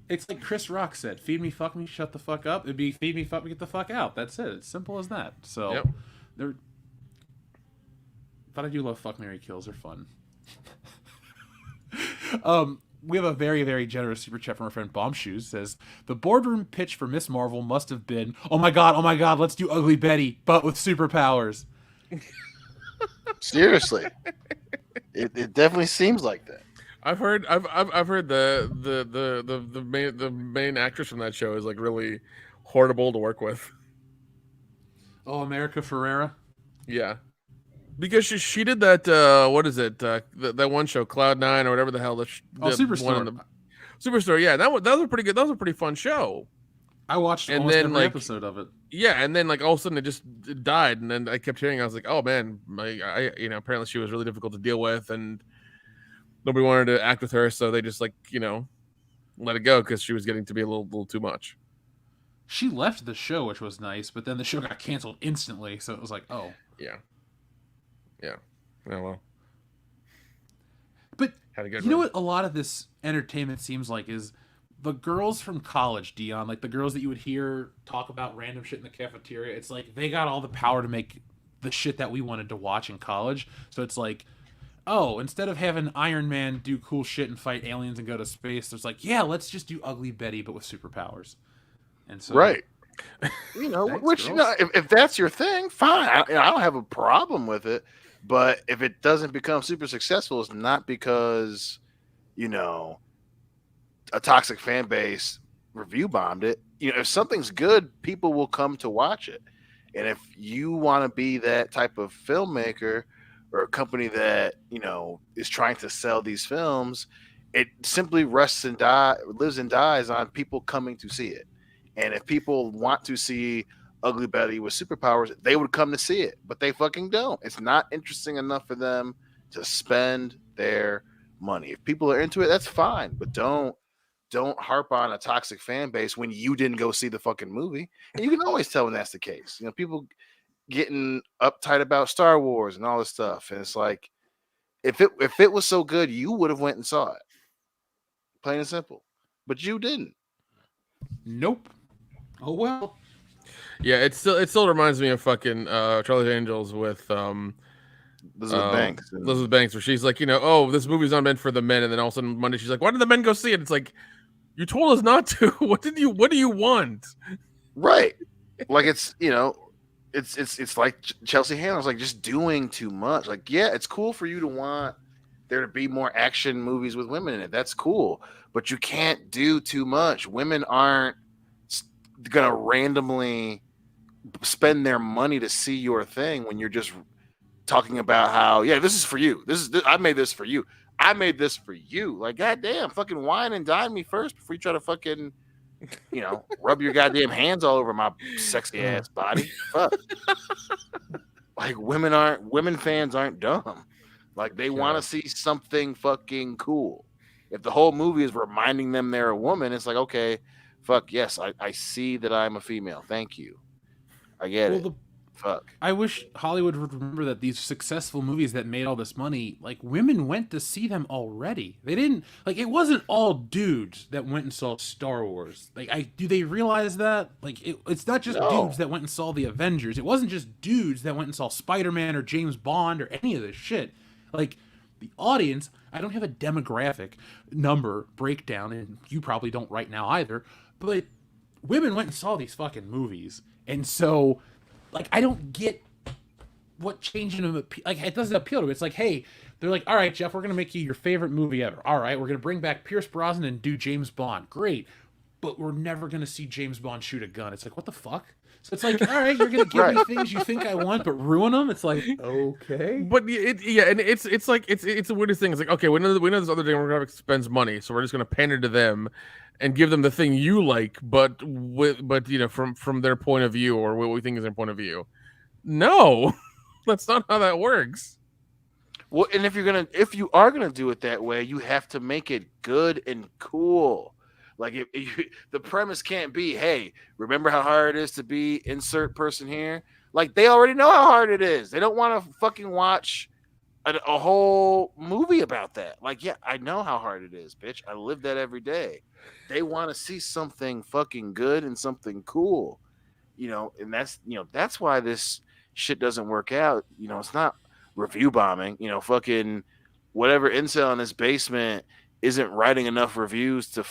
It's like Chris Rock said, feed me, fuck me, shut the fuck up. It'd be feed me, fuck me, get the fuck out. That's it. It's simple as that. So, but I do love fuck, marry, kills. They're fun. We have a very, very generous super chat from our friend Bomb Shoes. Says, the boardroom pitch for Miss Marvel must have been, oh my god, let's do Ugly Betty, but with superpowers. Seriously. It definitely seems like that. I've heard the main actress from that show is like really horrible to work with. Oh, America Ferrera? Yeah. Because she did that what is it? That one show, Cloud9 or whatever the hell Superstore. Superstore, yeah. That was a pretty good. That was a pretty fun show. I watched almost every episode of it. Yeah, and then like all of a sudden it died, and then I kept hearing, I was like, oh man, I apparently she was really difficult to deal with, and nobody wanted to act with her, so they just like let it go because she was getting to be a little too much. She left the show, which was nice, but then the show got canceled instantly, so it was like, oh. Yeah. Oh well. But had a good know what a lot of this entertainment seems like is the girls from college, Dion, like the girls that you would hear talk about random shit in the cafeteria. It's like they got all the power to make the shit that we wanted to watch in college. So it's like, oh, instead of having Iron Man do cool shit and fight aliens and go to space, it's like, yeah, let's just do Ugly Betty but with superpowers. And so right. Thanks, if that's your thing, fine. I don't have a problem with it. But if it doesn't become super successful, it's not because, a toxic fan base review bombed it. If something's good, people will come to watch it. And if you want to be that type of filmmaker or a company that, is trying to sell these films, it simply lives and dies on people coming to see it. And if people want to see Ugly Betty with superpowers, they would come to see it, but they fucking don't. It's not interesting enough for them to spend their money. If people are into it, that's fine, but don't harp on a toxic fan base when you didn't go see the fucking movie. And you can always tell when that's the case. People getting uptight about Star Wars and all this stuff, and it's like, if it was so good, you would have went and saw it, plain and simple. But you didn't. Nope. Oh well. Yeah, it still reminds me of fucking Charlie's Angels with Elizabeth Banks. Elizabeth Banks, where she's like, oh, this movie's not meant for the men, and then all of a sudden Monday she's like, why did the men go see it? It's like, you told us not to. What do you want? Right. Like it's like Chelsea Handler's like just doing too much. Like, yeah, it's cool for you to want there to be more action movies with women in it. That's cool, but you can't do too much. Women aren't gonna randomly spend their money to see your thing when you're just talking about how, yeah, this is for you. I made this for you. I made this for you. Like, goddamn, fucking wine and dine me first before you try to fucking, rub your goddamn hands all over my sexy ass body. Fuck. Like, women fans aren't dumb. Like, they want to see something fucking cool. If the whole movie is reminding them they're a woman, it's like, okay, fuck, yes, I see that I'm a female. Thank you. I get it. Fuck. I wish Hollywood would remember that these successful movies that made all this money, like, women went to see them already. They didn't, like, it wasn't all dudes that went and saw Star Wars. Like, do they realize that? Like, it's not just dudes that went and saw the Avengers. It wasn't just dudes that went and saw Spider-Man or James Bond or any of this shit. Like, the audience, I don't have a demographic number breakdown, and you probably don't right now either, but women went and saw these fucking movies. And so, like, I don't get what changing them, like, it doesn't appeal to me. It's like, hey, they're like, all right, Jeff, we're going to make you your favorite movie ever. All right, we're going to bring back Pierce Brosnan and do James Bond. Great. But we're never going to see James Bond shoot a gun. It's like, what the fuck? So it's like, all right, you're gonna give me things you think I want, but ruin them. It's like, okay. But and it's like it's the weirdest thing. It's like, okay, we know this other demographic spends money, so we're just gonna pander to them and give them the thing you like, but from their point of view or what we think is their point of view. No, that's not how that works. Well, and if you are gonna do it that way, you have to make it good and cool. Like the premise can't be, hey, remember how hard it is to be insert person here? Like they already know how hard it is. They don't want to fucking watch a whole movie about that. Like, yeah, I know how hard it is, bitch. I live that every day. They want to see something fucking good and something cool, and that's why this shit doesn't work out. It's not review bombing. Fucking whatever incel in his basement isn't writing enough reviews to,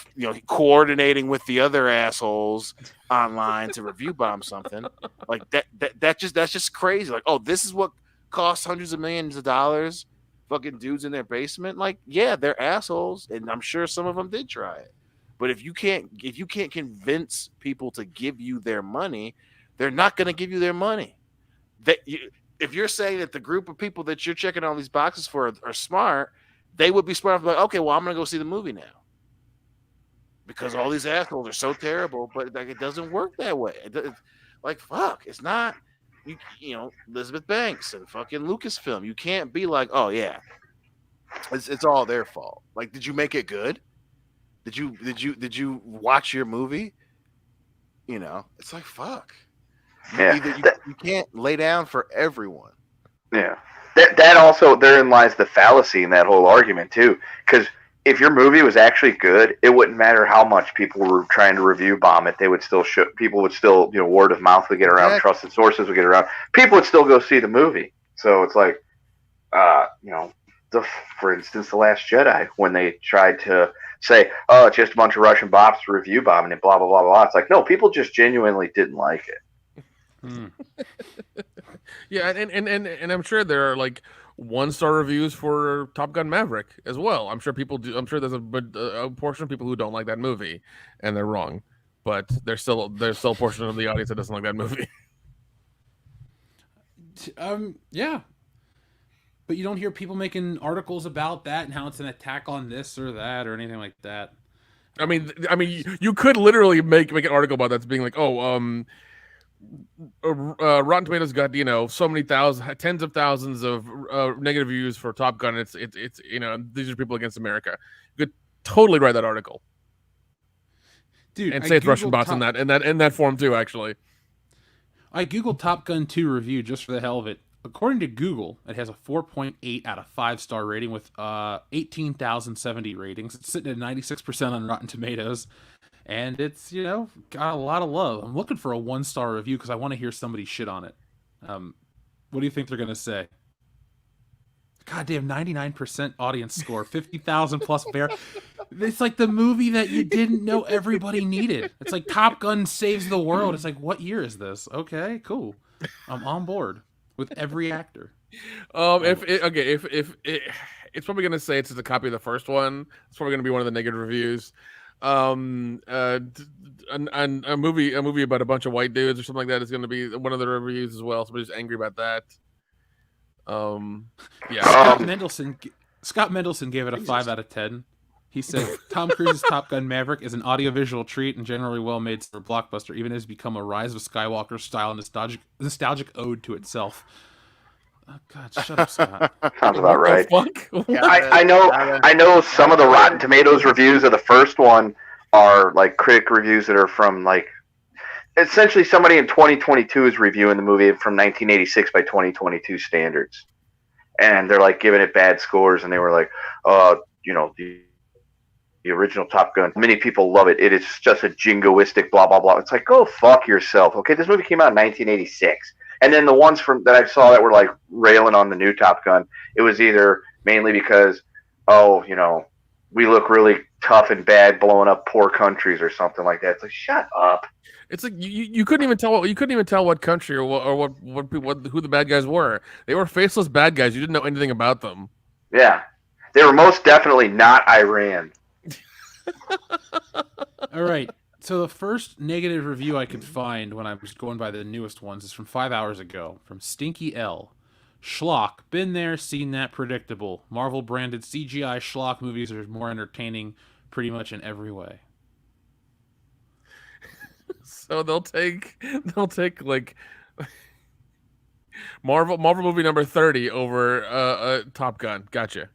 coordinating with the other assholes online to review bomb something like that's just crazy. Like, oh, this is what costs hundreds of millions of dollars. Fucking dudes in their basement. Like, yeah, they're assholes, and I'm sure some of them did try it. But if you can't convince people to give you their money, they're not going to give you their money. If you're saying that the group of people that you're checking all these boxes for are smart, they would be smart enough to be like, okay, well, I'm going to go see the movie now. Because all these assholes are so terrible, but like it doesn't work that way. Like, fuck, it's not, Elizabeth Banks and fucking Lucasfilm. You can't be like, oh, yeah, it's all their fault. Like, did you make it good? Did you watch your movie? It's like, fuck. You can't lay down for everyone. Yeah. That also, therein lies the fallacy in that whole argument too. Because if your movie was actually good, it wouldn't matter how much people were trying to review bomb it. They would still people would still, word of mouth would get around, trusted sources would get around. People would still go see the movie. So it's like, for instance, The Last Jedi, when they tried to say, oh, it's just a bunch of Russian bops review bombing and blah blah blah blah. It's like, no, people just genuinely didn't like it. Yeah, and I'm sure there are like 1-star reviews for Top Gun Maverick as well. I'm sure people do. I'm sure there's a portion of people who don't like that movie, and they're wrong. But there's still a portion of the audience that doesn't like that movie. Yeah. But you don't hear people making articles about that and how it's an attack on this or that or anything like that. I mean, you could literally make an article about that, being like, oh, Rotten Tomatoes got so many tens of thousands of negative reviews for Top Gun. It's these are people against America. You could totally write that article, dude, and say it's Russian bots in that form too. Actually, I googled Top Gun 2 review just for the hell of it. According to Google, it has a 4.8 out of 5-star rating with 18,070 ratings. It's sitting at 96% on Rotten Tomatoes. And it's, got a lot of love. I'm looking for a 1-star review because I want to hear somebody shit on it. What do you think they're going to say? Goddamn, 99% audience score, 50,000 plus bear. It's like the movie that you didn't know everybody needed. It's like Top Gun saves the world. It's like, what year is this? Okay, cool. I'm on board with every actor. If it's probably going to say it's a copy of the first one. It's probably going to be one of the negative reviews. A movie about a bunch of white dudes or something like that is going to be one of the reviews as well. Somebody's angry about that. Scott Mendelson gave it a 5 out of 10. He said Tom Cruise's Top Gun Maverick is an audiovisual treat and generally well made for a blockbuster, even as become a Rise of Skywalker style nostalgic ode to itself. Oh God, shut up, Scott. Sounds about right. I know some of the Rotten Tomatoes reviews of the first one are like critic reviews that are from like essentially somebody in 2022 is reviewing the movie from 1986 by 2022 standards, and they're like giving it bad scores, and they were like, the original Top Gun. Many people love it. It is just a jingoistic blah blah blah. It's like, go fuck yourself. Okay, this movie came out in 1986. And then the ones that I saw that were like railing on the new Top Gun, it was either mainly because, we look really tough and bad blowing up poor countries or something like that. It's like, shut up. It's like you couldn't even tell what country or who the bad guys were. They were faceless bad guys. You didn't know anything about them. Yeah, they were most definitely not Iran. All right. So the first negative review I could find when I was going by the newest ones is from 5 hours ago from Stinky L. Schlock, been there, seen that, predictable. Marvel branded CGI schlock movies are more entertaining pretty much in every way. So they'll take like Marvel movie number 30 over Top Gun. Gotcha.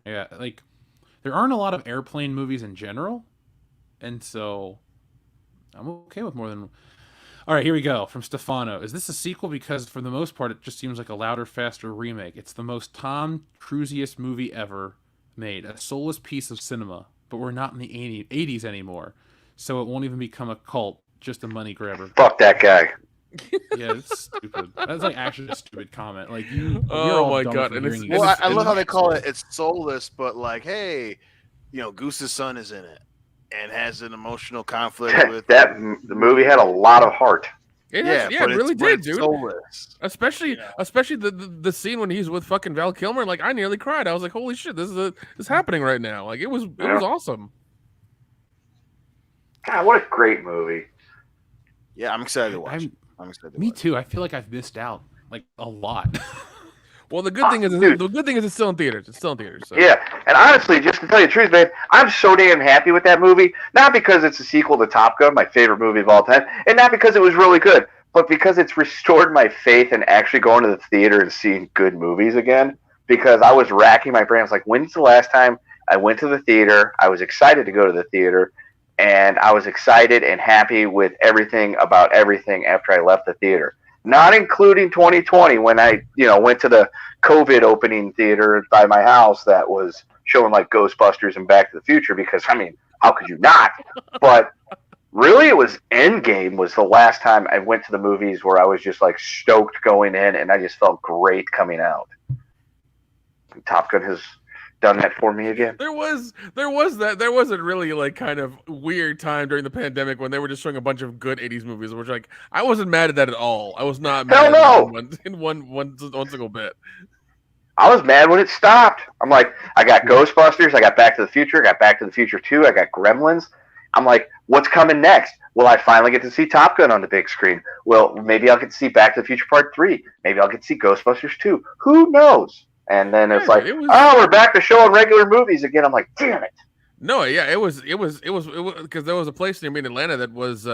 Yeah, like there aren't a lot of airplane movies in general, and so I'm okay with more than. All right, here we go from Stefano. Is this a sequel? Because for the most part, it just seems like a louder, faster remake. It's the most Tom Cruise-iest movie ever made, a soulless piece of cinema. But we're not in the 80s anymore, so it won't even become a cult, just a money grabber. Fuck that guy. Yeah, it's stupid. That's like actually a stupid comment. Like you. Oh my god! Well, I love how they call it. It's soulless, but like, hey, Goose's son is in it and has an emotional conflict with the movie had a lot of heart. It really did, dude. Soulless. Especially the scene when he's with fucking Val Kilmer. Like I nearly cried. I was like, holy shit, this is happening right now. Like it was awesome. God, what a great movie. Yeah, I'm excited to watch. Me too. I feel like I've missed out like a lot. Well, the good thing is it's still in theaters. So. Yeah, and honestly, just to tell you the truth, man, I'm so damn happy with that movie. Not because it's a sequel to Top Gun, my favorite movie of all time, and not because it was really good, but because it's restored my faith in actually going to the theater and seeing good movies again. Because I was racking my brain. I was like, when's the last time I went to the theater? I was excited to go to the theater, and I was excited and happy with everything about everything after I left the theater. Not including 2020 when I, went to the COVID opening theater by my house that was showing like Ghostbusters and Back to the Future because, I mean, how could you not? But really it was Endgame was the last time I went to the movies where I was just like stoked going in and I just felt great coming out. Top Gun has done that for me again. There was a really like kind of weird time during the pandemic when they were just showing a bunch of good 80s movies, which like I wasn't mad at that at all. I was not mad in one single bit. I was mad when it stopped. I'm like, I got Ghostbusters, I got Back to the Future, I got Back to the Future 2, I got Gremlins. I'm like, what's coming next? Will I finally get to see Top Gun on the big screen? Well, maybe I'll get to see Back to the Future Part 3. Maybe I'll get to see Ghostbusters 2. Who knows? And then it's like, we're back to showing regular movies again. I'm like, damn it. No, yeah, it was because there was a place near me in Atlanta that was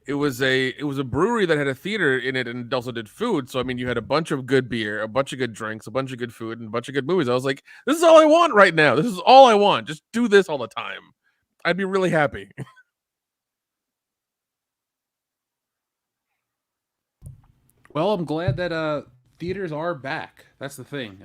it was a brewery that had a theater in it and also did food. So I mean, you had a bunch of good beer, a bunch of good drinks, a bunch of good food, and a bunch of good movies. I was like, this is all I want right now. This is all I want. Just do this all the time. I'd be really happy. Well, I'm glad that theaters are back. That's the thing.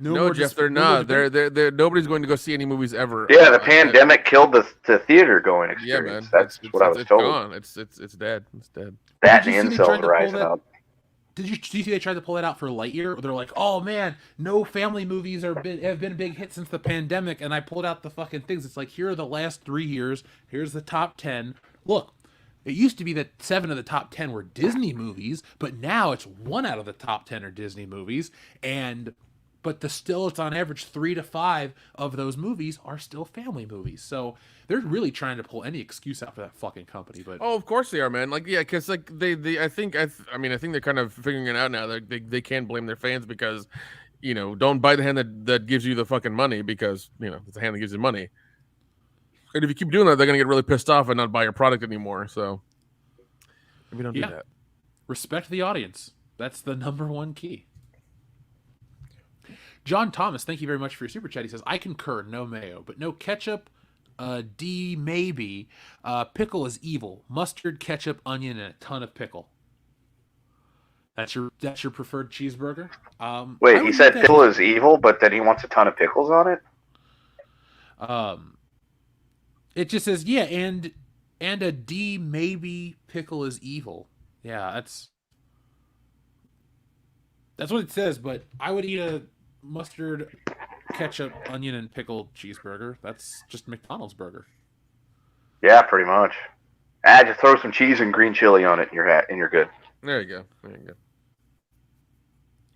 No, Jeff, they're not. They're nobody's going to go see any movies ever. Yeah, the pandemic killed the theater going experience. Yeah, man. That's what I was told. Gone. It's dead. It's dead. That and incels rising up. Did you see they tried to pull that out for Lightyear? They're like, oh man, no family movies have been a big hit since the pandemic, and I pulled out the fucking things. It's like, here are the last 3 years. Here's the top 10. Look, it used to be that 7 of the top 10 were Disney movies, but now it's 1 out of the top 10 are Disney movies, but it's on average 3 to 5 of those movies are still family movies. So they're really trying to pull any excuse out for that fucking company. But of course they are, man. Like, yeah, because like I think they're kind of figuring it out now. They can't blame their fans because, don't bite the hand that gives you the fucking money because it's the hand that gives you money. And if you keep doing that, they're gonna get really pissed off and not buy your product anymore. So maybe don't do that. Respect the audience. That's the number one key. John Thomas, thank you very much for your super chat. He says, I concur, no mayo, but no ketchup. D maybe. Pickle is evil. Mustard, ketchup, onion, and a ton of pickle. That's your preferred cheeseburger? Wait, he said pickle is evil, but then he wants a ton of pickles on it? It just says, yeah, and a D maybe pickle is evil. Yeah, that's what it says, but I would eat a mustard, ketchup, onion, and pickle cheeseburger. That's just McDonald's burger. Yeah, pretty much. Just throw some cheese and green chili on it, and you're good. There you go.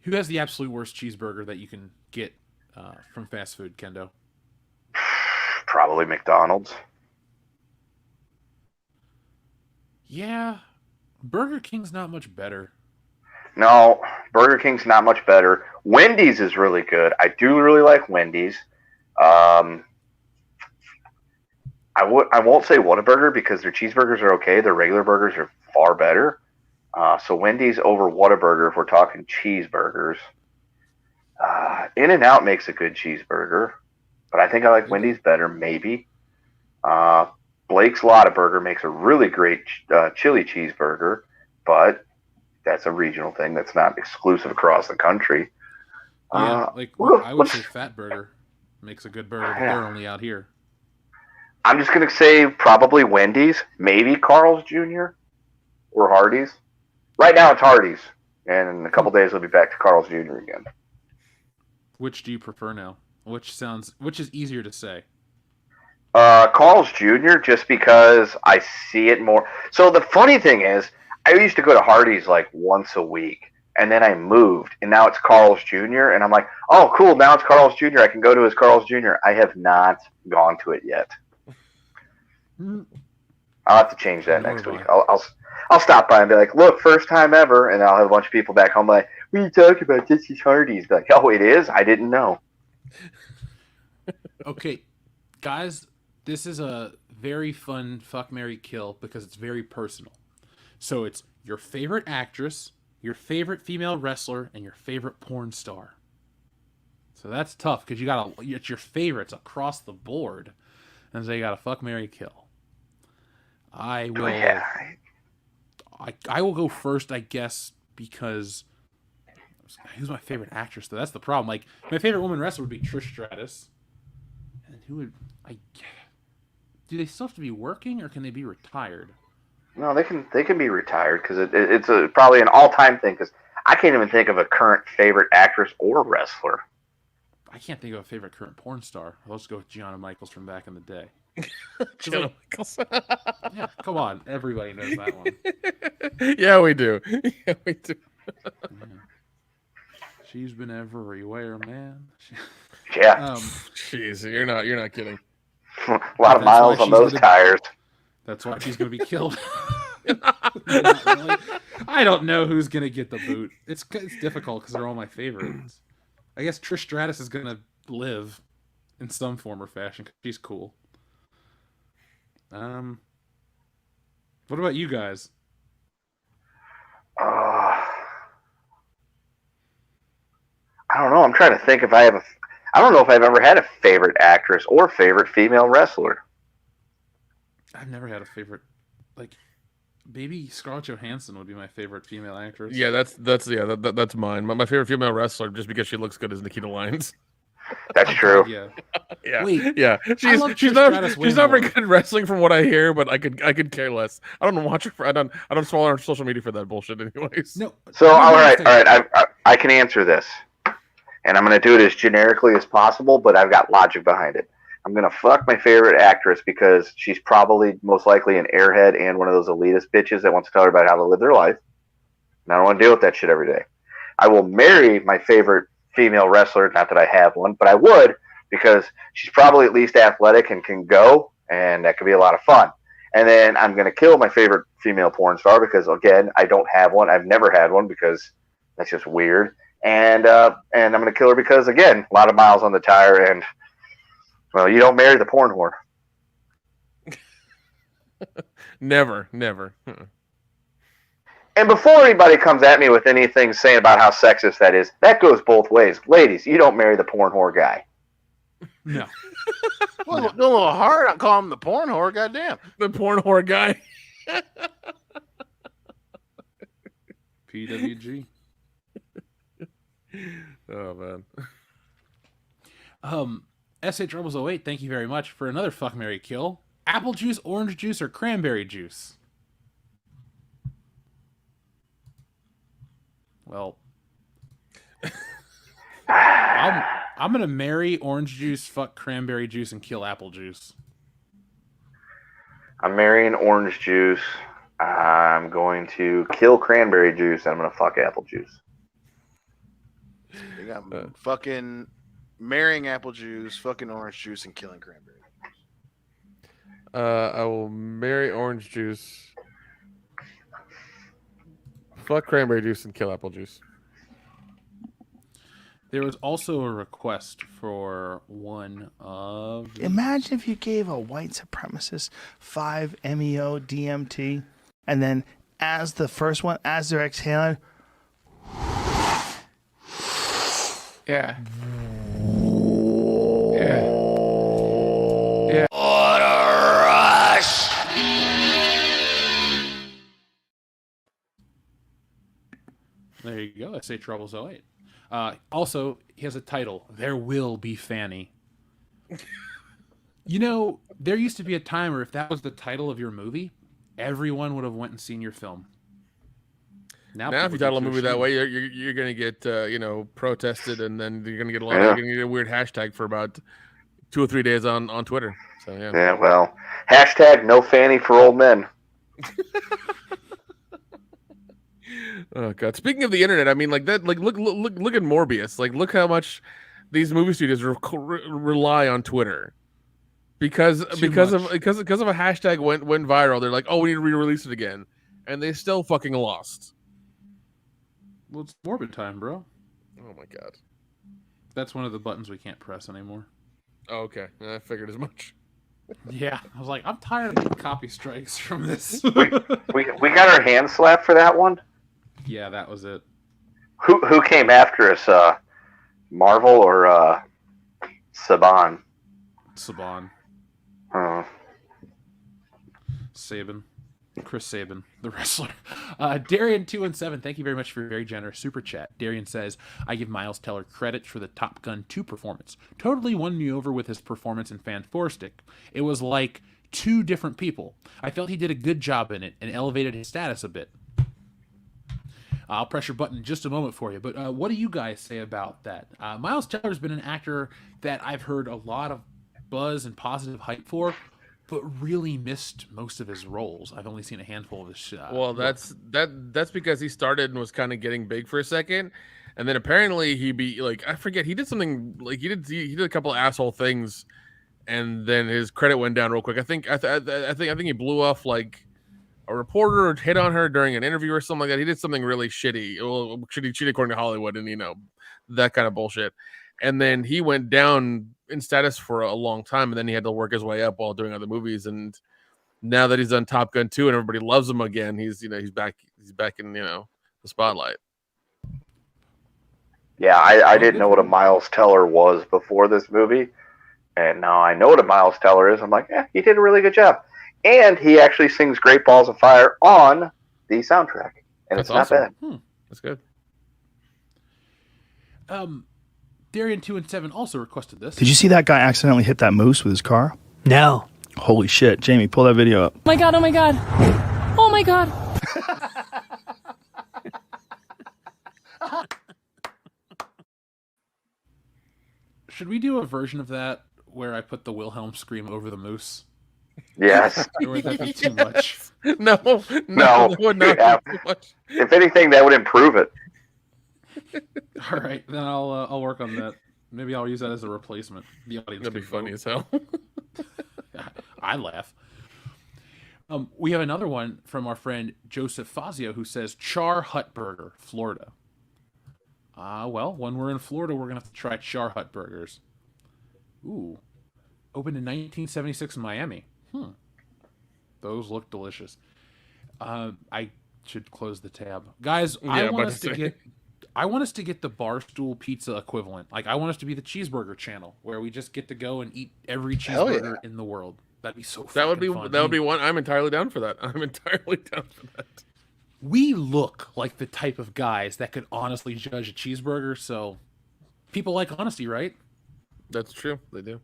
Who has the absolute worst cheeseburger that you can get from fast food, Kendo? Probably McDonald's. Yeah, Burger King's not much better. No, Burger King's not much better. Wendy's is really good. I do really like Wendy's. I won't say Whataburger because their cheeseburgers are okay. Their regular burgers are far better. So Wendy's over Whataburger if we're talking cheeseburgers. In-N-Out makes a good cheeseburger, but I think I like Wendy's better, maybe. Blake's Lotta Burger makes a really great chili cheeseburger, but that's a regional thing that's not exclusive across the country. Yeah, I would say Fat Burger makes a good burger, but they're only out here. I'm just going to say probably Wendy's, maybe Carl's Jr. or Hardee's. Right now it's Hardee's, and in a couple days we'll be back to Carl's Jr. again. Which do you prefer now? Which is easier to say? Carl's Jr. just because I see it more. So the funny thing is, I used to go to Hardee's like once a week, and then I moved, and now it's Carl's Jr., and I'm like, oh, cool, now it's Carl's Jr. I can go to his Carl's Jr. I have not gone to it yet. I'll have to change that next week. I'll stop by and be like, look, first time ever, and I'll have a bunch of people back home like, what are you talking about? This is Hardee's. Be like, oh, it is? I didn't know. Okay, guys, this is a very fun fuck, marry, kill because it's very personal. So it's your favorite actress, your favorite female wrestler, and your favorite porn star. So that's tough because it's your favorites across the board. And so you got to fuck, marry, kill. I will. Yeah. I will go first, I guess, because who's my favorite actress? Though that's the problem. Like my favorite woman wrestler would be Trish Stratus. And who would I? Do they still have to be working, or can they be retired? No, they can be retired because it's probably an all-time thing. Because I can't even think of a current favorite actress or wrestler. I can't think of a favorite current porn star. Let's go with Gianna Michaels from back in the day. Gianna Michaels. Yeah, come on, everybody knows that one. Yeah, we do. Yeah, we do. Yeah. She's been everywhere, man. Yeah. Jeez, you're not kidding. A lot of miles on those tires. That's why she's going to be killed. Really. I don't know who's going to get the boot. It's difficult because they're all my favorites. I guess Trish Stratus is going to live in some form or fashion because she's cool. What about you guys? I don't know. I'm trying to think if I have I don't know if I've ever had a favorite actress or favorite female wrestler. I've never had a favorite. Like, maybe Scarlett Johansson would be my favorite female actress. Yeah, that's mine. My favorite female wrestler, just because she looks good, is Nikita Lyons. That's true. Yeah. Yeah. Wait, yeah. She's not very good at wrestling from what I hear, but I could care less. I don't watch her. I don't follow her on social media for that bullshit, anyways. No. So all right. I can answer this, and I'm going to do it as generically as possible, but I've got logic behind it. I'm going to fuck my favorite actress because she's probably most likely an airhead and one of those elitist bitches that wants to tell her about how to live their life. And I don't want to deal with that shit every day. I will marry my favorite female wrestler, not that I have one, but I would, because she's probably at least athletic and can go, and that could be a lot of fun. And then I'm going to kill my favorite female porn star because, again, I don't have one. I've never had one because that's just weird. And I'm going to kill her because, again, a lot of miles on the tire, and, well, you don't marry the porn whore. Never. And before anybody comes at me with anything saying about how sexist that is, that goes both ways. Ladies, you don't marry the porn whore guy. No. Well, a little hard. I call him the porn whore. Goddamn. The porn whore guy. PWG. Oh, man. SH Rebels 08, thank you very much for another fuck, marry, kill. Apple juice, orange juice, or cranberry juice? Well, I'm gonna marry orange juice, fuck cranberry juice, and kill apple juice. I'm marrying orange juice. I'm going to kill cranberry juice, and I'm going to fuck apple juice. You got fucking marrying apple juice, fucking orange juice, and killing cranberry juice. I will marry orange juice. Fuck cranberry juice and kill apple juice. There was also a request for one of. Imagine if you gave a white supremacist 5-MeO DMT, and then as the first one, as they're exhaling, yeah. Yeah. What a rush! There you go. SA Troubles 08. Also, he has a title. There will be Fanny. You know, there used to be a time where if that was the title of your movie, everyone would have went and seen your film. Now if you title a movie that way, you're going to get protested, and then you're going to get you're going to get a weird hashtag for about 2 or 3 days on Twitter. So yeah. Yeah, well, hashtag no fanny for old men. Oh god! Speaking of the internet, I mean, like that. Like look at Morbius. Like look how much these movie studios rely on Twitter because of a hashtag went viral. They're like, oh, we need to re-release it again, and they still fucking lost. Well, it's Morbid time, bro. Oh my god! That's one of the buttons we can't press anymore. Oh, okay, I figured as much. Yeah, I was like, I'm tired of getting copy strikes from this. we got our hands slapped for that one. Yeah, that was it. Who came after us? Marvel or Saban? Saban. Oh. Saban. Chris Sabin, the wrestler. Darian217, thank you very much for your very generous super chat. Darian says, I give Miles Teller credit for the Top Gun 2 performance. Totally won me over with his performance in Fantastic. It was like two different people. I felt he did a good job in it and elevated his status a bit. I'll press your button in just a moment for you. But what do you guys say about that? Miles Teller's been an actor that I've heard a lot of buzz and positive hype for, but really missed most of his roles. I've only seen a handful of his. Well, that's because he started and was kind of getting big for a second, and then apparently I forget, he did something like he did a couple of asshole things, and then his credit went down real quick. I think he blew off like a reporter or hit on her during an interview or something like that. He did something really shitty. Well, shitty according to Hollywood, and that kind of bullshit. And then he went down in status for a long time, and then he had to work his way up while doing other movies. And now that he's done Top Gun 2 and everybody loves him again, he's back in the spotlight. Yeah, I didn't know what a Miles Teller was before this movie, and now I know what a Miles Teller is. I'm like, he did a really good job. And he actually sings Great Balls of Fire on the soundtrack. And it's not bad. That's good. Darian217 also requested this. Did you see that guy accidentally hit that moose with his car? No. Holy shit. Jamie, pull that video up. Oh my god, oh my god. Oh my god. Should we do a version of that where I put the Wilhelm scream over the moose? Yes. Or would that be too much? No. That would not be too much. If anything, that would improve it. All right, then I'll work on that. Maybe I'll use that as a replacement. The audience That'd be funny as hell. I laugh. We have another one from our friend Joseph Fazio who says Char Hut Burger, Florida. Well, when we're in Florida, we're gonna have to try Char Hut burgers. Ooh, opened in 1976 in Miami. Those look delicious. I should close the tab, guys. Yeah, I want us to get the Barstool Pizza equivalent. Like, I want us to be the cheeseburger channel where we just get to go and eat every cheeseburger in the world. That'd be so fun. That would be one. I'm entirely down for that. We look like the type of guys that could honestly judge a cheeseburger, so people like honesty, right? That's true. They do.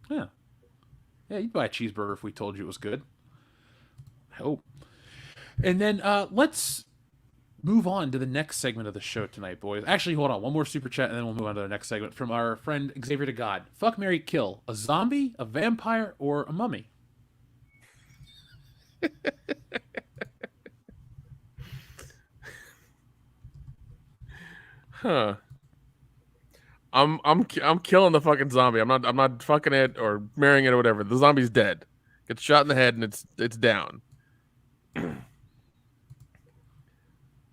Yeah. Yeah, you'd buy a cheeseburger if we told you it was good. I hope. And then let's move on to the next segment of the show tonight, boys. Actually, hold on. One more super chat, and then we'll move on to the next segment from our friend Xavier to God. Fuck, marry, kill. A zombie, a vampire, or a mummy? Huh. I'm killing the fucking zombie. I'm not fucking it or marrying it or whatever. The zombie's dead. Gets shot in the head and it's down.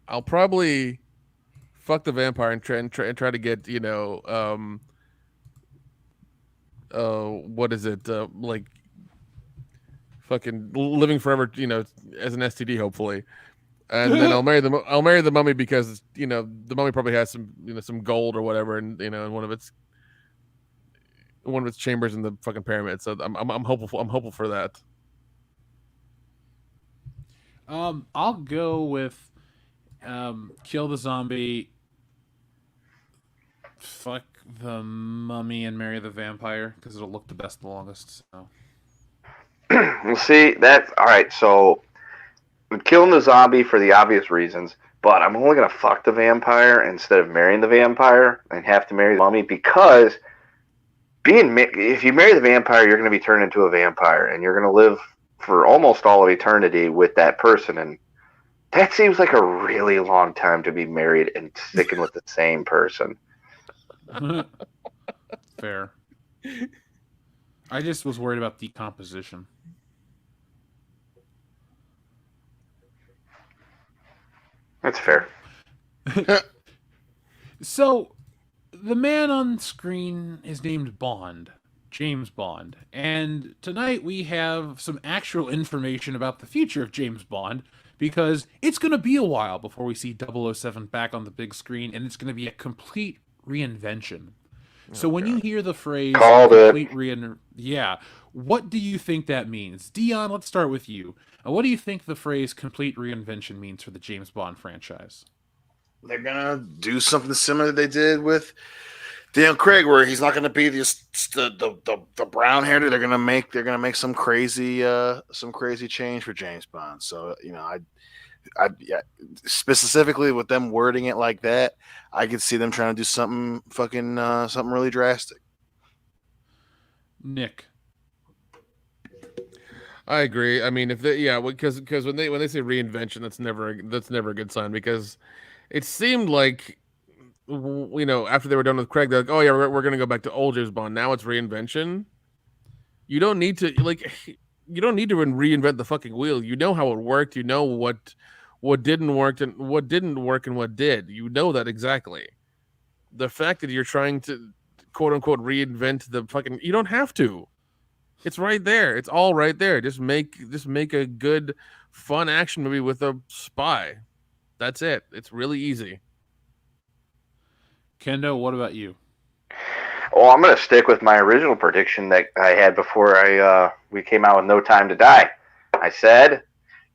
I'll probably fuck the vampire and try to get, what is it? Like fucking living forever, as an STD hopefully. And then I'll marry the mummy because, the mummy probably has some gold or whatever in one of its chambers in the fucking pyramid. So I'm hopeful for that. I'll go with kill the zombie, fuck the mummy, and marry the vampire because it'll look the best the longest. So. Well, see, that's all right. So I'm killing the zombie for the obvious reasons, but I'm only gonna fuck the vampire instead of marrying the vampire and have to marry the mummy because if you marry the vampire, you're gonna be turned into a vampire and you're gonna live for almost all of eternity with that person, and that seems like a really long time to be married and sticking with the same person. Fair. I just was worried about decomposition. That's fair. So, the man on screen is named Bond, James Bond. And tonight we have some actual information about the future of James Bond, because it's going to be a while before we see 007 back on the big screen, and it's going to be a complete reinvention. So when you hear the phrase complete what do you think that means? Dion, let's start with you. What do you think the phrase complete reinvention means for the James Bond franchise? They're gonna do something similar they did with Daniel Craig, where he's not gonna be the brown hair. They're gonna make some crazy change for James Bond. So I specifically with them wording it like that, I could see them trying to do something really drastic. Nick, I agree. I mean, because when they say reinvention, that's never a good sign, because it seemed like after they were done with Craig, they're like, oh yeah, we're gonna go back to old James Bond. Now it's reinvention. You don't need to reinvent the fucking wheel. You know how it worked. You know what didn't work and what didn't work and what did. You know that exactly. The fact that you're trying to quote unquote reinvent the fucking, you don't have to. It's right there. It's all right there. Just make a good, fun action movie with a spy. That's it. It's really easy. Kendo, what about you? Well, I'm going to stick with my original prediction that I had before we came out with No Time to Die. I said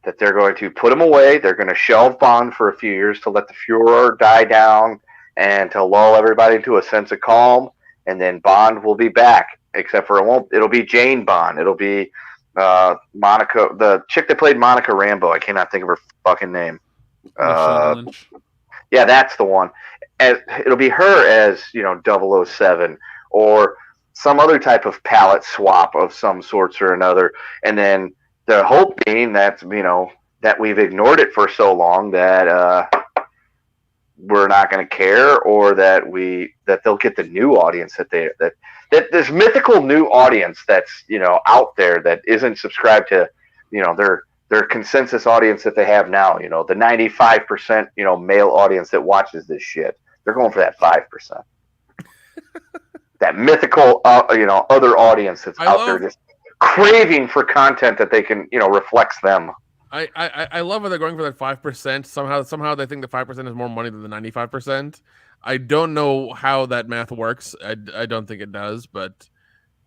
that they're going to put him away. They're going to shelve Bond for a few years to let the furor die down and to lull everybody into a sense of calm. And then Bond will be back, except for it'll be Jane Bond. It'll be Monica, the chick that played Monica Rambeau. I cannot think of her fucking name. Yeah, that's the one. It'll be her as 007 or some other type of palette swap of some sorts or another. And then the hope being that that we've ignored it for so long that we're not going to care, or that they'll get the new audience that this mythical new audience that's out there that isn't subscribed to their consensus audience that they have now. The 95% male audience that watches this shit. They're going for that 5%. That mythical other audience that's out there just craving for content that they can reflects them. I love how they're going for that 5%. Somehow they think the 5% is more money than the 95%. I don't know how that math works. I don't think it does, but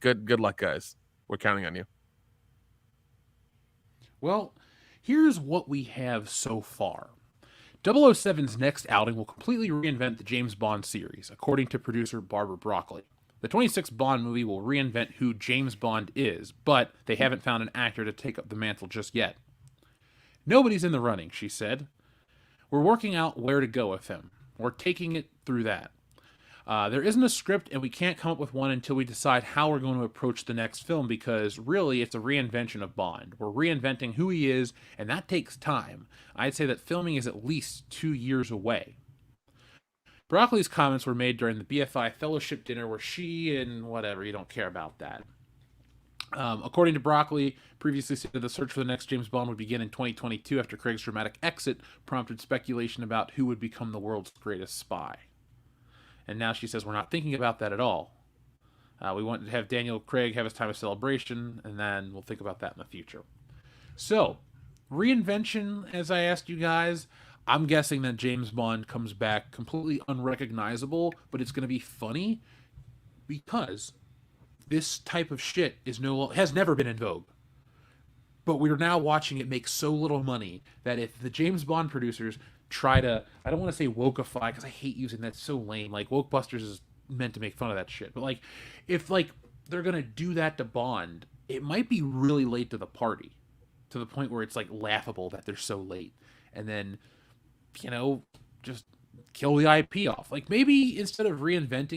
good luck, guys. We're counting on you. Well, here's what we have so far. 007's next outing will completely reinvent the James Bond series, according to producer Barbara Broccoli. The 26th Bond movie will reinvent who James Bond is, but they haven't found an actor to take up the mantle just yet. Nobody's in the running, she said. We're working out where to go with him. We're taking it through that. There isn't a script, and we can't come up with one until we decide how we're going to approach the next film, because really it's a reinvention of Bond. We're reinventing who he is, and that takes time. I'd say that filming is at least 2 years away. Broccoli's comments were made during the BFI Fellowship dinner where she and whatever, you don't care about that. According to Broccoli, previously said the search for the next James Bond would begin in 2022 after Craig's dramatic exit prompted speculation about who would become the world's greatest spy. And now she says we're not thinking about that at all. We want to have Daniel Craig have his time of celebration, and then we'll think about that in the future. So, reinvention, as I asked you guys, I'm guessing that James Bond comes back completely unrecognizable, but it's going to be funny because this type of shit has never been in vogue. But we're now watching it make so little money that if the James Bond producers try to, I don't want to say wokeify because I hate using that, so lame. Like Wokebusters is meant to make fun of that shit. But like, if like they're gonna do that to Bond, it might be really late to the party, to the point where it's like laughable that they're so late, and then just kill the IP off. Like maybe instead of reinvent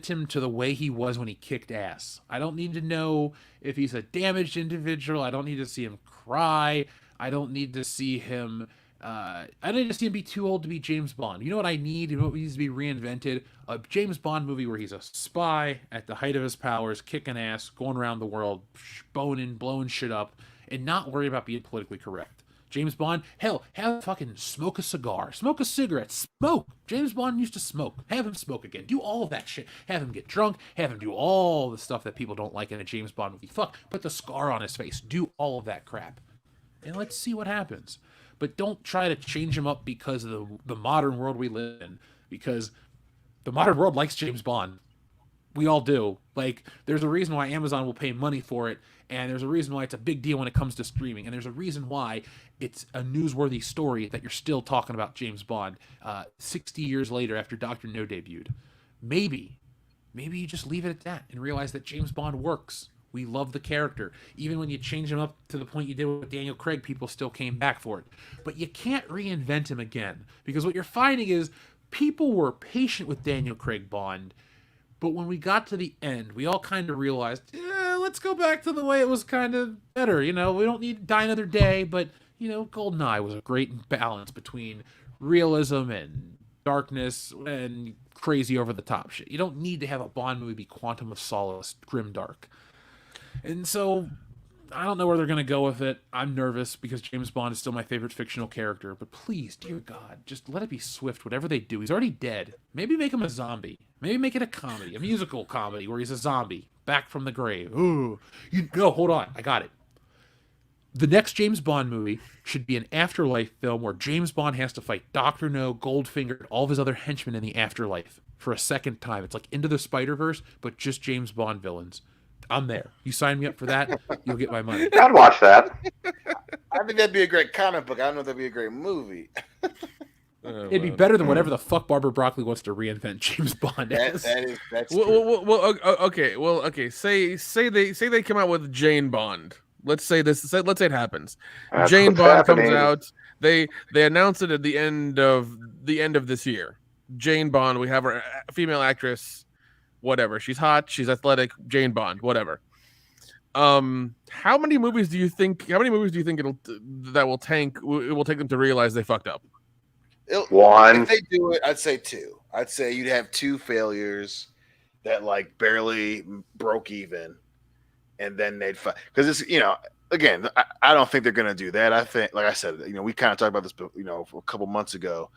him to the way he was when he kicked ass. I don't need to know if he's a damaged individual. I don't need to see him cry. I don't need to see him be too old to be James Bond. You know what I need? You know what needs to be reinvented? A James Bond movie where he's a spy at the height of his powers, kicking ass, going around the world, blowing shit up, and not worry about being politically correct. James Bond, hell, have fucking smoke a cigar, smoke a cigarette, smoke. James Bond used to smoke. Have him smoke again. Do all of that shit. Have him get drunk. Have him do all the stuff that people don't like in a James Bond movie. Fuck, put the scar on his face. Do all of that crap. And let's see what happens. But don't try to change him up because of the modern world we live in. Because the modern world likes James Bond. We all do. Like, there's a reason why Amazon will pay money for it, and there's a reason why it's a big deal when it comes to streaming, and there's a reason why it's a newsworthy story that you're still talking about James Bond 60 years later after Dr. No debuted. Maybe you just leave it at that and realize that James Bond works. We love the character. Even when you change him up to the point you did with Daniel Craig, people still came back for it. But you can't reinvent him again, because what you're finding is people were patient with Daniel Craig Bond, but when we got to the end, we all kind of realized, let's go back to the way it was kind of better. We don't need to die another day, but, GoldenEye was a great balance between realism and darkness and crazy over-the-top shit. You don't need to have a Bond movie be Quantum of Solace, grimdark. And so, I don't know where they're going to go with it. I'm nervous because James Bond is still my favorite fictional character, but please, dear God, just let it be swift, whatever they do. He's already dead. Maybe make him a zombie. Maybe make it a comedy, a musical comedy where he's a zombie, back from the grave. Ooh. Hold on. I got it. The next James Bond movie should be an afterlife film where James Bond has to fight Dr. No, Goldfinger, and all of his other henchmen in the afterlife for a second time. It's like Into the Spider-Verse, but just James Bond villains. I'm there. You sign me up for that, you'll get my money. I'd watch that. I think that'd be a great comic book. I don't know if that'd be a great movie. It'd be better than whatever the fuck Barbara Broccoli wants to reinvent James Bond as. That's okay. Say they come out with Jane Bond. Let's say it happens. That's Jane what's Bond happening. comes out. They announce it at the end of this year. Jane Bond. We have her female actress. Whatever. She's hot. She's athletic. Jane Bond. Whatever. How many movies do you think it will take them to realize they fucked up? One. If they do it, I'd say two. I'd say you'd have two failures that like barely broke even, and then they'd fight. Because it's again, I don't think they're gonna do that. I think, like I said, we kind of talked about this, a couple months ago.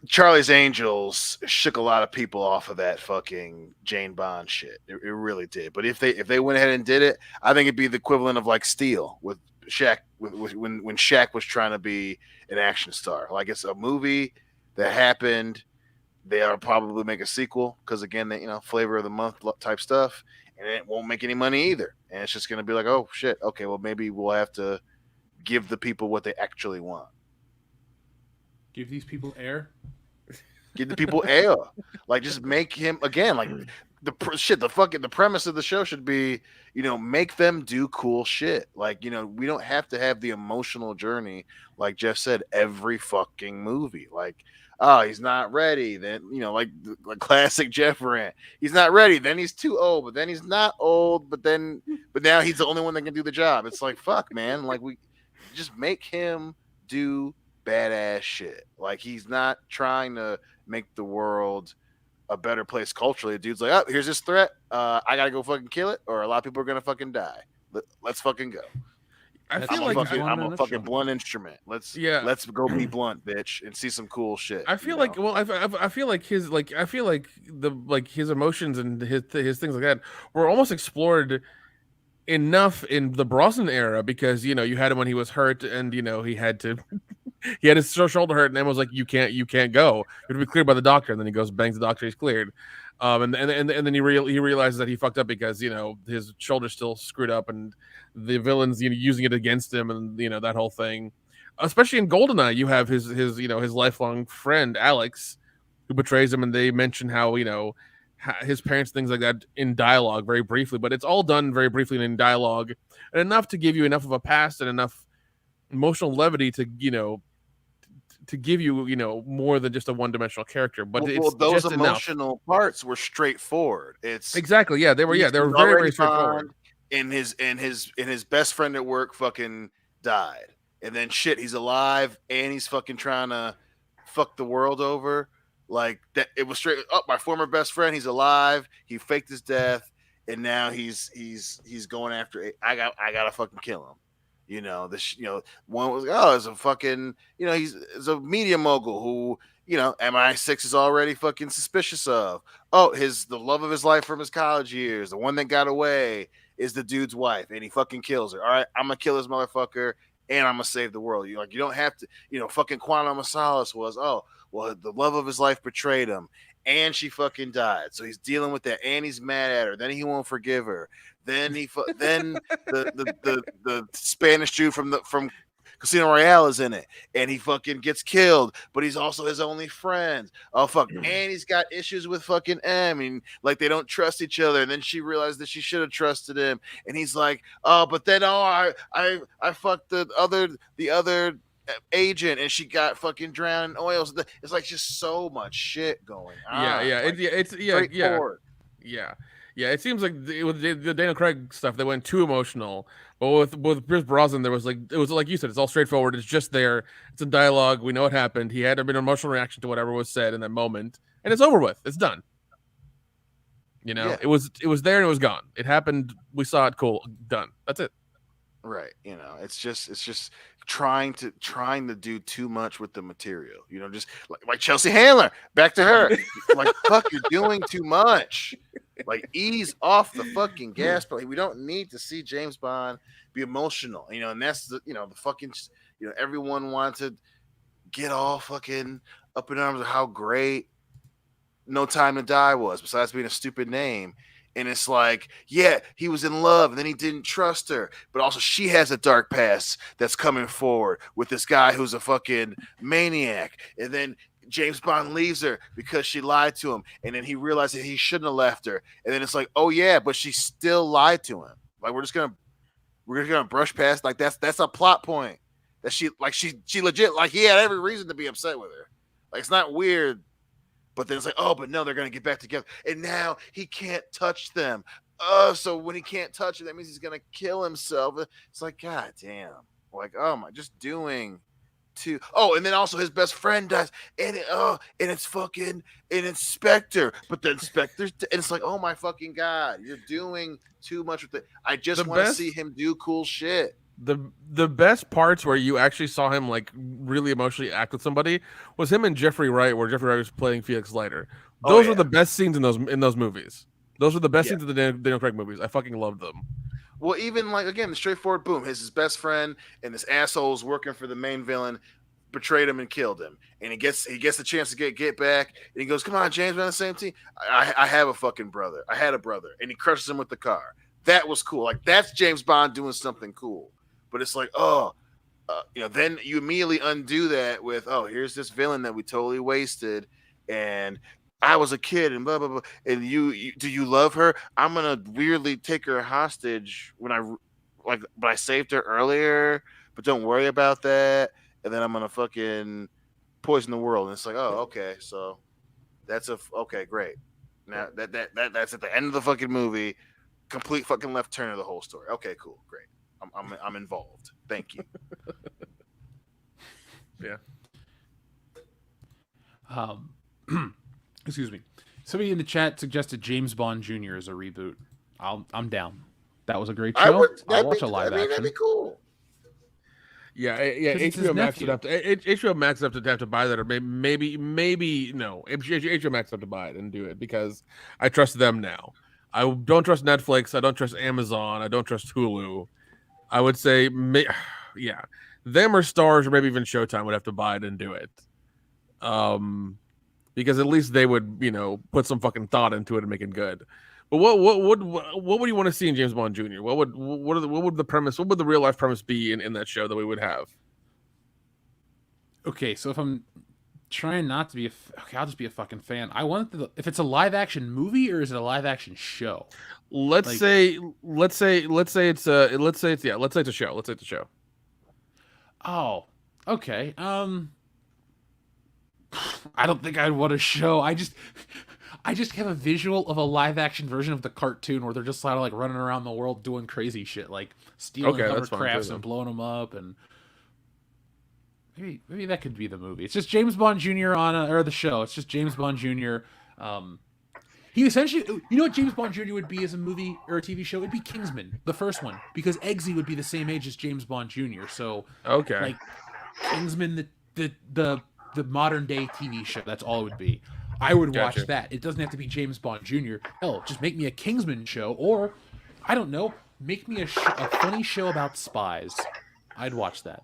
Charlie's Angels shook a lot of people off of that fucking Jane Bond shit. It really did. But if they went ahead and did it, I think it'd be the equivalent of like Steel with Shaq, when Shaq was trying to be an action star. Like, it's a movie that happened. They'll probably make a sequel because, again, they, flavor of the month type stuff, and it won't make any money either. And it's just going to be like, oh shit, okay, well maybe we'll have to give the people what they actually want. Give these people air. Give the people air. Like, just make him again. Like the premise of the show should be, make them do cool shit. Like, we don't have to have the emotional journey, like Jeff said, every fucking movie. Like, oh, he's not ready. Then like the classic Jeff rant. He's not ready. Then he's too old. But then he's not old. But now he's the only one that can do the job. It's like, fuck, man. Like, we just make him do badass shit. Like, he's not trying to make the world a better place culturally. Dude's like, oh, here's this threat. I gotta go fucking kill it, or a lot of people are gonna fucking die. Let's fucking go. I feel like I'm a fucking blunt instrument. Let's go be blunt, bitch, and see some cool shit. I feel like I feel like his his emotions and his things like that were almost explored enough in the Brosnan era, because you had him when he was hurt, and he had his shoulder hurt, and Emma was like, you can't go. You have to be cleared by the doctor, and then he goes, bangs the doctor, he's cleared. And then he realizes that he fucked up because his shoulder's still screwed up, and the villain's using it against him, and that whole thing. Especially in Goldeneye, you have his lifelong friend Alex, who betrays him, and they mention how his parents, things like that, in dialogue very briefly, but it's all done very briefly in dialogue, and enough to give you enough of a past and enough emotional levity to give you more than just a one-dimensional character. But it's those just emotional enough. Parts were straightforward. It's exactly, yeah, they were very, very straightforward. And his best friend at work fucking died, and then shit, he's alive and he's fucking trying to fuck the world over. Like that, it was straight up. My former best friend, he's alive. He faked his death, and now he's going after it. I gotta fucking kill him. One was it's a fucking he's a media mogul who MI6 is already fucking suspicious of. The love of his life from his college years, the one that got away, is the dude's wife, and he fucking kills her. All right, I'm gonna kill this motherfucker, and I'm gonna save the world. You don't have to. Fucking Quantum of Solace was the love of his life betrayed him, and she fucking died. So he's dealing with that, and he's mad at her. Then he won't forgive her. Then the Spanish Jew from Casino Royale is in it, and he fucking gets killed, but he's also his only friend. Oh fuck, and he's got issues with fucking M, and like they don't trust each other. And then she realized that she should have trusted him, and he's like, I fucked the other agent, and she got fucking drowned in oil. It's like just so much shit going on. Yeah, it seems like with the Daniel Craig stuff, they went too emotional. But with Pierce Brosnan, it was like you said, it's all straightforward. It's just there. It's a dialogue. We know what happened. He had an emotional reaction to whatever was said in that moment, and it's over with. It's done. It was there and it was gone. It happened. We saw it. Cool. Done. That's it. Right. It's just trying to do too much with the material. Just like Chelsea Handler. Back to her. Like, fuck, you're doing too much. Like, ease off the fucking gas. But we don't need to see James Bond be emotional. And that's the fucking everyone wants to get all fucking up in arms of how great No Time to Die was, besides being a stupid name. And it's like, yeah, he was in love, and then he didn't trust her. But also, she has a dark past that's coming forward with this guy who's a fucking maniac. And then James Bond leaves her because she lied to him. And then he realized that he shouldn't have left her. And then it's like, oh yeah, but she still lied to him. Like, we're just gonna brush past. Like, that's a plot point that she legit, like, he had every reason to be upset with her. Like, it's not weird. But then it's like, oh, but no, they're going to get back together. And now he can't touch them. So when he can't touch it, that means he's going to kill himself. It's like, God damn. Like, oh my, just doing too. Oh, and then also his best friend dies. And it's fucking an Inspector. But the Inspector's, and it's like, oh my fucking God, you're doing too much with it. I just want to see him do cool shit. The best parts where you actually saw him like really emotionally act with somebody was him and Jeffrey Wright, where Jeffrey Wright was playing Felix Leiter. Those were the best scenes in those movies. Those were the best scenes of the Daniel Craig movies. I fucking loved them. Well, even like, again, the straightforward boom. His best friend and this asshole's working for the main villain betrayed him and killed him, and he gets the chance to get back, and he goes, "Come on, James, we're on the same team. I have a fucking brother. I had a brother," and he crushes him with the car. That was cool. Like, that's James Bond doing something cool. But it's like, then you immediately undo that with, here's this villain that we totally wasted, and I was a kid, and blah blah blah. And you do you love her? I'm gonna weirdly take her hostage but I saved her earlier. But don't worry about that. And then I'm gonna fucking poison the world. And it's like, oh, okay, so that's okay, great. Now that's at the end of the fucking movie. Complete fucking left turn of the whole story. Okay, cool, great. I'm involved. Thank you. Yeah. Excuse me. Somebody in the chat suggested James Bond Jr. as a reboot. I'm down. That was a great I show. would. I'll watch a live action. That'd be cool. Yeah. 'Cause it's his HBO Max would nephew. have to. HBO Max would have to buy that, or maybe no. HBO Max would have to buy it and do it because I trust them now. I don't trust Netflix. I don't trust Amazon. I don't trust Hulu. I would say, yeah, them or Stars or maybe even Showtime would have to buy it and do it. Because at least they would, put some fucking thought into it and make it good. But what would you want to see in James Bond Jr.? What would the premise? What would the real life premise be in that show that we would have? Okay, so if I'm trying not to be okay, I'll just be a fucking fan. I want if it's a live action movie or is it a live action show? Let's say it's a show. Oh, okay. I don't think I'd want a show. I just have a visual of a live action version of the cartoon where they're just sort of like running around the world doing crazy shit, like stealing hovercrafts and blowing them up, and maybe that could be the movie. It's just James Bond Jr. or the show. It's just James Bond Jr. He essentially, you know what James Bond Jr. would be as a movie or a TV show? It'd be Kingsman, the first one, because Eggsy would be the same age as James Bond Jr. So like Kingsman, the modern day TV show. That's all it would be. I would watch that. It doesn't have to be James Bond Jr. Hell, just make me a Kingsman show, or I don't know, make me a funny show about spies. I'd watch that.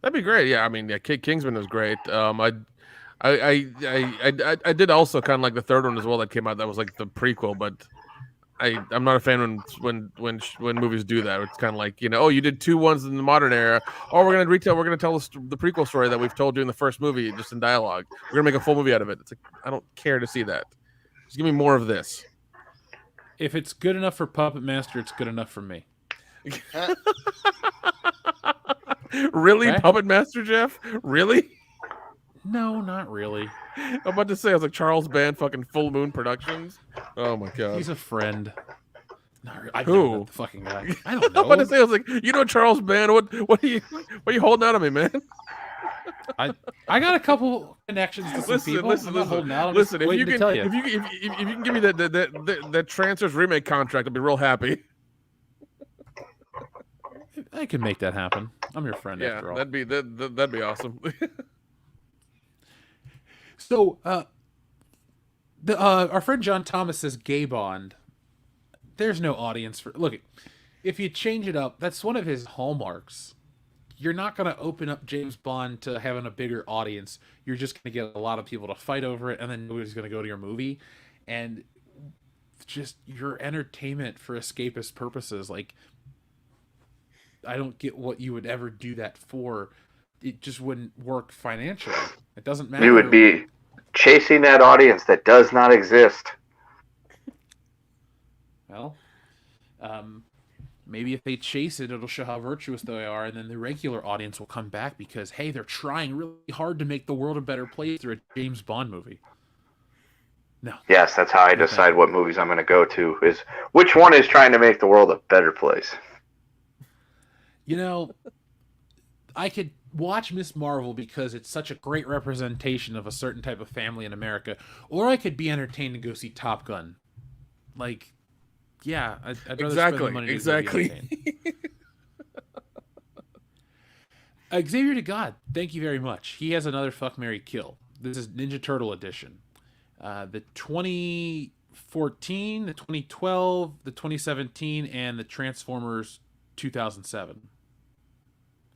That'd be great. Yeah, I mean, Kingsman was great. I did also kind of like the third one as well that came out. That was like the prequel, but I'm not a fan when movies do that. It's kind of like, you did 2 ones in the modern era. Oh, we're gonna tell the prequel story that we've told you in the first movie just in dialogue. We're gonna make a full movie out of it. It's like, I don't care to see that. Just give me more of this. If it's good enough for Puppet Master, it's good enough for me. Really, okay? Puppet Master Jeff? Really? No, not really. I'm about to say, I was like Charles Band, fucking Full Moon Productions. Oh my god, he's a friend. Who? The fucking guy. I don't know. I'm about to say, I was like, Charles Band. What are you holding out on me, man? I got a couple connections to some people. I'm not holding out. Listen, if you can give me that Trancers remake contract, I'll be real happy. I can make that happen. I'm your friend after all. That'd be awesome. So, our friend John Thomas says gay Bond. There's no audience for. Look, if you change it up, that's one of his hallmarks. You're not going to open up James Bond to having a bigger audience. You're just going to get a lot of people to fight over it, and then nobody's going to go to your movie. And just your entertainment for escapist purposes. Like, I don't get what you would ever do that for. It just wouldn't work financially. It doesn't matter. You would be chasing that audience that does not exist. Well, maybe if they chase it, it'll show how virtuous they are, and then the regular audience will come back because, hey, they're trying really hard to make the world a better place through a James Bond movie. No. Yes, that's how I decide what movies I'm going to go to, is which one is trying to make the world a better place. I could watch Miss Marvel because it's such a great representation of a certain type of family in America, or I could be entertained to go see Top Gun. Like, yeah, I'd rather spend the money to be entertained. Xavier to God, thank you very much. He has another Fuck, Marry, Kill. This is Ninja Turtle edition. The 2014, the 2012, the 2017, and the Transformers 2007.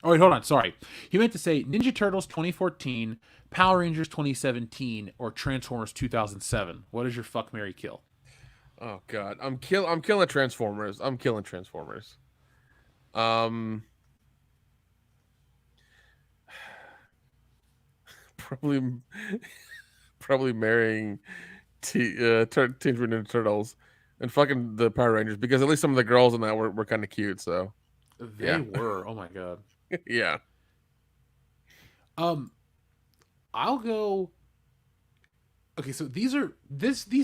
Oh, wait, hold on. Sorry. He meant to say Ninja Turtles 2014, Power Rangers 2017, or Transformers 2007. What is your Fuck, Marry, Kill? Oh, God. I'm killing Transformers. Probably marrying Teenage Mutant Ninja Turtles and fucking the Power Rangers, because at least some of the girls in that were kind of cute, so. They were. Oh, my God. Yeah. I'll go. Okay, so these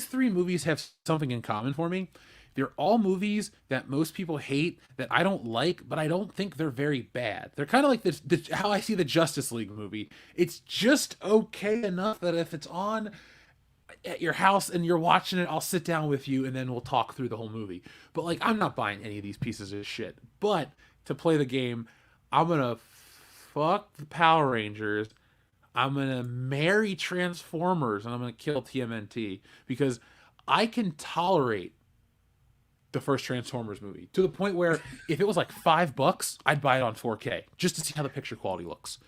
3 movies have something in common for me. They're all movies that most people hate, that I don't like, but I don't think they're very bad. They're kind of like this how I see the Justice League movie. It's just okay enough that if it's on, at your house and you're watching it, I'll sit down with you and then we'll talk through the whole movie. But like, I'm not buying any of these pieces of shit. But to play the game, I'm gonna fuck the Power Rangers. I'm gonna marry Transformers, and I'm gonna kill TMNT because I can tolerate the first Transformers movie to the point where if it was like $5, I'd buy it on 4K just to see how the picture quality looks.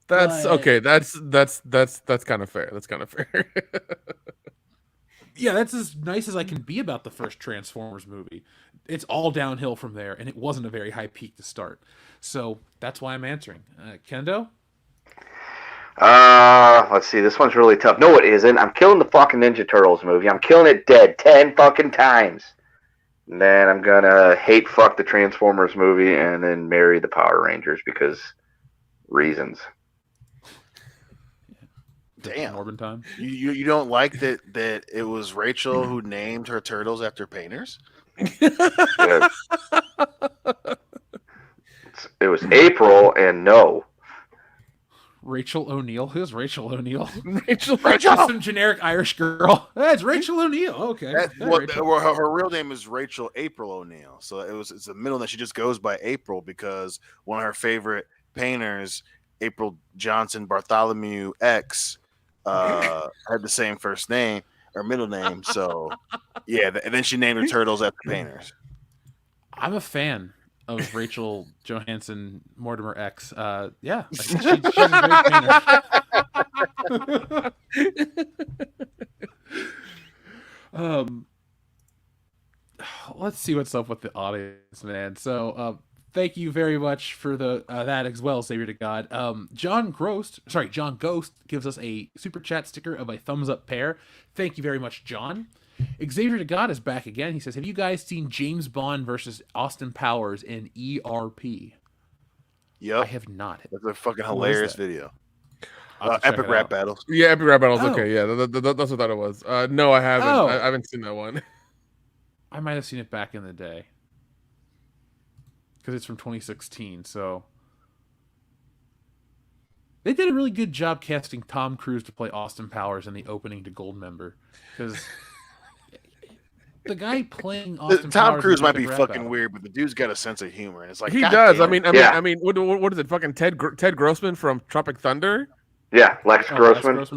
That's But, okay. That's kind of fair. That's kind of fair. Yeah, that's as nice as I can be about the first Transformers movie. It's all downhill from there, and it wasn't a very high peak to start. So that's why I'm answering. Kendo? Let's see. This one's really tough. No, it isn't. I'm killing the fucking Ninja Turtles movie. I'm killing it dead 10 fucking times. And then I'm gonna hate fuck the Transformers movie and then marry the Power Rangers because reasons. Damn. Morbin time. You don't like that it was Rachel who named her turtles after painters? Yeah. It was April and no. Rachel O'Neal? Who's Rachel O'Neal? Rachel. Just some generic Irish girl. It's Rachel O'Neal. Okay. Her real name is Rachel April O'Neal. So it's a middle name. She just goes by April because one of her favorite painters, April Johnson Bartholomew X, had the same first name or middle name. So yeah, and then she named her turtles after painters. I'm a fan of Rachel Johansson Mortimer X. Yeah, she's a great painter. Let's see what's up with the audience, man. So, thank you very much for the that as well, Savior to God. John Ghost gives us a super chat sticker of a thumbs up pair. Thank you very much, John. Xavier to God is back again. He says, "Have you guys seen James Bond versus Austin Powers in ERP?" Yep, I have not. That's a fucking hilarious video. Epic Rap Battles. Yeah, Epic Rap Battles. Oh. Okay, yeah, that's what I thought it was. No, I haven't. Oh. I haven't seen that one. I might have seen it back in the day because it's from 2016. So they did a really good job casting Tom Cruise to play Austin Powers in the opening to Goldmember because the guy playing Austin Tom Powers Cruise in might Epic be Rap fucking Battle. weird, but the dude's got a sense of humor, and it's like He God does. damn. I mean, what is it? Fucking Ted Grossman from Tropic Thunder. Yeah, Lex Grossman. Lex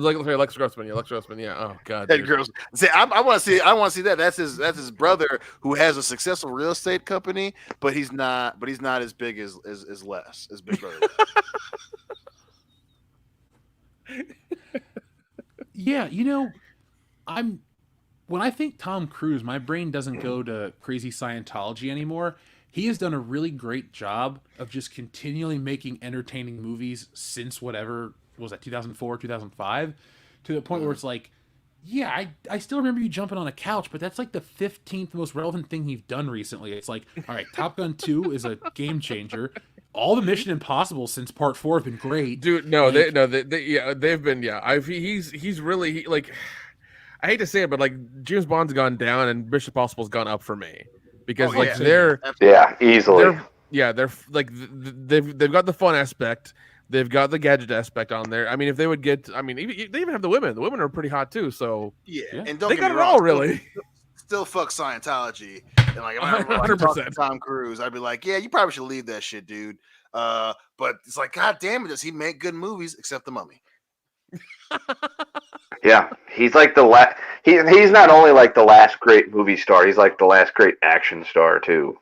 Grossman. Yeah, Lex Grossman. Yeah. Oh God. Ted Grossman. See, I want to see that. That's his brother who has a successful real estate company, but he's not as big as Les, as Big Brother. Yeah, when I think Tom Cruise, my brain doesn't go to crazy Scientology anymore. He has done a really great job of just continually making entertaining movies since whatever was that 2004, 2005, to the point where it's like, yeah, I still remember you jumping on a couch, but that's like the 15th most relevant thing you've done recently. It's like, all right, Top Gun 2 is a game changer. All the Mission Impossible since Part 4 have been great. Dude, they've been, yeah. He's really like, I hate to say it, but like James Bond's gone down and Mission Impossible's gone up for me because they're easily. They're like they've got the fun aspect. They've got the gadget aspect on there. I mean, if they would get, I mean, they even have the women. The women are pretty hot too. So yeah. And don't they get got me it wrong, all, really. Still fuck Scientology. And like, if I ever like, talk to Tom Cruise, I'd be like, yeah, you probably should leave that shit, dude. But it's like, God damn it, does he make good movies except The Mummy? Yeah, he's like he's not only like the last great movie star, he's like the last great action star too.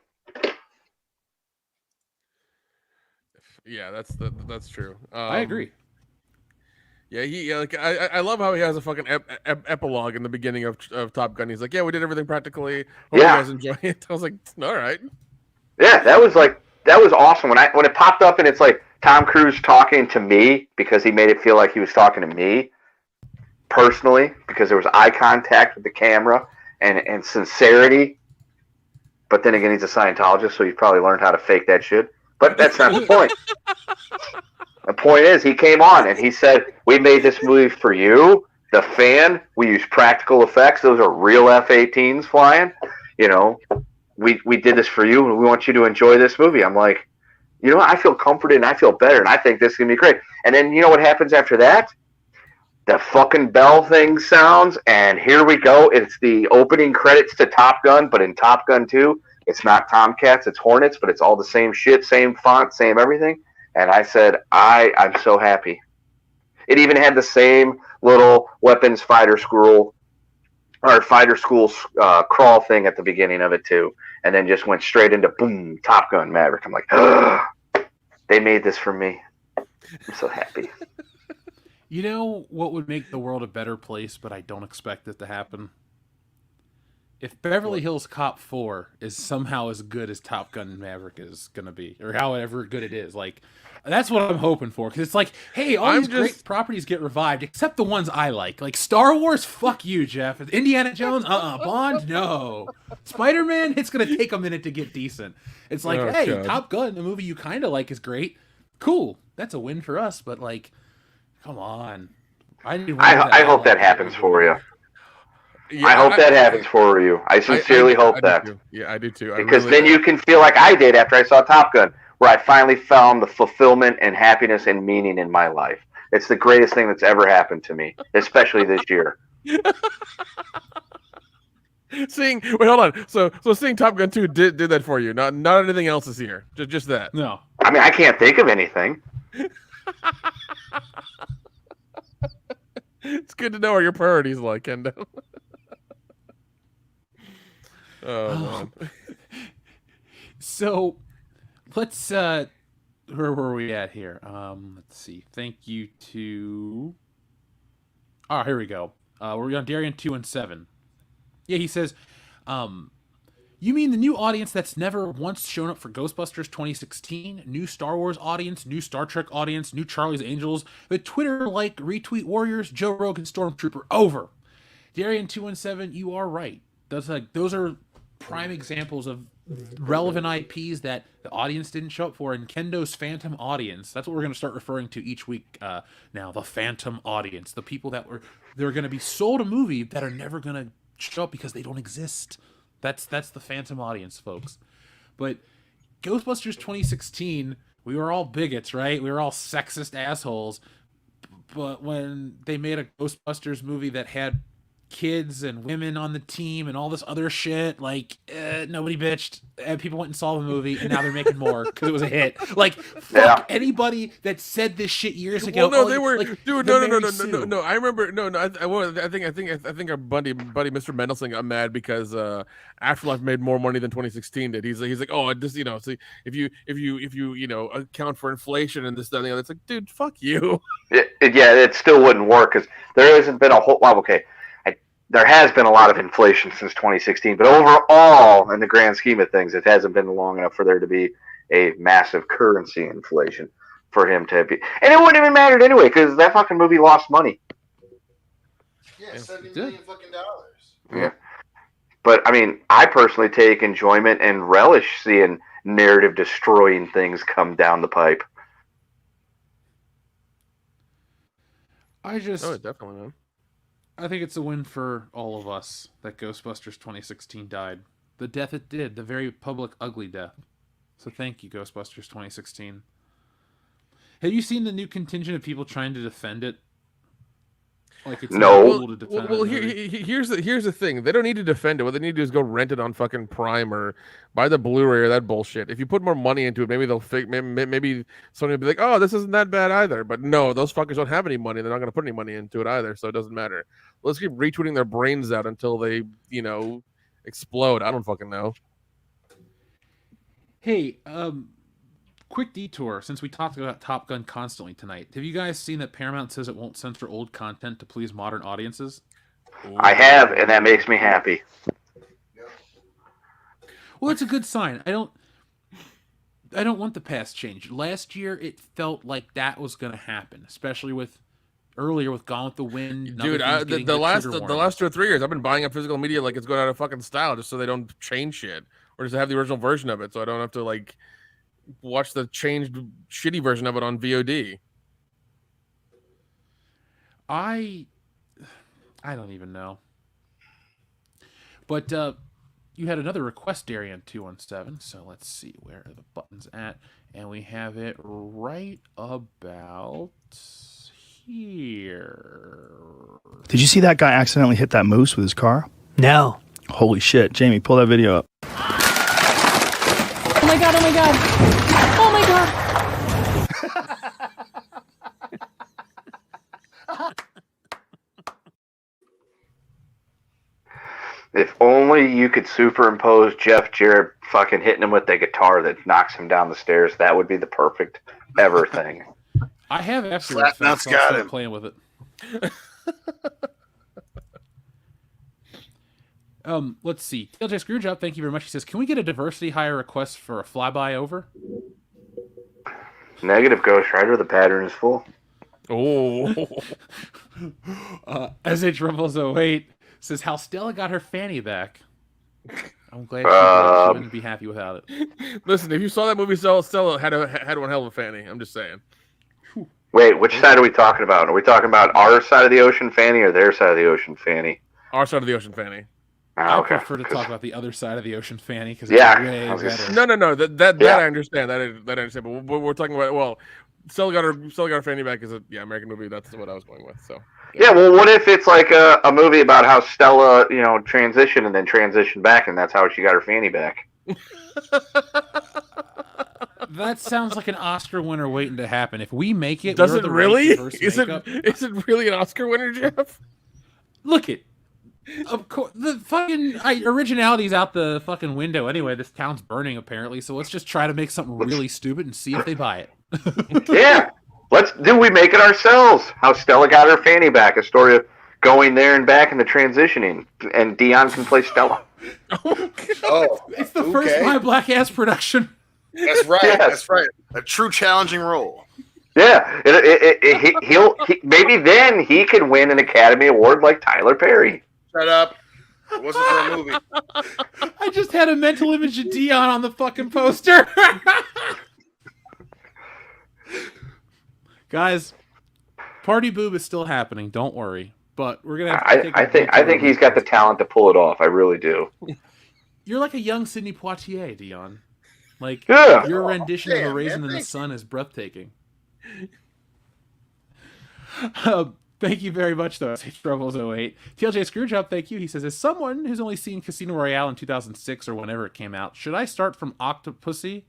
Yeah, that's true. I agree. Yeah, I love how he has a fucking epilogue in the beginning of Top Gun. He's like, yeah, we did everything practically. Hope you guys enjoy it. I was like, all right. Yeah, that was awesome when it popped up and it's like Tom Cruise talking to me because he made it feel like he was talking to me personally because there was eye contact with the camera and sincerity. But then again, he's a Scientologist, so he's probably learned how to fake that shit. But that's not the point. The point is, he came on and he said, we made this movie for you, the fan. We use practical effects. Those are real F-18s flying. We did this for you, and we want you to enjoy this movie. I'm like, I feel comforted and I feel better, and I think this is going to be great. And then you know what happens after that? the fucking bell thing sounds, and here we go. It's the opening credits to Top Gun, but in Top Gun 2, it's not Tomcats, it's Hornets, but it's all the same shit, same font, same everything. And I said, I'm so happy. It even had the same little weapons fighter school crawl thing at the beginning of it too, and then just went straight into boom, Top Gun Maverick. I'm like, they made this for me. I'm so happy. You know what would make the world a better place, but I don't expect it to happen? If Beverly Hills Cop 4 is somehow as good as Top Gun Maverick is going to be, or however good it is, like, that's what I'm hoping for. Because it's like, hey, all these great properties get revived, except the ones I like. Like, Star Wars, fuck you, Jeff. Indiana Jones, Bond, no. Spider-Man, it's going to take a minute to get decent. It's like, hey, God. Top Gun, a movie you kind of like, is great. Cool. That's a win for us, but, like, come on. I hope that happens for you. Yeah, I hope that happens for you. I sincerely hope that. Yeah, I do too. Because then you can feel like I did after I saw Top Gun, where I finally found the fulfillment and happiness and meaning in my life. It's the greatest thing that's ever happened to me, especially this year. Wait, hold on. So seeing Top Gun 2 did that for you. Not anything else is here. Just that. No. I mean, I can't think of anything. It's good to know what your priorities like, Kendo. Oh, man. So let's where were we at here? Let's see. Thank you to here we go. We're on Darian 217. Yeah, he says, you mean the new audience that's never once shown up for Ghostbusters 2016? New Star Wars audience, new Star Trek audience, new Charlie's Angels, the Twitter-like retweet warriors, Joe Rogan Stormtrooper, over. Darian 217, you are right. Those are prime examples of relevant IPs that the audience didn't show up for, and Kendo's Phantom audience. That's what we're going to start referring to each week now, the Phantom audience. The people they're going to be sold a movie that are never going to show up because they don't exist. That's the Phantom audience, folks. But Ghostbusters 2016, we were all bigots, right? We were all sexist assholes. But when they made a Ghostbusters movie that had kids and women on the team and all this other shit, like, nobody bitched, and people went and saw the movie, and now they're making more because it was a hit. Like, fuck anybody that said this shit years ago. Well, no, they were, like, dude. No. I remember. No. I think our buddy Mr. Mendelson got mad because Afterlife made more money than 2016 did. He's like, oh, just see, if you account for inflation and this, that, and the other, it's like, dude, fuck you. It still wouldn't work because there hasn't been a whole. Well, okay. There has been a lot of inflation since 2016, but overall, in the grand scheme of things, it hasn't been long enough for there to be a massive currency inflation for him to be. And it wouldn't even mattered anyway, because that fucking movie lost money. Yeah, $70 million fucking dollars. Yeah. But, I mean, I personally take enjoyment and relish seeing narrative-destroying things come down the pipe. Oh, definitely, man. I think it's a win for all of us that Ghostbusters 2016 died. The death it did, the very public, ugly death. So thank you, Ghostbusters 2016. Have you seen the new contingent of people trying to defend it? Like it's no. To defend well, here's the thing. They don't need to defend it. What they need to do is go rent it on fucking Prime or buy the Blu-ray or that bullshit. If you put more money into it, maybe they'll maybe somebody will be like, oh, this isn't that bad either. But no, those fuckers don't have any money. They're not going to put any money into it either, so it doesn't matter. Let's keep retweeting their brains out until they, explode. I don't fucking know. Hey, quick detour, since we talked about Top Gun constantly tonight. Have you guys seen that Paramount says it won't censor old content to please modern audiences? I have, and that makes me happy. Well, it's a good sign. I don't want the past changed. Last year, it felt like that was going to happen, especially earlier with Gone with the Wind. Dude, the last 2 or 3 years, I've been buying up physical media like it's going out of fucking style, just so they don't change shit, or just have the original version of it, so I don't have to watch the changed shitty version of it on VOD. I don't even know. But you had another request, Darian 217. So let's see, where are the buttons at? And we have it right about here. Did you see that guy accidentally hit that moose with his car? No. Holy shit. Jamie, pull that video up. Oh my god, oh my god. Oh my god. If only you could superimpose Jeff Jarrett fucking hitting him with the guitar that knocks him down the stairs. That would be the perfect ever thing. I have After Slapnuts Effects. I'll got start him. playing with it. Let's see. TLJ Screwjob, thank you very much. He says, can we get a diversity hire request for a flyby over? Negative, Ghost Rider. The pattern is full. Oh. SH Rebels 08 says how Stella got her fanny back. I'm glad she wouldn't be happy without it. Listen, if you saw that movie, Stella had one hell of a fanny. I'm just saying. Wait, which side are we talking about? Are we talking about our side of the ocean fanny or their side of the ocean fanny? Our side of the ocean fanny. Ah, okay. I prefer to talk about the other side of the ocean fanny because Yeah, it's way better. No. That Yeah. I understand. That I understand. But we're talking about, well, Stella got her fanny back is a American movie. That's what I was going with. So. Yeah, well, what if it's like a movie about how Stella, transitioned and then transitioned back, and that's how she got her fanny back? That sounds like an Oscar winner waiting to happen. If we make it, Does we're it the really? right diverse Is makeup. it really an Oscar winner, Jeff? Look it. Of course, the fucking originality's out the fucking window anyway. This town's burning apparently, so let's just try to make something really stupid and see if they buy it. Yeah, we make it ourselves? How Stella got her fanny back? A story of going there and back and the transitioning, and Dion can play Stella. Oh, It's the first My Black Ass production. That's right. Yes. That's right. A true challenging role. Yeah, maybe then he could win an Academy Award like Tyler Perry. Shut up. It wasn't for a movie. I just had a mental image of Dion on the fucking poster. Guys, Party Boob is still happening. Don't worry. But we're gonna have to I think he's got the talent to pull it off. I really do. You're like a young Sidney Poitier, Dion. Like Yeah. your rendition of Damn, A Raisin man, in the thanks. Sun is breathtaking. Thank you very much, though. Troubles 08. TLJ Screwjob, thank you. He says, as someone who's only seen Casino Royale in 2006 or whenever it came out, should I start from Octopussy?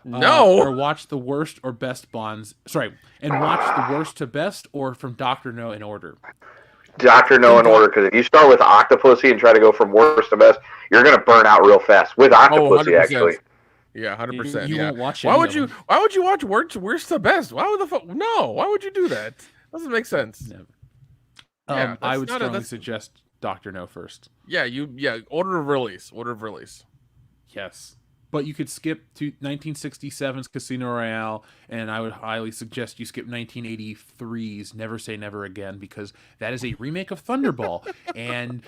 No. Or watch the worst or best Bonds? Sorry, and watch the worst to best, or from Dr. No in order? Dr. No in order, because if you start with Octopussy and try to go from worst to best, you're going to burn out real fast. With Octopussy, 100%. actually. Yeah, 100%. You yeah. won't watch Why any would of you? them. Why would you watch worst to best? Why would the fuck? No. Why would you do that? Doesn't make sense. Never. Yeah, I that's would not a- strongly that's- suggest Dr. No first. Yeah, order of release. Order of release. Yes. But you could skip to 1967's Casino Royale, and I would highly suggest you skip 1983's Never Say Never Again, because that is a remake of Thunderball. And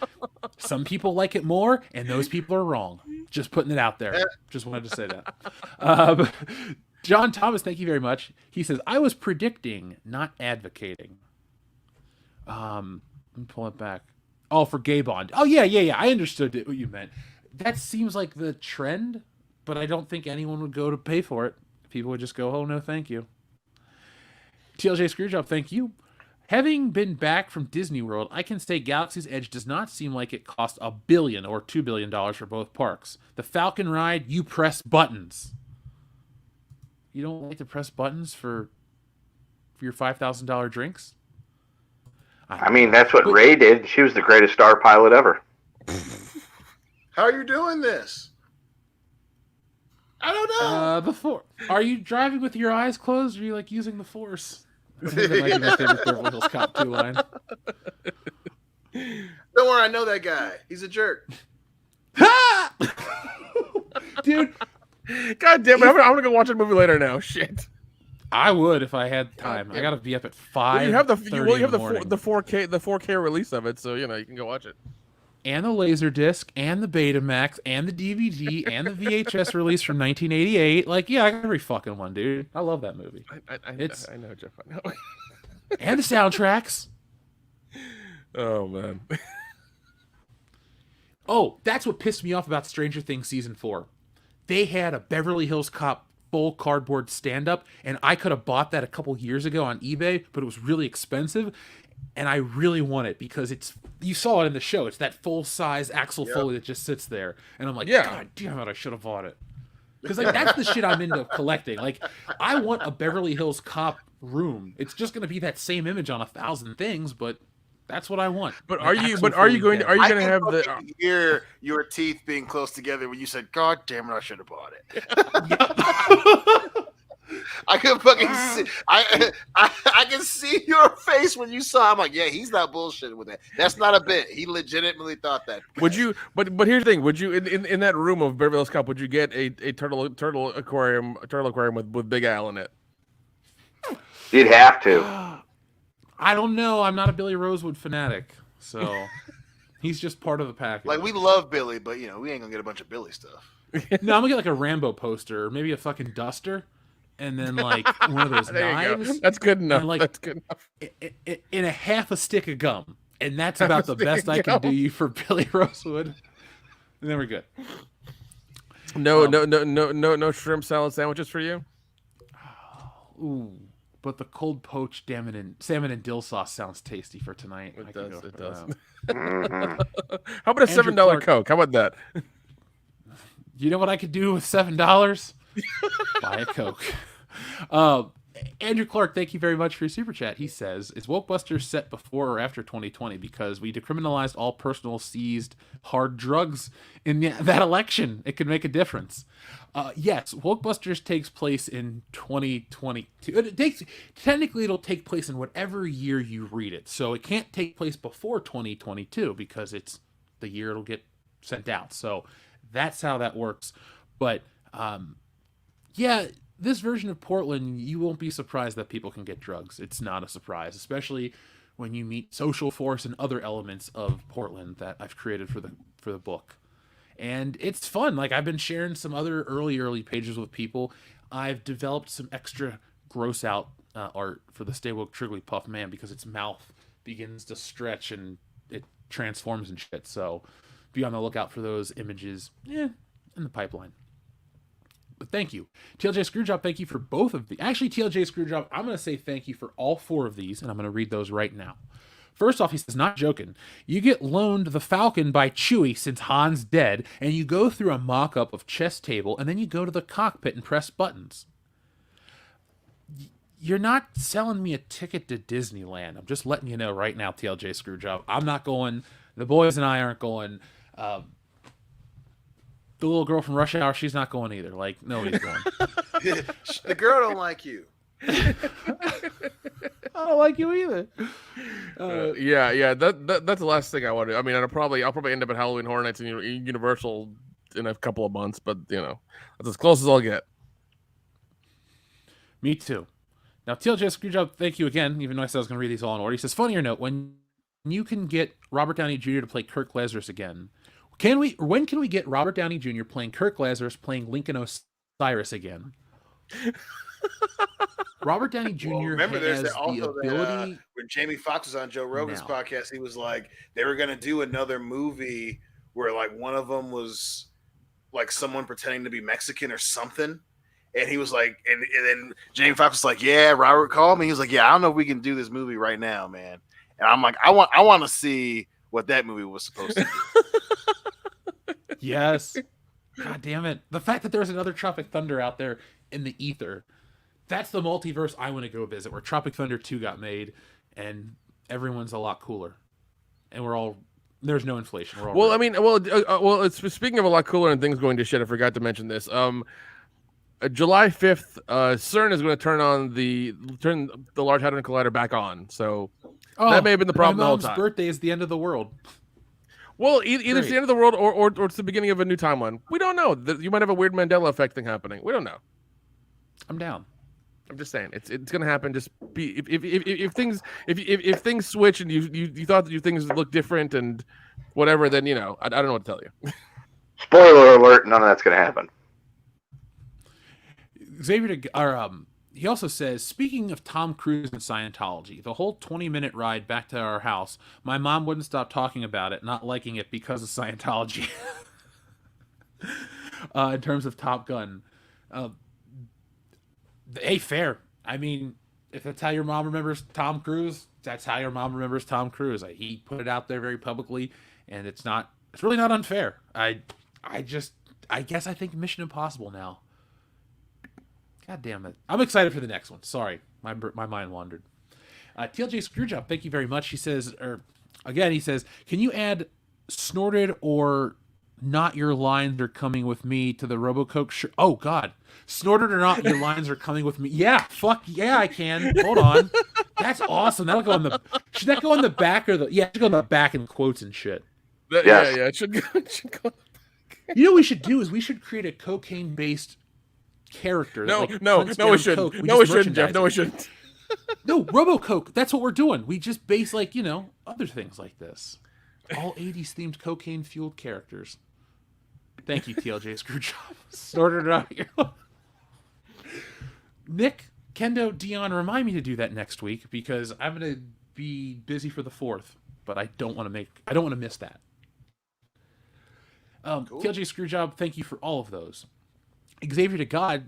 some people like it more, and those people are wrong. Just putting it out there. Just wanted to say that. John Thomas, thank you very much. He says, I was predicting, not advocating. Let me pull it back. Oh, for Gay Bond. Oh, yeah. I understood what you meant. That seems like the trend, but I don't think anyone would go to pay for it. People would just go, oh, no, thank you. TLJ Screwjob, thank you. Having been back from Disney World, I can say Galaxy's Edge does not seem like it cost $1 billion or $2 billion for both parks. The Falcon ride, you press buttons. You don't like to press buttons for your $5,000 drinks? I mean, that's what Ray did. She was the greatest star pilot ever. How are you doing this? I don't know. Are you driving with your eyes closed, or are you like using the Force? I think that might be my favorite Beverly Hills Cop 2 line. Don't worry, I know that guy. He's a jerk. Dude. God damn it! I'm gonna go watch a movie later now. Shit. I would if I had time. I gotta be up at 5. Well, you have the 4K, the 4K release of it, so you can go watch it. And the Laserdisc, and the Betamax, and the DVD, and the VHS release from 1988. Like, yeah, I got every fucking one, dude. I love that movie. I know, Jeff. I know. And the soundtracks. Oh man. Oh, that's what pissed me off about Stranger Things season 4. They had a Beverly Hills Cop full cardboard stand-up, and I could have bought that a couple years ago on eBay, but it was really expensive, and I really want it because you saw it in the show. It's that full-size Axel Foley that just sits there, and I'm like, God damn it, I should have bought it. Because like that's the shit I'm into collecting. Like, I want a Beverly Hills Cop room. It's just gonna be that same image on 1,000 things, but that's what I want. But Like, are you going to have the hear your teeth being close together when you said, "God damn it, I should have bought it." I can fucking see. I can see your face when you saw. I'm like, yeah, he's not bullshitting with that. That's not a bit. He legitimately thought that. Would you? But here's the thing. Would you in that room of Beverly Hills Cop? Would you get a turtle aquarium with Big Al in it? You'd have to. I don't know. I'm not a Billy Rosewood fanatic, so he's just part of the package. Like, we love Billy, but we ain't gonna get a bunch of Billy stuff. No, I'm gonna get like a Rambo poster, or maybe a fucking duster. And then like one of those knives. That's good enough. And, like, that's good enough. In a half a stick of gum, and that's about the best I can do you for Billy Rosewood. And then we're good. No shrimp salad sandwiches for you. Ooh, but the cold poached salmon and dill sauce sounds tasty for tonight. It does. How about a $7 Coke? How about that? You know what I could do with $7? Buy a Coke. Andrew Clark, thank you very much for your super chat. He says, is Wokebusters set before or after 2020? Because we decriminalized all personal seized hard drugs in that election. It could make a difference. Yes, Wokebusters takes place in 2022. Technically, it'll take place in whatever year you read it. So it can't take place before 2022 because it's the year it'll get sent out. So that's how that works. But yeah, this version of Portland, you won't be surprised that people can get drugs. It's not a surprise, especially when you meet social force and other elements of Portland that I've created for the book. And it's fun. Like, I've been sharing some other early pages with people. I've developed some extra gross out art for the Stay Woke Trigglypuff Man because its mouth begins to stretch and it transforms and shit. So be on the lookout for those images in the pipeline. But thank you. TLJ Screwjob, thank you for both of the... Actually, TLJ Screwjob, I'm going to say thank you for all 4 of these, and I'm going to read those right now. First off, he says, not joking, you get loaned the Falcon by Chewie since Han's dead, and you go through a mock-up of chess table, and then you go to the cockpit and press buttons. You're not selling me a ticket to Disneyland. I'm just letting you know right now, TLJ Screwjob. I'm not going. The boys and I aren't going. The little girl from Rush Hour, she's not going either. Like, nobody's going. The girl don't like you. I don't like you either. Yeah. That's the last thing I want to. I mean, I'll probably end up at Halloween Horror Nights in Universal in a couple of months, but that's as close as I'll get. Me too. Now, TLJ Screwjob, thank you again. Even though I said I was going to read these all in order, he says, funnier note, when you can get Robert Downey Jr. to play Kirk Lazarus again. When can we get Robert Downey Jr. playing Kirk Lazarus playing Lincoln Osiris again? Robert Downey Jr. Remember, has there's the ability. When Jamie Foxx was on Joe Rogan's podcast, he was like, they were gonna do another movie where like one of them was like someone pretending to be Mexican or something, and he was like, and then Jamie Foxx was like, yeah, Robert called me. He was like, yeah, I don't know if we can do this movie right now, man. And I'm like, I want to see what that movie was supposed to be. Yes. God damn it. The fact that there's another Tropic Thunder out there in the ether, that's the multiverse I want to go visit, where Tropic Thunder 2 got made and everyone's a lot cooler. And there's no inflation. We're all it's speaking of a lot cooler and things going to shit, I forgot to mention this. July 5th, CERN is going to turn the Large Hadron Collider back on. So that may have been the problem the whole time. My mom's birthday is the end of the world. Well, either it's the end of the world or it's the beginning of a new timeline. We don't know. You might have a weird Mandela effect thing happening. We don't know. I'm down. I'm just saying it's going to happen. Just be if things switch and you thought that things look different and whatever, then I don't know what to tell you. Spoiler alert: none of that's going to happen. He also says, speaking of Tom Cruise and Scientology, the whole 20-minute ride back to our house, my mom wouldn't stop talking about it, not liking it because of Scientology. In terms of Top Gun. Hey, fair. I mean, if that's how your mom remembers Tom Cruise, that's how your mom remembers Tom Cruise. He put it out there very publicly, and it's really not unfair. I guess I think Mission Impossible now. God damn it. I'm excited for the next one. Sorry. My mind wandered. TLJ Screwjob, thank you very much. He says, can you add snorted or not your lines are coming with me to the RoboCoke shirt? Oh, God. Snorted or not, your lines are coming with me. Yeah, fuck yeah, I can. Hold on. That's awesome. That'll go on the... Should that go on the back or the... Yeah, it should go on the back in quotes and shit. Yes. Yeah, it should go. You know what we should do is we should create a cocaine-based character. No, like we shouldn't. We shouldn't, Jeff. No, we shouldn't. No, RoboCoke. That's what we're doing. We just base other things like this. All 80s themed cocaine fueled characters. Thank you, TLJ Screwjob. Sorted it out here. Nick, Kendo, Dion, remind me to do that next week because I'm gonna be busy for the 4th, but I don't want to miss that. Cool. TLJ Screwjob, thank you for all of those. Xavier to God,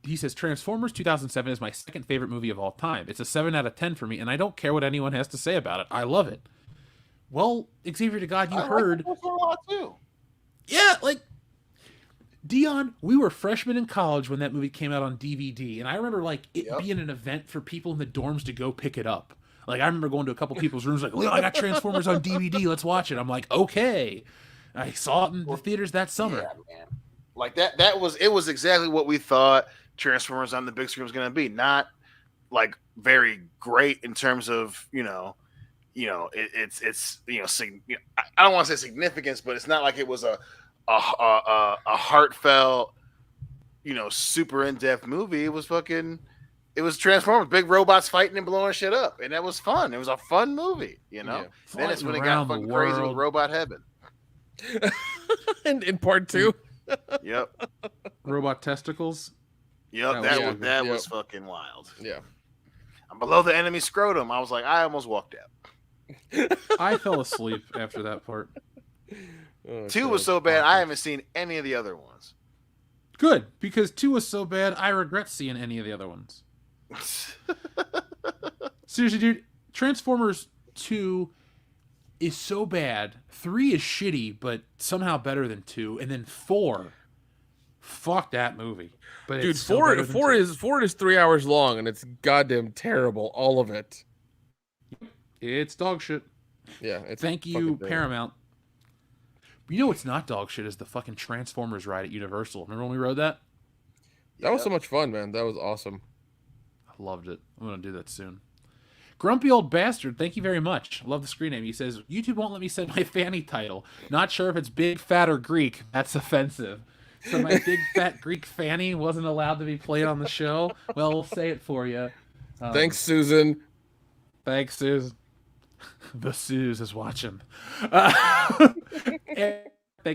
he says Transformers 2007 is my second favorite movie of all time. It's a 7 out of 10 for me, and I don't care what anyone has to say about it. I love it. Well, Xavier to God, you heard. I like a lot too. Yeah, Dion, we were freshmen in college when that movie came out on DVD, and I remember it being an event for people in the dorms to go pick it up. I remember going to a couple people's rooms Leo, I got Transformers on DVD, let's watch it. I'm like, okay. I saw it in the theaters that summer. Yeah, man. It was exactly what we thought Transformers on the big screen was going to be. Not very great in terms of, it's I don't want to say significance, but it's not like it was a heartfelt, super in-depth movie. It was Transformers, big robots fighting and blowing shit up, and that was fun. It was a fun movie, Then it's when it got fucking crazy with Robot Heaven. And in part 2. Yep. Robot testicles. Yep, that was fucking wild. Yeah. I'm below the enemy scrotum. I was like, I almost walked out. I fell asleep after that part. 2 was so bad, I haven't seen any of the other ones. Good, because 2 was so bad, I regret seeing any of the other ones. Seriously, dude, Transformers 2 is so bad. 3 is shitty, but somehow better than 2. And then 4, fuck that movie. But dude, it's 4 is 3 hours long, and it's goddamn terrible. All of it. It's dog shit. Yeah. Thank you, Paramount. You know what's not dog shit is the fucking Transformers ride at Universal. Remember when we rode that? That was so much fun, man. That was awesome. I loved it. I'm going to do that soon. Grumpy Old Bastard, thank you very much. I love the screen name. He says, YouTube won't let me say my fanny title. Not sure if it's big, fat, or Greek. That's offensive. So my big, fat Greek fanny wasn't allowed to be played on the show? Well, we'll say it for you. Thanks, Susan. Thanks, Susan. The Suze is watching. Thank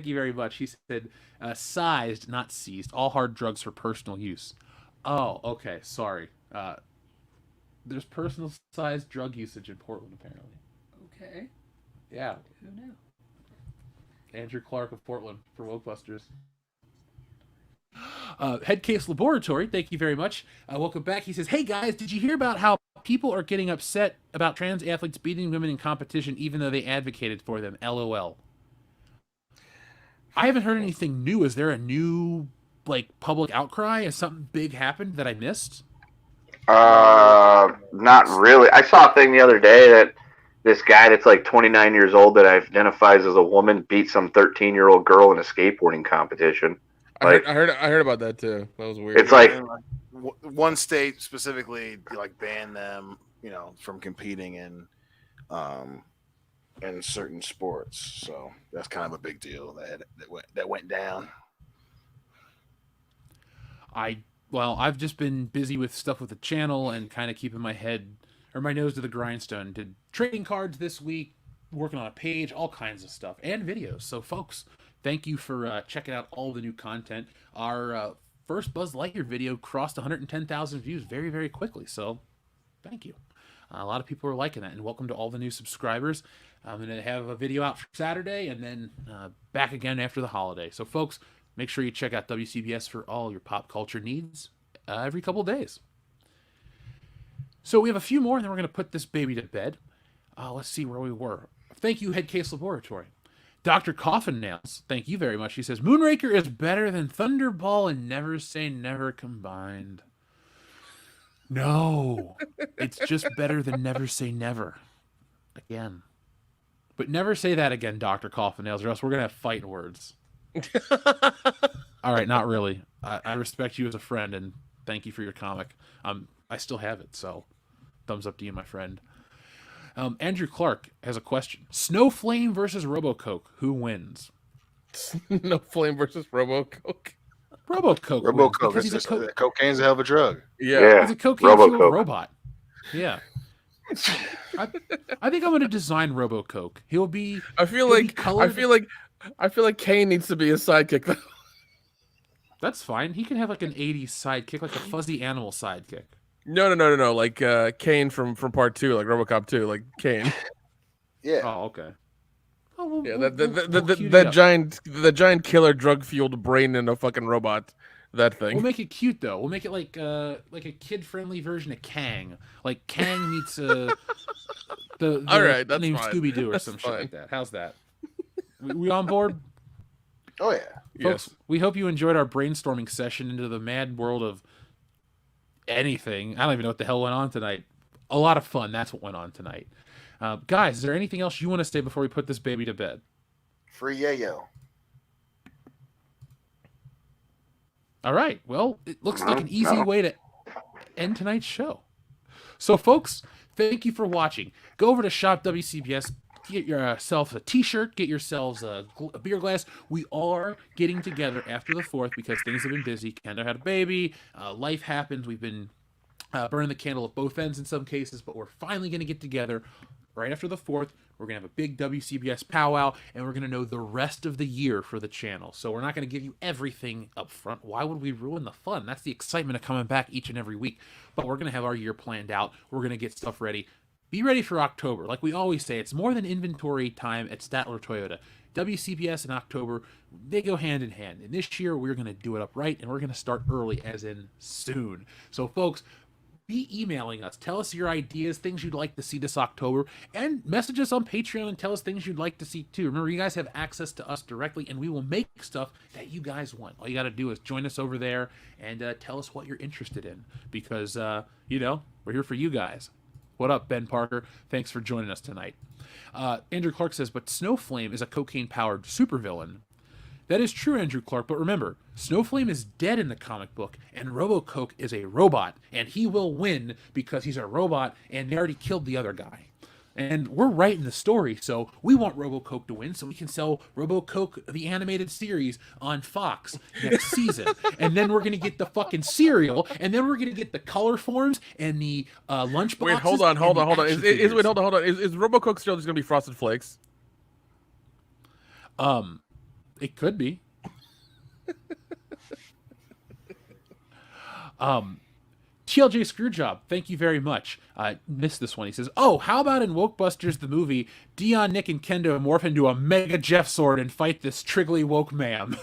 you very much. He said, sized, not seized. All hard drugs for personal use. Oh, okay. Sorry. There's personal sized drug usage in Portland, apparently. Okay. Yeah. Who knew? Andrew Clark of Portland for Ghostbusters. Headcase Laboratory, thank you very much. Welcome back. He says, hey guys, did you hear about how people are getting upset about trans athletes beating women in competition even though they advocated for them? LOL. I haven't heard anything new. Is there a new public outcry? Has something big happened that I missed? Not really. I saw a thing the other day that this guy that's 29 years old that identifies as a woman beat some 13-year-old girl in a skateboarding competition. I heard about that too. That was weird. It's like one state specifically banned them, from competing in certain sports. So that's kind of a big deal that went down. I've just been busy with stuff with the channel and kind of keeping my nose to the grindstone. Did trading cards this week, working on a page, all kinds of stuff, and videos. So, folks, thank you for checking out all the new content. Our first Buzz Lightyear video crossed 110,000 views very, very quickly. So, thank you. A lot of people are liking that, and welcome to all the new subscribers. I'm going to have a video out for Saturday, and then back again after the holiday. So, folks, make sure you check out WCBS for all your pop culture needs every couple of days. So we have a few more, and then we're going to put this baby to bed. Let's see where we were. Thank you, Head Case Laboratory. Dr. Coffin Nails, thank you very much. He says, Moonraker is better than Thunderball and Never Say Never combined. No, it's just better than Never Say Never. Again. But never say that again, Dr. Coffin Nails, or else we're going to have fighting words. All right, not really. I respect you as a friend, and thank you for your comic. I still have it, so thumbs up to you, my friend. Andrew Clark has a question. Snowflame versus RoboCoke. Who wins? Snowflame versus RoboCoke. RoboCoke wins because cocaine's a hell of a drug. Yeah. He's a cocaine-fueled robot. Yeah. I think I'm going to design RoboCoke. He'll be. I feel like Kane needs to be a sidekick though. That's fine. He can have like an 80s sidekick, like a fuzzy animal sidekick. No. Like Kane from Part 2, like RoboCop 2, like Kane. Yeah. Oh, okay. The giant killer drug fueled brain in a fucking robot. That thing. We'll make it cute though. We'll make it like a kid friendly version of Kang. Like Kang meets the all right, that's named fine. Scooby Doo or That's some fine. shit like that. How's that? We on board? Oh yeah. Folks, Yes. we hope you enjoyed our brainstorming session into the mad world of anything. I don't even know what the hell went on tonight. A lot of fun. That's what went on tonight. Guys, is there anything else you want to say before we put this baby to bed? Free yayo. All right. Well, it looks like an easy way to end tonight's show. So, folks, thank you for watching. Go over to Shop WCBS. Get yourself a t-shirt. Get yourselves a beer glass. We are getting together after the 4th because things have been busy. Kendra had a baby. Life happens. We've been burning the candle at both ends in some cases, but we're finally going to get together right after the 4th. We're going to have a big WCBS powwow, and we're going to know the rest of the year for the channel. So we're not going to give you everything up front. Why would we ruin the fun? That's the excitement of coming back each and every week. But we're going to have our year planned out. We're going to get stuff ready. Be ready for October. Like we always say, it's more than inventory time at Statler Toyota. WCBS and October, they go hand in hand. And this year, we're going to do it up right, and we're going to start early, as in soon. So, folks, be emailing us. Tell us your ideas, things you'd like to see this October, and message us on Patreon and tell us things you'd like to see too. Remember, you guys have access to us directly, and we will make stuff that you guys want. All you got to do is join us over there and tell us what you're interested in because, we're here for you guys. What up, Ben Parker? Thanks for joining us tonight. Andrew Clark says, but Snowflame is a cocaine-powered supervillain. That is true, Andrew Clark, but remember, Snowflame is dead in the comic book, and RoboCoke is a robot, and he will win because he's a robot, and they already killed the other guy. And we're writing the story, so we want RoboCoke to win so we can sell RoboCoke, the animated series, on Fox next season. And then we're going to get the fucking cereal, and then we're going to get the color forms and the lunch boxes. Wait, hold on. Is RoboCoke still just going to be Frosted Flakes? It could be. TLJ Screwjob, thank you very much. Missed this one. He says, oh, how about in Wokebusters the movie, Dion, Nick, and Kendo morph into a Mega Jeff sword and fight this Triggly Woke ma'am?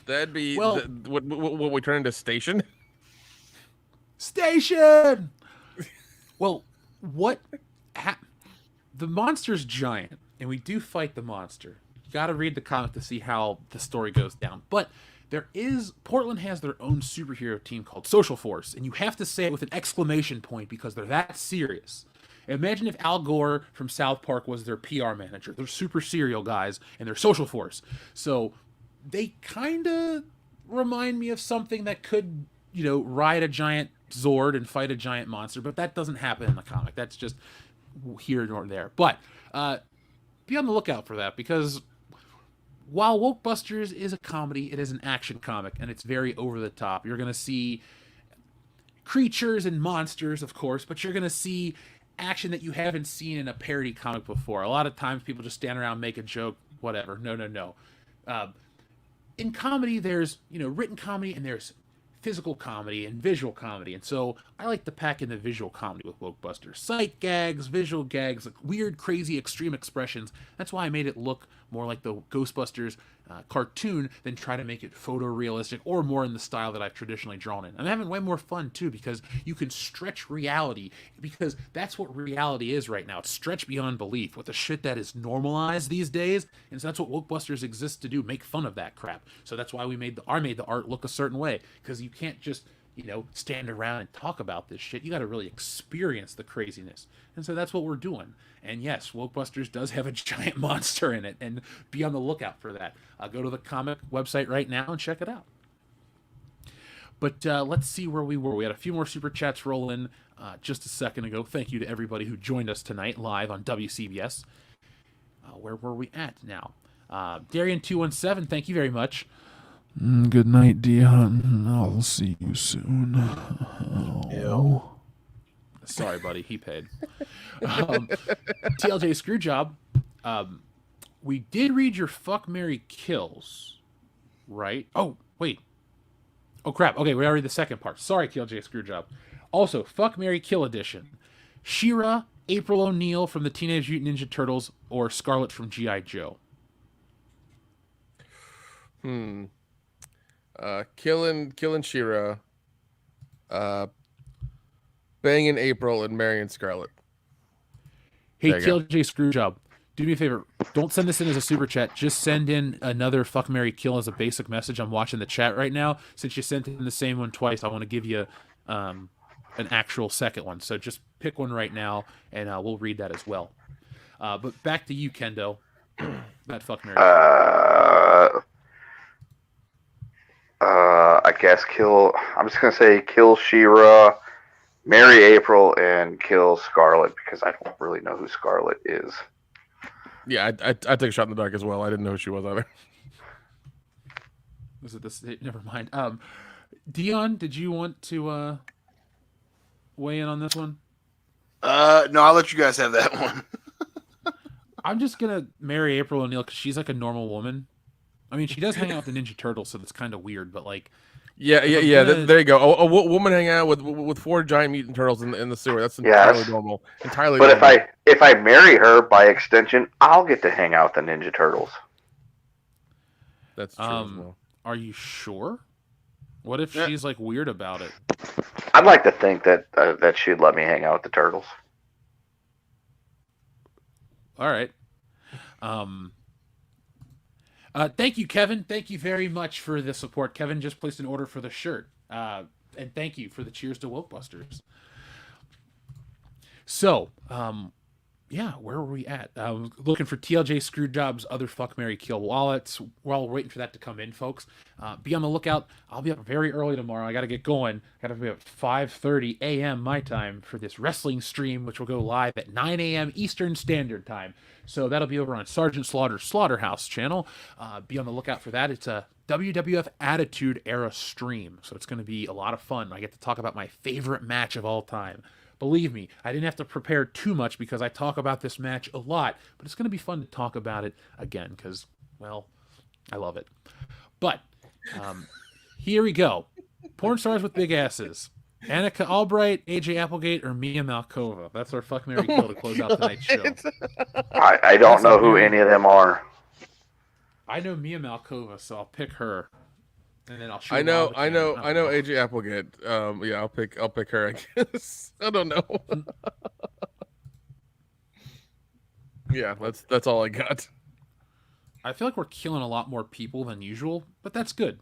That'd be, well, what we turn into Station? Station! Well, the monster's giant, and we do fight the monster. You got to read the comic to see how the story goes down. But Portland has their own superhero team called Social Force, and you have to say it with an exclamation point because they're that serious. Imagine if Al Gore from South Park was their PR manager. They're super serial guys, and they're Social Force. So they kind of remind me of something that could, ride a giant Zord and fight a giant monster, but that doesn't happen in the comic. That's just here nor there. But be on the lookout for that because while Wokebusters is a comedy, it is an action comic, and it's very over the top. You're going to see creatures and monsters, of course, but you're going to see action that you haven't seen in a parody comic before. A lot of times people just stand around, make a joke, whatever. No. In comedy, there's, written comedy, and there's physical comedy and visual comedy. And so I like to pack in the visual comedy with Wokebusters. Sight gags, visual gags, like weird, crazy, extreme expressions. That's why I made it look more like the Ghostbusters cartoon than try to make it photorealistic or more in the style that I've traditionally drawn in. I'm having way more fun too because you can stretch reality, because that's what reality is right now. It's stretched beyond belief with the shit that is normalized these days, and so that's what Wokebusters exists to do, make fun of that crap. So that's why we made the art look a certain way, because you can't just stand around and talk about this shit. You got to really experience the craziness. And so that's what we're doing. And yes, Wokebusters does have a giant monster in it, and be on the lookout for that. Go to the comic website right now and check it out. But let's see where we were. We had a few more super chats roll in just a second ago. Thank you to everybody who joined us tonight live on WCBS. Where were we at now? Darian217, thank you very much. Good night, Dion. I'll see you soon. Oh. Sorry, buddy. He paid. TLJ Screwjob. We did read your Fuck, Marry, Kills, right? Oh, wait. Oh, crap. Okay, we already read the second part. Sorry, TLJ Screwjob. Also, Fuck, Marry, Kill edition. She-Ra, April O'Neil from the Teenage Mutant Ninja Turtles, or Scarlet from G.I. Joe? Killing She-Ra, banging April, and marrying Scarlet. Hey, TLJ Screwjob, do me a favor. Don't send this in as a super chat. Just send in another Fuck, Marry, Kill as a basic message. I'm watching the chat right now. Since you sent in the same one twice, I want to give you an actual second one. So just pick one right now, and we'll read that as well. But back to you, Kendo. That Fuck, Marry, Kill. I guess I'm just gonna say kill She-Ra, marry April, and kill Scarlet, because I don't really know who Scarlet is. Yeah, I take a shot in the dark as well. I didn't know who she was either. Was it this? Never mind. Dion, did you want to weigh in on this one? No, I'll let you guys have that one. I'm just gonna marry April O'Neil because she's like a normal woman. I mean, she does hang out with the Ninja Turtles, so that's kind of weird. But like, yeah. There you go. A woman hanging out with 4 giant mutant turtles in the sewer. That's entirely normal. Entirely. But normal. if I marry her, by extension, I'll get to hang out with the Ninja Turtles. That's true. As well. Are you sure? What if she's like weird about it? I'd like to think that she'd let me hang out with the turtles. All right. Thank you, Kevin. Thank you very much for the support. Kevin just placed an order for the shirt. And thank you for the cheers to Wokebusters. So, where were we at? Looking for TLJ Screwjob's other Fuck, Marry, Kill. While we're waiting for that to come in, folks, be on the lookout. I'll be up very early tomorrow. I got to get going. Got to be up 5:30 a.m. my time for this wrestling stream, which will go live at 9 a.m. Eastern Standard Time. So that'll be over on Sergeant Slaughter's Slaughterhouse channel. Be on the lookout for that. It's a WWF Attitude Era stream, so it's going to be a lot of fun. I get to talk about my favorite match of all time. Believe me, I didn't have to prepare too much because I talk about this match a lot, but it's going to be fun to talk about it again because, well, I love it. But here we go. Porn stars with big asses. Annika Albright, AJ Applegate, or Mia Malkova. That's our Fuck, Marry, Kill to close out tonight's show. I don't know who any of them are. I know Mia Malkova, so I'll pick her. And then I'll shoot I know AJ Applegate. Yeah, I'll pick her, I guess. I don't know. Yeah, that's all I got. I feel like we're killing a lot more people than usual, but that's good.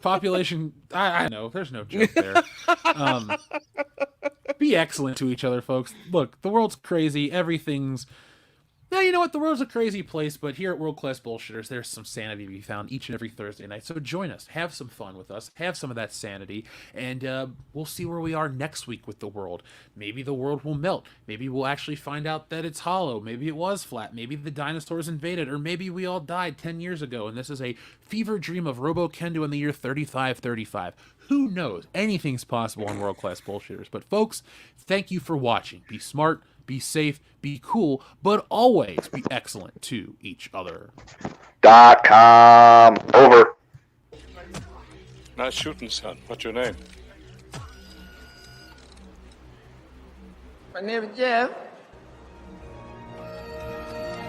Population, I know, there's no joke there. Be excellent to each other, folks. Look, the world's crazy. Everything's... Yeah, you know what? The world's a crazy place, but here at World Class Bullshitters, there's some sanity to be found each and every Thursday night. So join us. Have some fun with us. Have some of that sanity. And we'll see where we are next week with the world. Maybe the world will melt. Maybe we'll actually find out that it's hollow. Maybe it was flat. Maybe the dinosaurs invaded. Or maybe we all died 10 years ago, and this is a fever dream of Robo Kendo in the year 3535. Who knows? Anything's possible on World Class Bullshitters. But folks, thank you for watching. Be smart. Be safe, be cool, but always be excellent to each other. .com. Over. Nice shooting, son. What's your name? My name is Jeff.